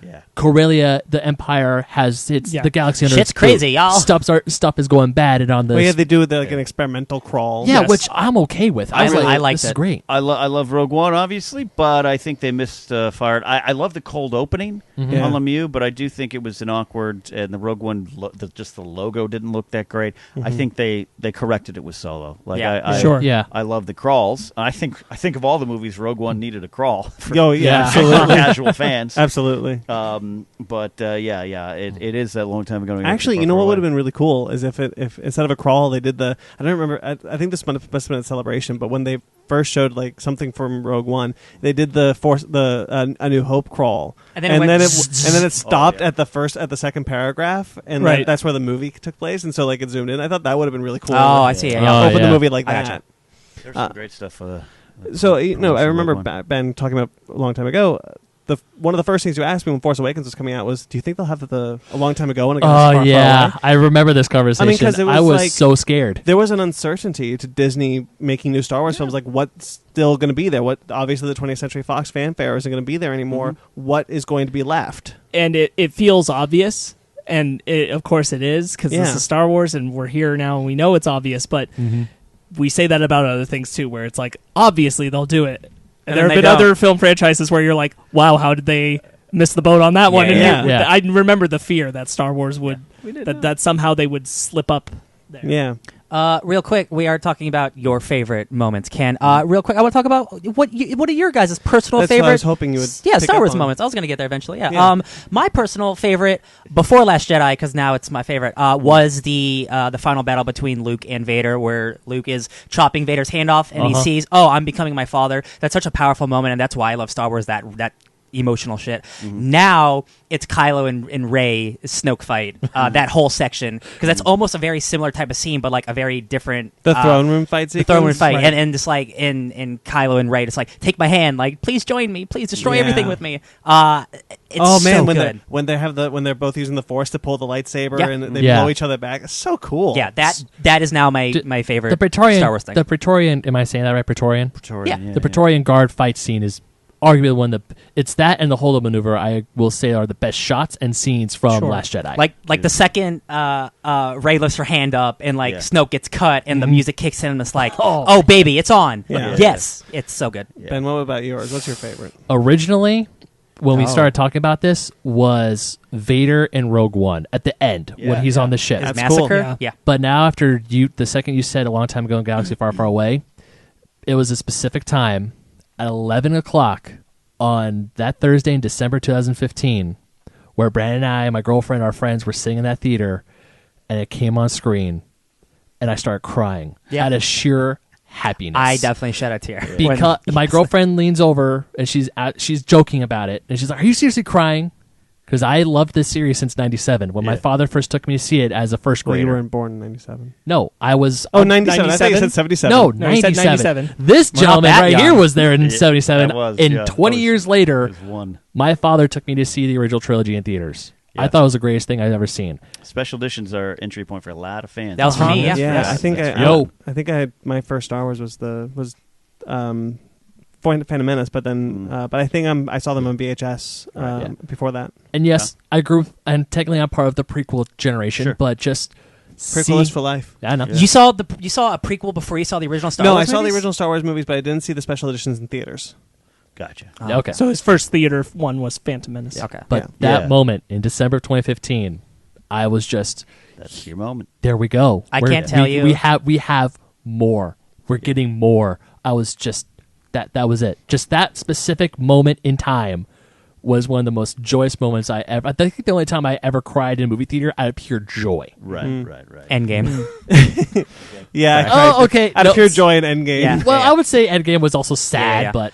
Yeah. Corellia, the Empire has the galaxy under Shit's its crazy, boot. y'all. Stuff is going bad, and on the they do like an experimental crawl. Yeah, which I'm okay with. I like this it. is great. I love Rogue One, obviously, but I think they missed fired. I love the cold opening on Lemieux, but I do think it was an awkward, and the Rogue One, just the logo didn't look that great. I think they corrected it with Solo. Like, I love the crawls. I think of all the movies, Rogue One needed a crawl. For Absolutely. casual fans. Absolutely. It is that long time ago. Actually, you know what would have been really cool is if instead of a crawl, they did I don't remember. I think this must have been a celebration, but when they first showed like something from Rogue One, they did A New Hope crawl, and then it stopped at the second paragraph, and that's where the movie took place, and so like it zoomed in. I thought that would have been really cool. Oh, I see. Open the movie like that. There's some great stuff. So I remember Ben talking about a long time ago. One of the first things you asked me when Force Awakens was coming out was, "Do you think they'll have a long time ago?" Far I remember this conversation. Because I was like, so scared. There was an uncertainty to Disney making new Star Wars films. Like, what's still going to be there? What obviously the 20th Century Fox fanfare isn't going to be there anymore. What is going to be left? And it feels obvious, and of course it is because this is Star Wars, and we're here now, and we know it's obvious. But we say that about other things too, where it's like obviously they'll do it. And there have been other film franchises where you're like, wow, how did they miss the boat on that one? And I remember the fear that Star Wars would, that somehow they would slip up there. Yeah. Real quick, we are talking about your favorite moments, Ken. Real quick, I want to talk about what are your guys' personal That's favorite? What I was hoping you would. Star Wars moments. I was going to get there eventually. Yeah. My personal favorite before Last Jedi, because now it's my favorite, was the final battle between Luke and Vader, where Luke is chopping Vader's hand off, and he sees, I'm becoming my father. That's such a powerful moment, and that's why I love Star Wars. That emotional shit. Now it's Kylo and Rey Snoke fight. That whole section, because that's almost a very similar type of scene, but like a very different. The throne room fight sequence. The throne room fight, and just like in Kylo and Rey, it's like, take my hand, like please join me, please destroy everything with me. It's so good. when they're both using the Force to pull the lightsaber and they blow each other back, it's so cool. Yeah, that is now my favorite. The Praetorian Star Wars thing. The Praetorian. Am I saying that right? Praetorian. Yeah. The Praetorian Guard fight scene is arguably one of it's that and the Holo maneuver I will say are the best shots and scenes from Last Jedi. Like the second Rey lifts her hand up and Snoke gets cut and the music kicks in and it's like, oh baby, it's on. Yes, it's so good. Ben, what about yours? What's your favorite? Originally, when we started talking about this, was Vader in Rogue One at the end when he's on the ship. His That's massacre. Cool. Yeah. But now after the second you said a long time ago in Galaxy Far, Far Away, it was a specific time at 11 o'clock on that Thursday in December 2015, where Brandon and I and my girlfriend and our friends were sitting in that theater, and it came on screen, and I started crying out of sheer happiness. I definitely shed a tear. Because my girlfriend leans over, and she's joking about it, and she's like, "Are you seriously crying?" Because I loved this series since '97 when my father first took me to see it as a first grader. You weren't born in '97. No, I was. 97. I think you said 77. No, he said 97. This gentleman right here was there in 77. Was, and 20 years later, one. my father took me to see the original trilogy in theaters. I thought it was the greatest thing I've ever seen. Special editions are entry point for a lot of fans. That was for me. Yeah, I think I had my first Star Wars was Phantom Menace, but then but I think I saw them on VHS before that. And yes, I grew, and technically I'm part of the prequel generation, but just prequel is for life. I know. Yeah. You saw a prequel before you saw the original Star Wars movies? No, I saw the original Star Wars movies, but I didn't see the special editions in theaters. Gotcha. Okay. So his first theater one was Phantom Menace. Okay. But that moment in December of 2015, I was just... That's your moment. There we go. I can't tell you. We have more. we're getting more. I was just that was it. Just that specific moment in time was one of the most joyous moments I think the only time I ever cried in a movie theater out of pure joy. Right. Endgame. Yeah. Oh, okay. Out of pure joy in Endgame. Yeah. Well, I would say Endgame was also sad, Yeah. but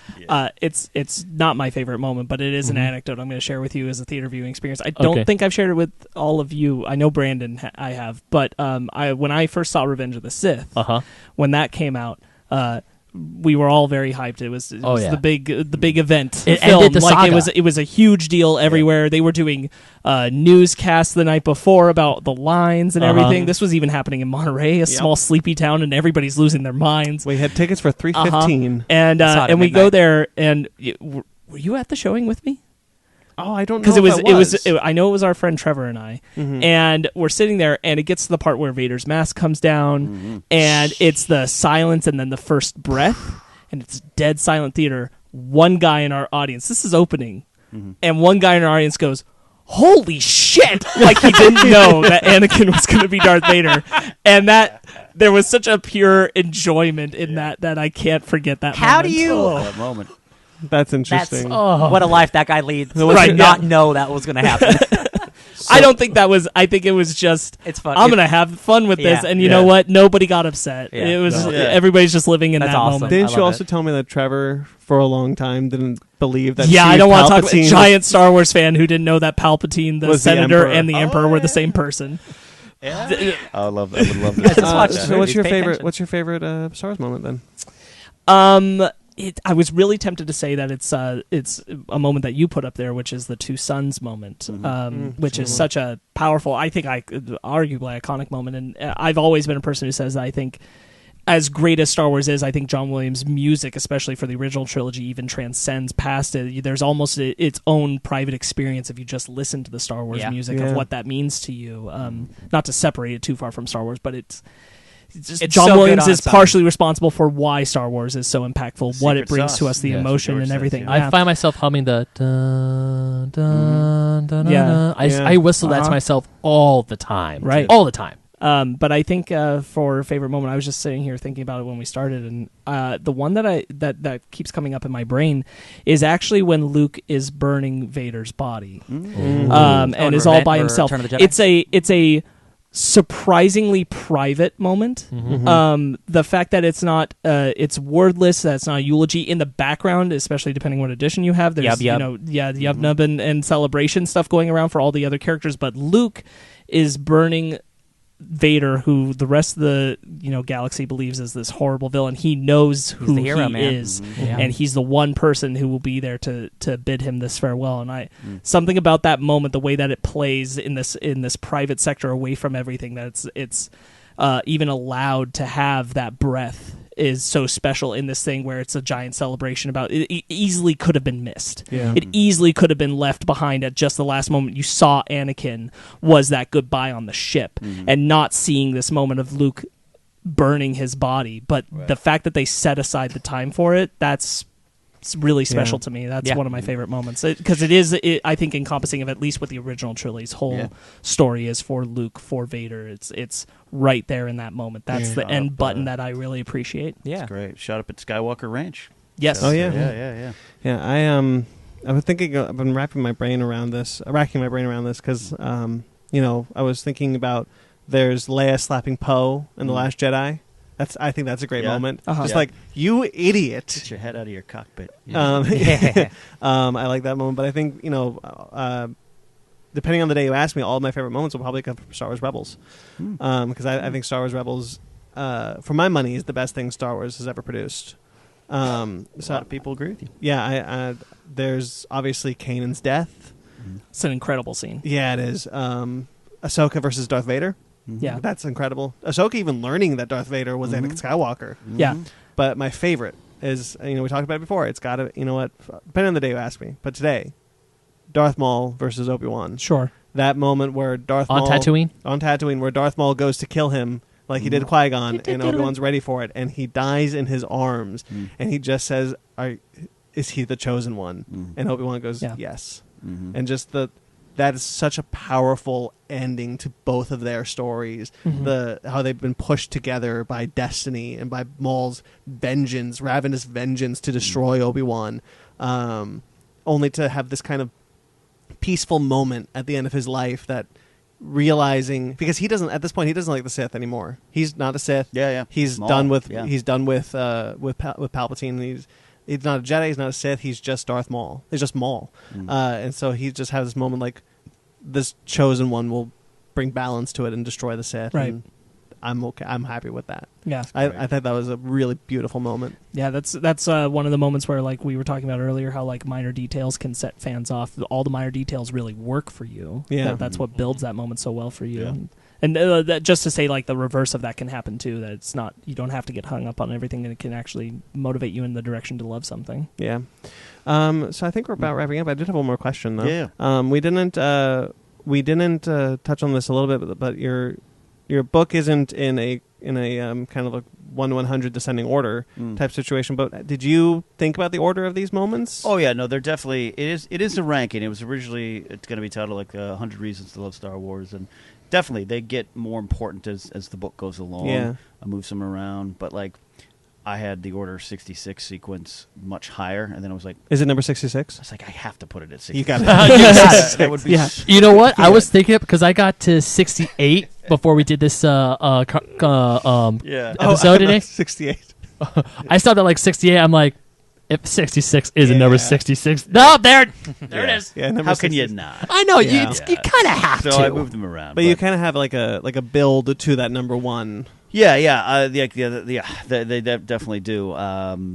it's not my favorite moment, but it is an anecdote I'm going to share with you as a theater viewing experience. I don't think I've shared it with all of you. I know Brandon, I have, but when I first saw Revenge of the Sith, when that came out, we were all very hyped. It was the big event. It film. ended the saga. It was a huge deal everywhere. They were doing newscasts the night before about the lines and everything. This was even happening in Monterey, a small sleepy town, and everybody's losing their minds. We had tickets for $3.15, and we go there. And were you at the showing with me? Oh, I don't know. Because it was. I know it was our friend Trevor and I, and we're sitting there, and it gets to the part where Vader's mask comes down, and it's the silence, and then the first breath, and it's dead silent theater. One guy in our audience, this is opening, and one guy in our audience goes, "Holy shit!" Like he didn't know that Anakin was going to be Darth Vader, and that there was such a pure enjoyment in that I can't forget that. How moment. do you? That moment. That's interesting. What a life that guy leads. Right, To not know that was going to happen. I don't think that was. I think it was just. It's fun. I'm gonna have fun with this, and you know what? Nobody got upset. Yeah. It was everybody's just living in That's that awesome. moment. Didn't you love also tell me that Trevor, for a long time, didn't believe that? Yeah, I Chief don't want to talk about a Palpatine giant Star Wars fan who didn't know that Palpatine, the was the senator, Emperor. and the Emperor were the same person. Yeah. I would love this. Just watch So what's your Pay favorite? attention. What's your favorite Star Wars moment then? I was really tempted to say that it's a moment that you put up there, which is the two sons moment, which is such a powerful, I think, arguably iconic moment. And I've always been a person who says that I think, as great as Star Wars is, I think John Williams' music, especially for the original trilogy, even transcends past it. There's almost its own private experience if you just listen to the Star Wars music of what that means to you. Not to separate it too far from Star Wars, but it's John so Williams good on is its own. partially responsible for why Star Wars is so impactful, what it brings sauce. to us, the emotion George and says, everything. yeah. I find myself humming the dun, dun, dun, Yeah. dun. I whistle that to myself all the time. Right. All the time. But I think for favorite moment, I was just sitting here thinking about it when we started, and the one that keeps coming up in my brain is actually when Luke is burning Vader's body, and is all by himself. Return of the Jedi? It's a surprisingly private moment. The fact that it's not it's wordless, that it's not a eulogy in the background, especially depending what edition you have, there's yub nub and celebration stuff going around for all the other characters, but Luke is burning Vader, who the rest of the galaxy believes is this horrible villain. He knows who the hero, he man. is, and he's the one person who will be there to bid him this farewell. And something about that moment, the way that it plays in this private sector away from everything, that it's even allowed to have that breath, is so special in this thing where it's a giant celebration about it. It easily could have been missed. It easily could have been left behind at just the last moment you saw Anakin was that goodbye on the ship, and not seeing this moment of Luke burning his body. But the fact that they set aside the time for it, that's really special to me. That's one of my favorite moments, because it is, I think, encompassing of at least what the original trilogy's whole story is for Luke, for Vader. It's right there in that moment. That's the end button that I really appreciate. Yeah, That's great. Shot up at Skywalker Ranch. Yes. Oh yeah. Yeah. I was thinking. I've been racking my brain around this because I was thinking about there's Leia slapping Poe in The Last Jedi. I think that's a great moment. Just like, you idiot. Get your head out of your cockpit. I like that moment, but I think depending on the day you ask me, all of my favorite moments will probably come from Star Wars Rebels, because I think Star Wars Rebels, for my money, is the best thing Star Wars has ever produced. A lot of people agree with you. Yeah, there's obviously Kanan's death. It's an incredible scene. Yeah, it is. Ahsoka versus Darth Vader. Yeah. That's incredible. Ahsoka even learning that Darth Vader was Anakin Skywalker. Yeah. But my favorite is, we talked about it before, it's got to, depending on the day you ask me, but today, Darth Maul versus Obi Wan. Sure. That moment where Darth On Maul... On Tatooine, where Darth Maul goes to kill him, like he did Qui-Gon, and Obi-Wan's ready for it, and he dies in his arms, and he just says, is he the chosen one? And Obi-Wan goes, yes. And just that is such a powerful ending to both of their stories. How they've been pushed together by destiny and by Maul's vengeance, ravenous vengeance to destroy Obi Wan, only to have this kind of peaceful moment at the end of his life that realizing, because he doesn't at this point, he doesn't like the Sith anymore. He's not a Sith. He's Maul. Done with Palpatine. He's not a Jedi, he's not a Sith, he's just Darth Maul. He's just Maul. And so he just has this moment like, this chosen one will bring balance to it and destroy the Sith. Right. And I'm okay. I'm happy with that. Yeah. I thought that was a really beautiful moment. Yeah, that's one of the moments where, like we were talking about earlier, how like minor details can set fans off. All the minor details really work for you. Yeah. That's what builds that moment so well for you. Yeah. And that, just to say, like, the reverse of that can happen too. That it's not, you don't have to get hung up on everything, and it can actually motivate you in the direction to love something. Yeah. So I think we're about wrapping up. I did have one more question though. Yeah. We didn't touch on this a little bit, but your book isn't in a kind of a 1-100 descending order type situation. But did you think about the order of these moments? Oh yeah, no, they're definitely it is a ranking. It was originally it's going to be titled like 100 Reasons to Love Star Wars, and definitely they get more important as the book goes along. Yeah. I move some around, but like I had the Order 66 sequence much higher, and then I was like, Is it number 66? I was like, I have to put it at 66. You got it. That would be You know what? I was thinking it because I got to 68 before we did this episode today. 68. I stopped at like 68. I'm like, if 66 is a number 66, no, there it is. Yeah, number How can 66. you not? I know Yeah. you kind of have So to. I moved them around, But you kind of have like a build to that number one. Yeah. They definitely do.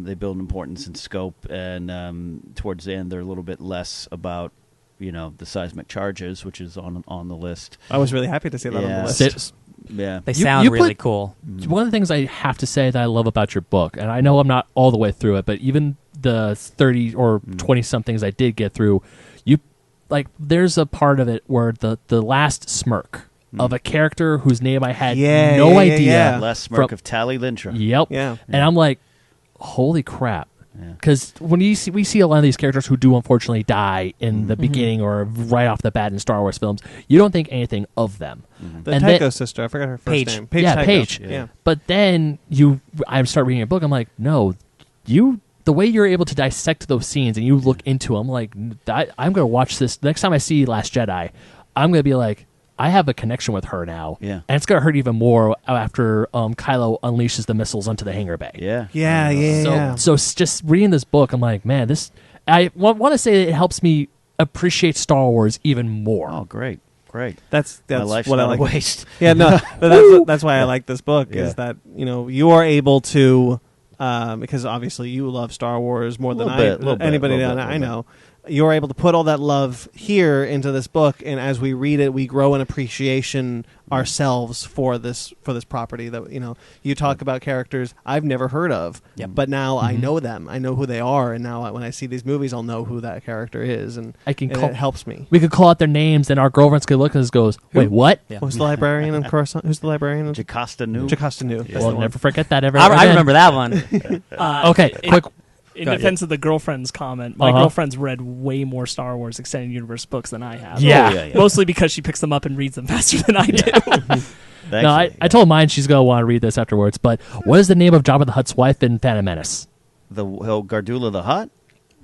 They build importance and scope, and towards the end, they're a little bit less about the seismic charges, which is on the list. I was really happy to see that on the list. Yeah, They sound really cool. One of the things I have to say that I love about your book, and I know I'm not all the way through it, but even the 30 or 20 somethings I did get through, there's a part of it where the last smirk of a character whose name I had no idea. Yeah. Last smirk of Tally Lintra. Yep. Yeah. And I'm like, holy crap. Yeah. Because when we see a lot of these characters who do unfortunately die in the beginning or right off the bat in Star Wars films, you don't think anything of them. The And Tycho then- sister, I forgot her first Paige. name. Yeah, Tycho. Paige. Yeah. But then I start reading your book. I'm like, no, the way you're able to dissect those scenes and you look into them, like, I'm going to watch this. Next time I see Last Jedi, I'm going to be like, I have a connection with her now. Yeah. And it's going to hurt even more after Kylo unleashes the missiles onto the hangar bay. Yeah. So just reading this book, I'm like, man, I want to say that it helps me appreciate Star Wars even more. Oh, great. That's My life's what I not like. a waste. Yeah, no, but that's why I like this book Yeah. is that you are able to because obviously you love Star Wars more than anybody I know. You're able to put all that love here into this book, and as we read it, we grow an appreciation ourselves for this property. That you talk about characters I've never heard of, but now I know them. I know who they are, and now when I see these movies, I'll know who that character is, and it helps me. We could call out their names, and our girlfriends could look at us and goes, wait, what? Yeah. Who's the librarian in Coruscant? Who's the librarian? Jocasta Nu. Jocasta Nu. We'll never forget that ever. I again. remember that one. Okay, quick. In defense of the girlfriend's comment, my girlfriend's read way more Star Wars Extended Universe books than I have. Yeah. Mostly because she picks them up and reads them faster than I do. No, I told mine she's going to want to read this afterwards, but what is the name of Jabba the Hutt's wife in Phantom Menace? Gardula the Hutt?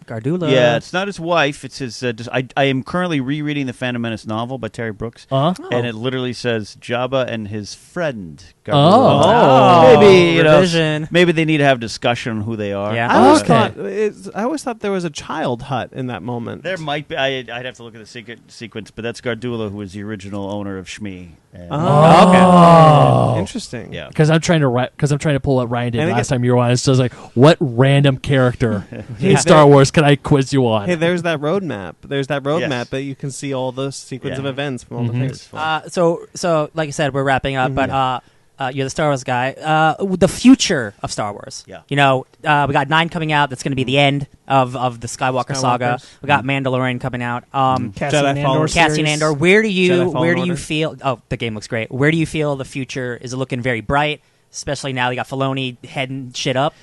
Gardula. Yeah, it's not his wife. It's his. I am currently rereading the Phantom Menace novel by Terry Brooks, and it literally says Jabba and his friend. Oh. Maybe revision. maybe they need to have discussion on who they are. Yeah. I always thought there was a child Hutt in that moment. There might be. I'd have to look at the sequence, but that's Gardula, who was the original owner of Shmi. Okay. Interesting. Yeah. Because I'm trying to pull what Ryan did And last time you were on. It's just like, what random character in Star Wars can I quiz you on? Hey, there's that roadmap. Yes. That you can see all the sequence of events from all the things. So like I said, we're wrapping up, but you're the Star Wars guy. The future of Star Wars. Yeah. We got 9 coming out. That's going to be the end of the Skywalker saga. We got Mandalorian coming out. Cassian Andor Cassian series. Andor. Where do Jedi you Fallen Order. feel? Oh, the game looks great. Where do you feel the future is looking very bright? Especially now they got Filoni heading shit up.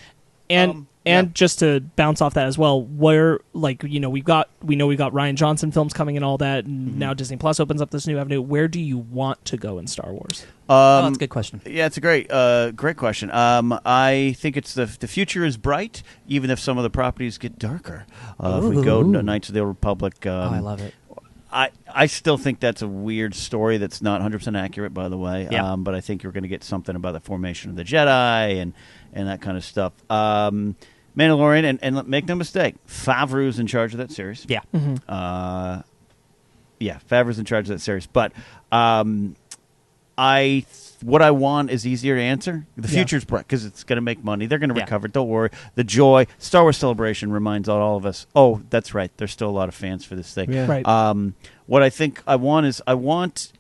And And just to bounce off that as well, where we know we got Rian Johnson films coming and all that, and now Disney Plus opens up this new avenue. Where do you want to go in Star Wars? That's a good question. Yeah, it's a great question. I think it's the future is bright, even if some of the properties get darker. If we go to Knights of the Old Republic, I love it. I still think that's a weird story that's not 100% accurate, by the way. Yeah. But I think you're going to get something about the formation of the Jedi and that kind of stuff. Mandalorian, and make no mistake, Favreau's in charge of that series. Yeah. Favreau's in charge of that series. But what I want is easier to answer. The future's bright because it's going to make money. They're going to recover. Don't worry. The joy, Star Wars Celebration reminds all of us, oh, that's right. There's still a lot of fans for this thing. Yeah. Right. What I think I want is I want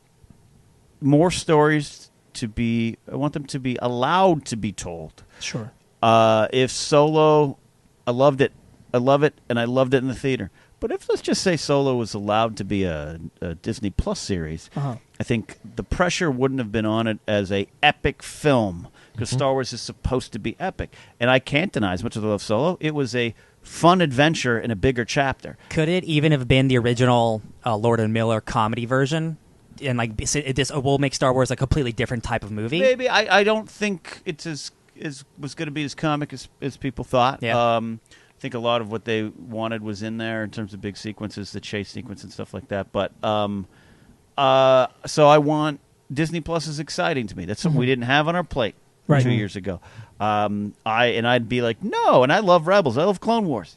more stories to be. I want them to be allowed to be told. Sure. If Solo, I loved it, and I loved it in the theater. But if, let's just say, Solo was allowed to be a Disney Plus series, I think the pressure wouldn't have been on it as a epic film, because Star Wars is supposed to be epic. And I can't deny, as much as I love Solo, it was a fun adventure in a bigger chapter. Could it even have been the original Lord and Miller comedy version? And we'll make Star Wars a completely different type of movie? Maybe. I don't think it's was going to be as comic as people thought. Yeah. I think a lot of what they wanted was in there in terms of big sequences, the chase sequence and stuff like that. But so I want Disney Plus is exciting to me. That's something we didn't have on our plate 2 years ago. I'd be like, no, and I love Rebels, I love Clone Wars,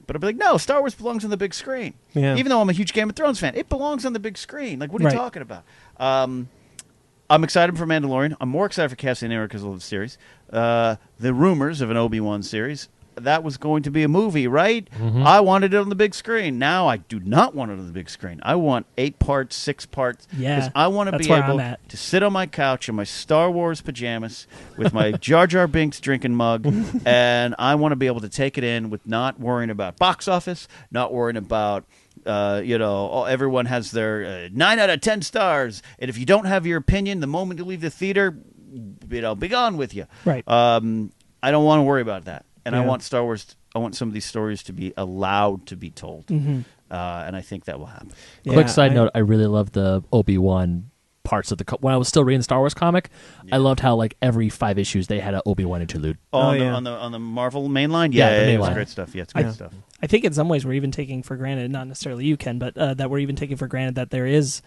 but I'd be like, no, Star Wars belongs on the big screen. Yeah. Even though I'm a huge Game of Thrones fan, it belongs on the big screen. Like, what are you talking about? I'm excited for Mandalorian. I'm more excited for Cassian Andor because of the series. The rumors of an Obi Wan series. That was going to be a movie, right? I wanted it on the big screen. Now I do not want it on the big screen. I want 8 parts, 6 parts. Yeah, because I want to be able to sit on my couch in my Star Wars pajamas with my Jar Jar Binks drinking mug, and I want to be able to take it in with not worrying about box office, not worrying about everyone has their 9 out of 10 stars, and if you don't have your opinion, the moment you leave the theater, be gone with you. Right. I don't want to worry about that. And I want Star Wars. I want some of these stories to be allowed to be told, and I think that will happen. Yeah, quick side note: I really love the Obi Wan parts of when I was still reading the Star Wars comic. I loved how every 5 issues they had an Obi Wan interlude. On the Marvel mainline, it was great stuff. Yeah, it's great stuff. I think in some ways we're even taking for granted, not necessarily you, Ken, but that we're even taking for granted that there is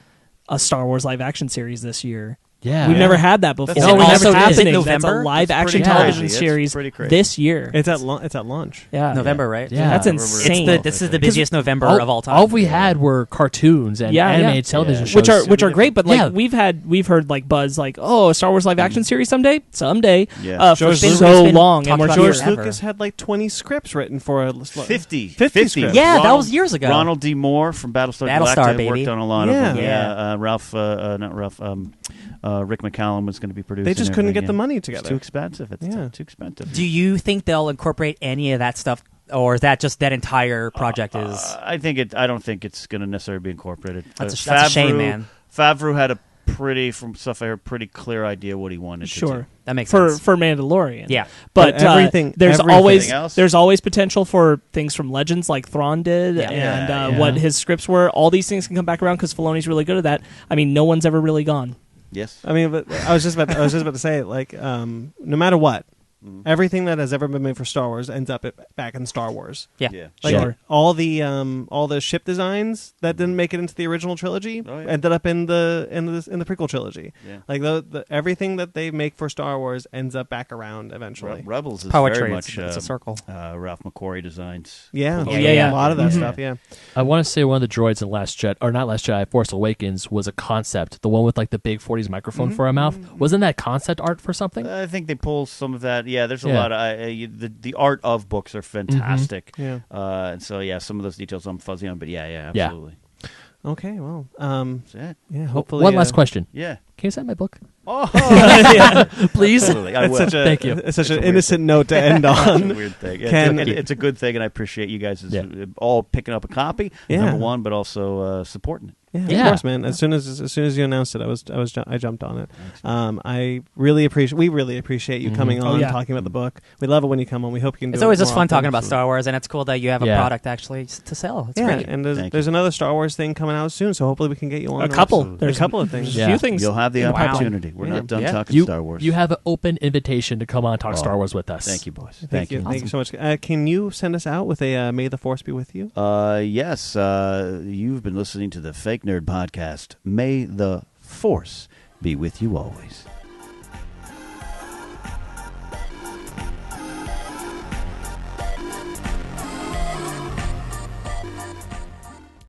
a Star Wars live action series this year. Yeah, we've never had that before. Is it also happening. November? That's a live action crazy. television It's series pretty this year. It's at launch. Yeah, November, right? Yeah, that's insane. This is the busiest November of all time. All we had were cartoons and animated television shows, which are great. But we've heard buzz a Star Wars live action series someday. Yeah, for so long, and George Lucas had 20 scripts written for a 50 scripts. Yeah, that was years ago. Ronald D. Moore from Battlestar Galactica baby. worked on a lot of them. Yeah. Rick McCallum was going to be producing. They just couldn't get the money together. It's too expensive. It's too expensive. Do you think they'll incorporate any of that stuff, or is that just that entire project is? I don't think it's going to necessarily be incorporated. That's a shame, man. Favreau had from stuff I heard, pretty clear idea what he wanted to do. That makes sense. For Mandalorian. Yeah. But there's everything else? There's always potential for things from Legends like Thrawn did what his scripts were. All these things can come back around because Filoni's really good at that. I mean, no one's ever really gone. Yes. I mean, but I was just about to say, no matter what, everything that has ever been made for Star Wars ends up back in Star Wars. Yeah. Like, all the ship designs that didn't make it into the original trilogy ended up in the prequel trilogy. Yeah. Like everything that they make for Star Wars ends up back around eventually. Rebels is Poetry, very much it's a circle. Ralph McQuarrie designs. Yeah. Yeah. A lot of that stuff. Yeah. I want to say one of the droids in Last Jedi, Force Awakens was a concept. The one with the big 40s microphone for a mouth. Wasn't that concept art for something? I think they pull some of that. Yeah, there's a lot of the art of books are fantastic. Yeah. And so some of those details I'm fuzzy on, but absolutely. Okay, well, That's it. yeah. Hopefully, one last question. Yeah. Can you sign my book? Please. Absolutely, I will. Thank you. It's such an innocent note to end It's on. a weird thing. Ken, It's a good thing, and I appreciate you guys all picking up a copy. Yeah. Number one, but also supporting it. Yeah, of course, man. As soon as you announced it, I jumped on it. We really appreciate you coming on, talking about the book. We love it when you come on. We hope you can. It's always just fun talking about Star Wars, and it's cool that you have a product actually to sell. It's great. And there's another Star Wars thing coming out soon, so hopefully we can get you on. There's a couple of things. A few things. You'll have the opportunity. We're not done talking Star Wars. You have an open invitation to come on and talk Star Wars with us. Thank you, boys. Thank you. Thank you so much. Can you send us out with a May the Force be with you? Yes. You've been listening to the Fake Nerd Podcast. May the Force be with you always.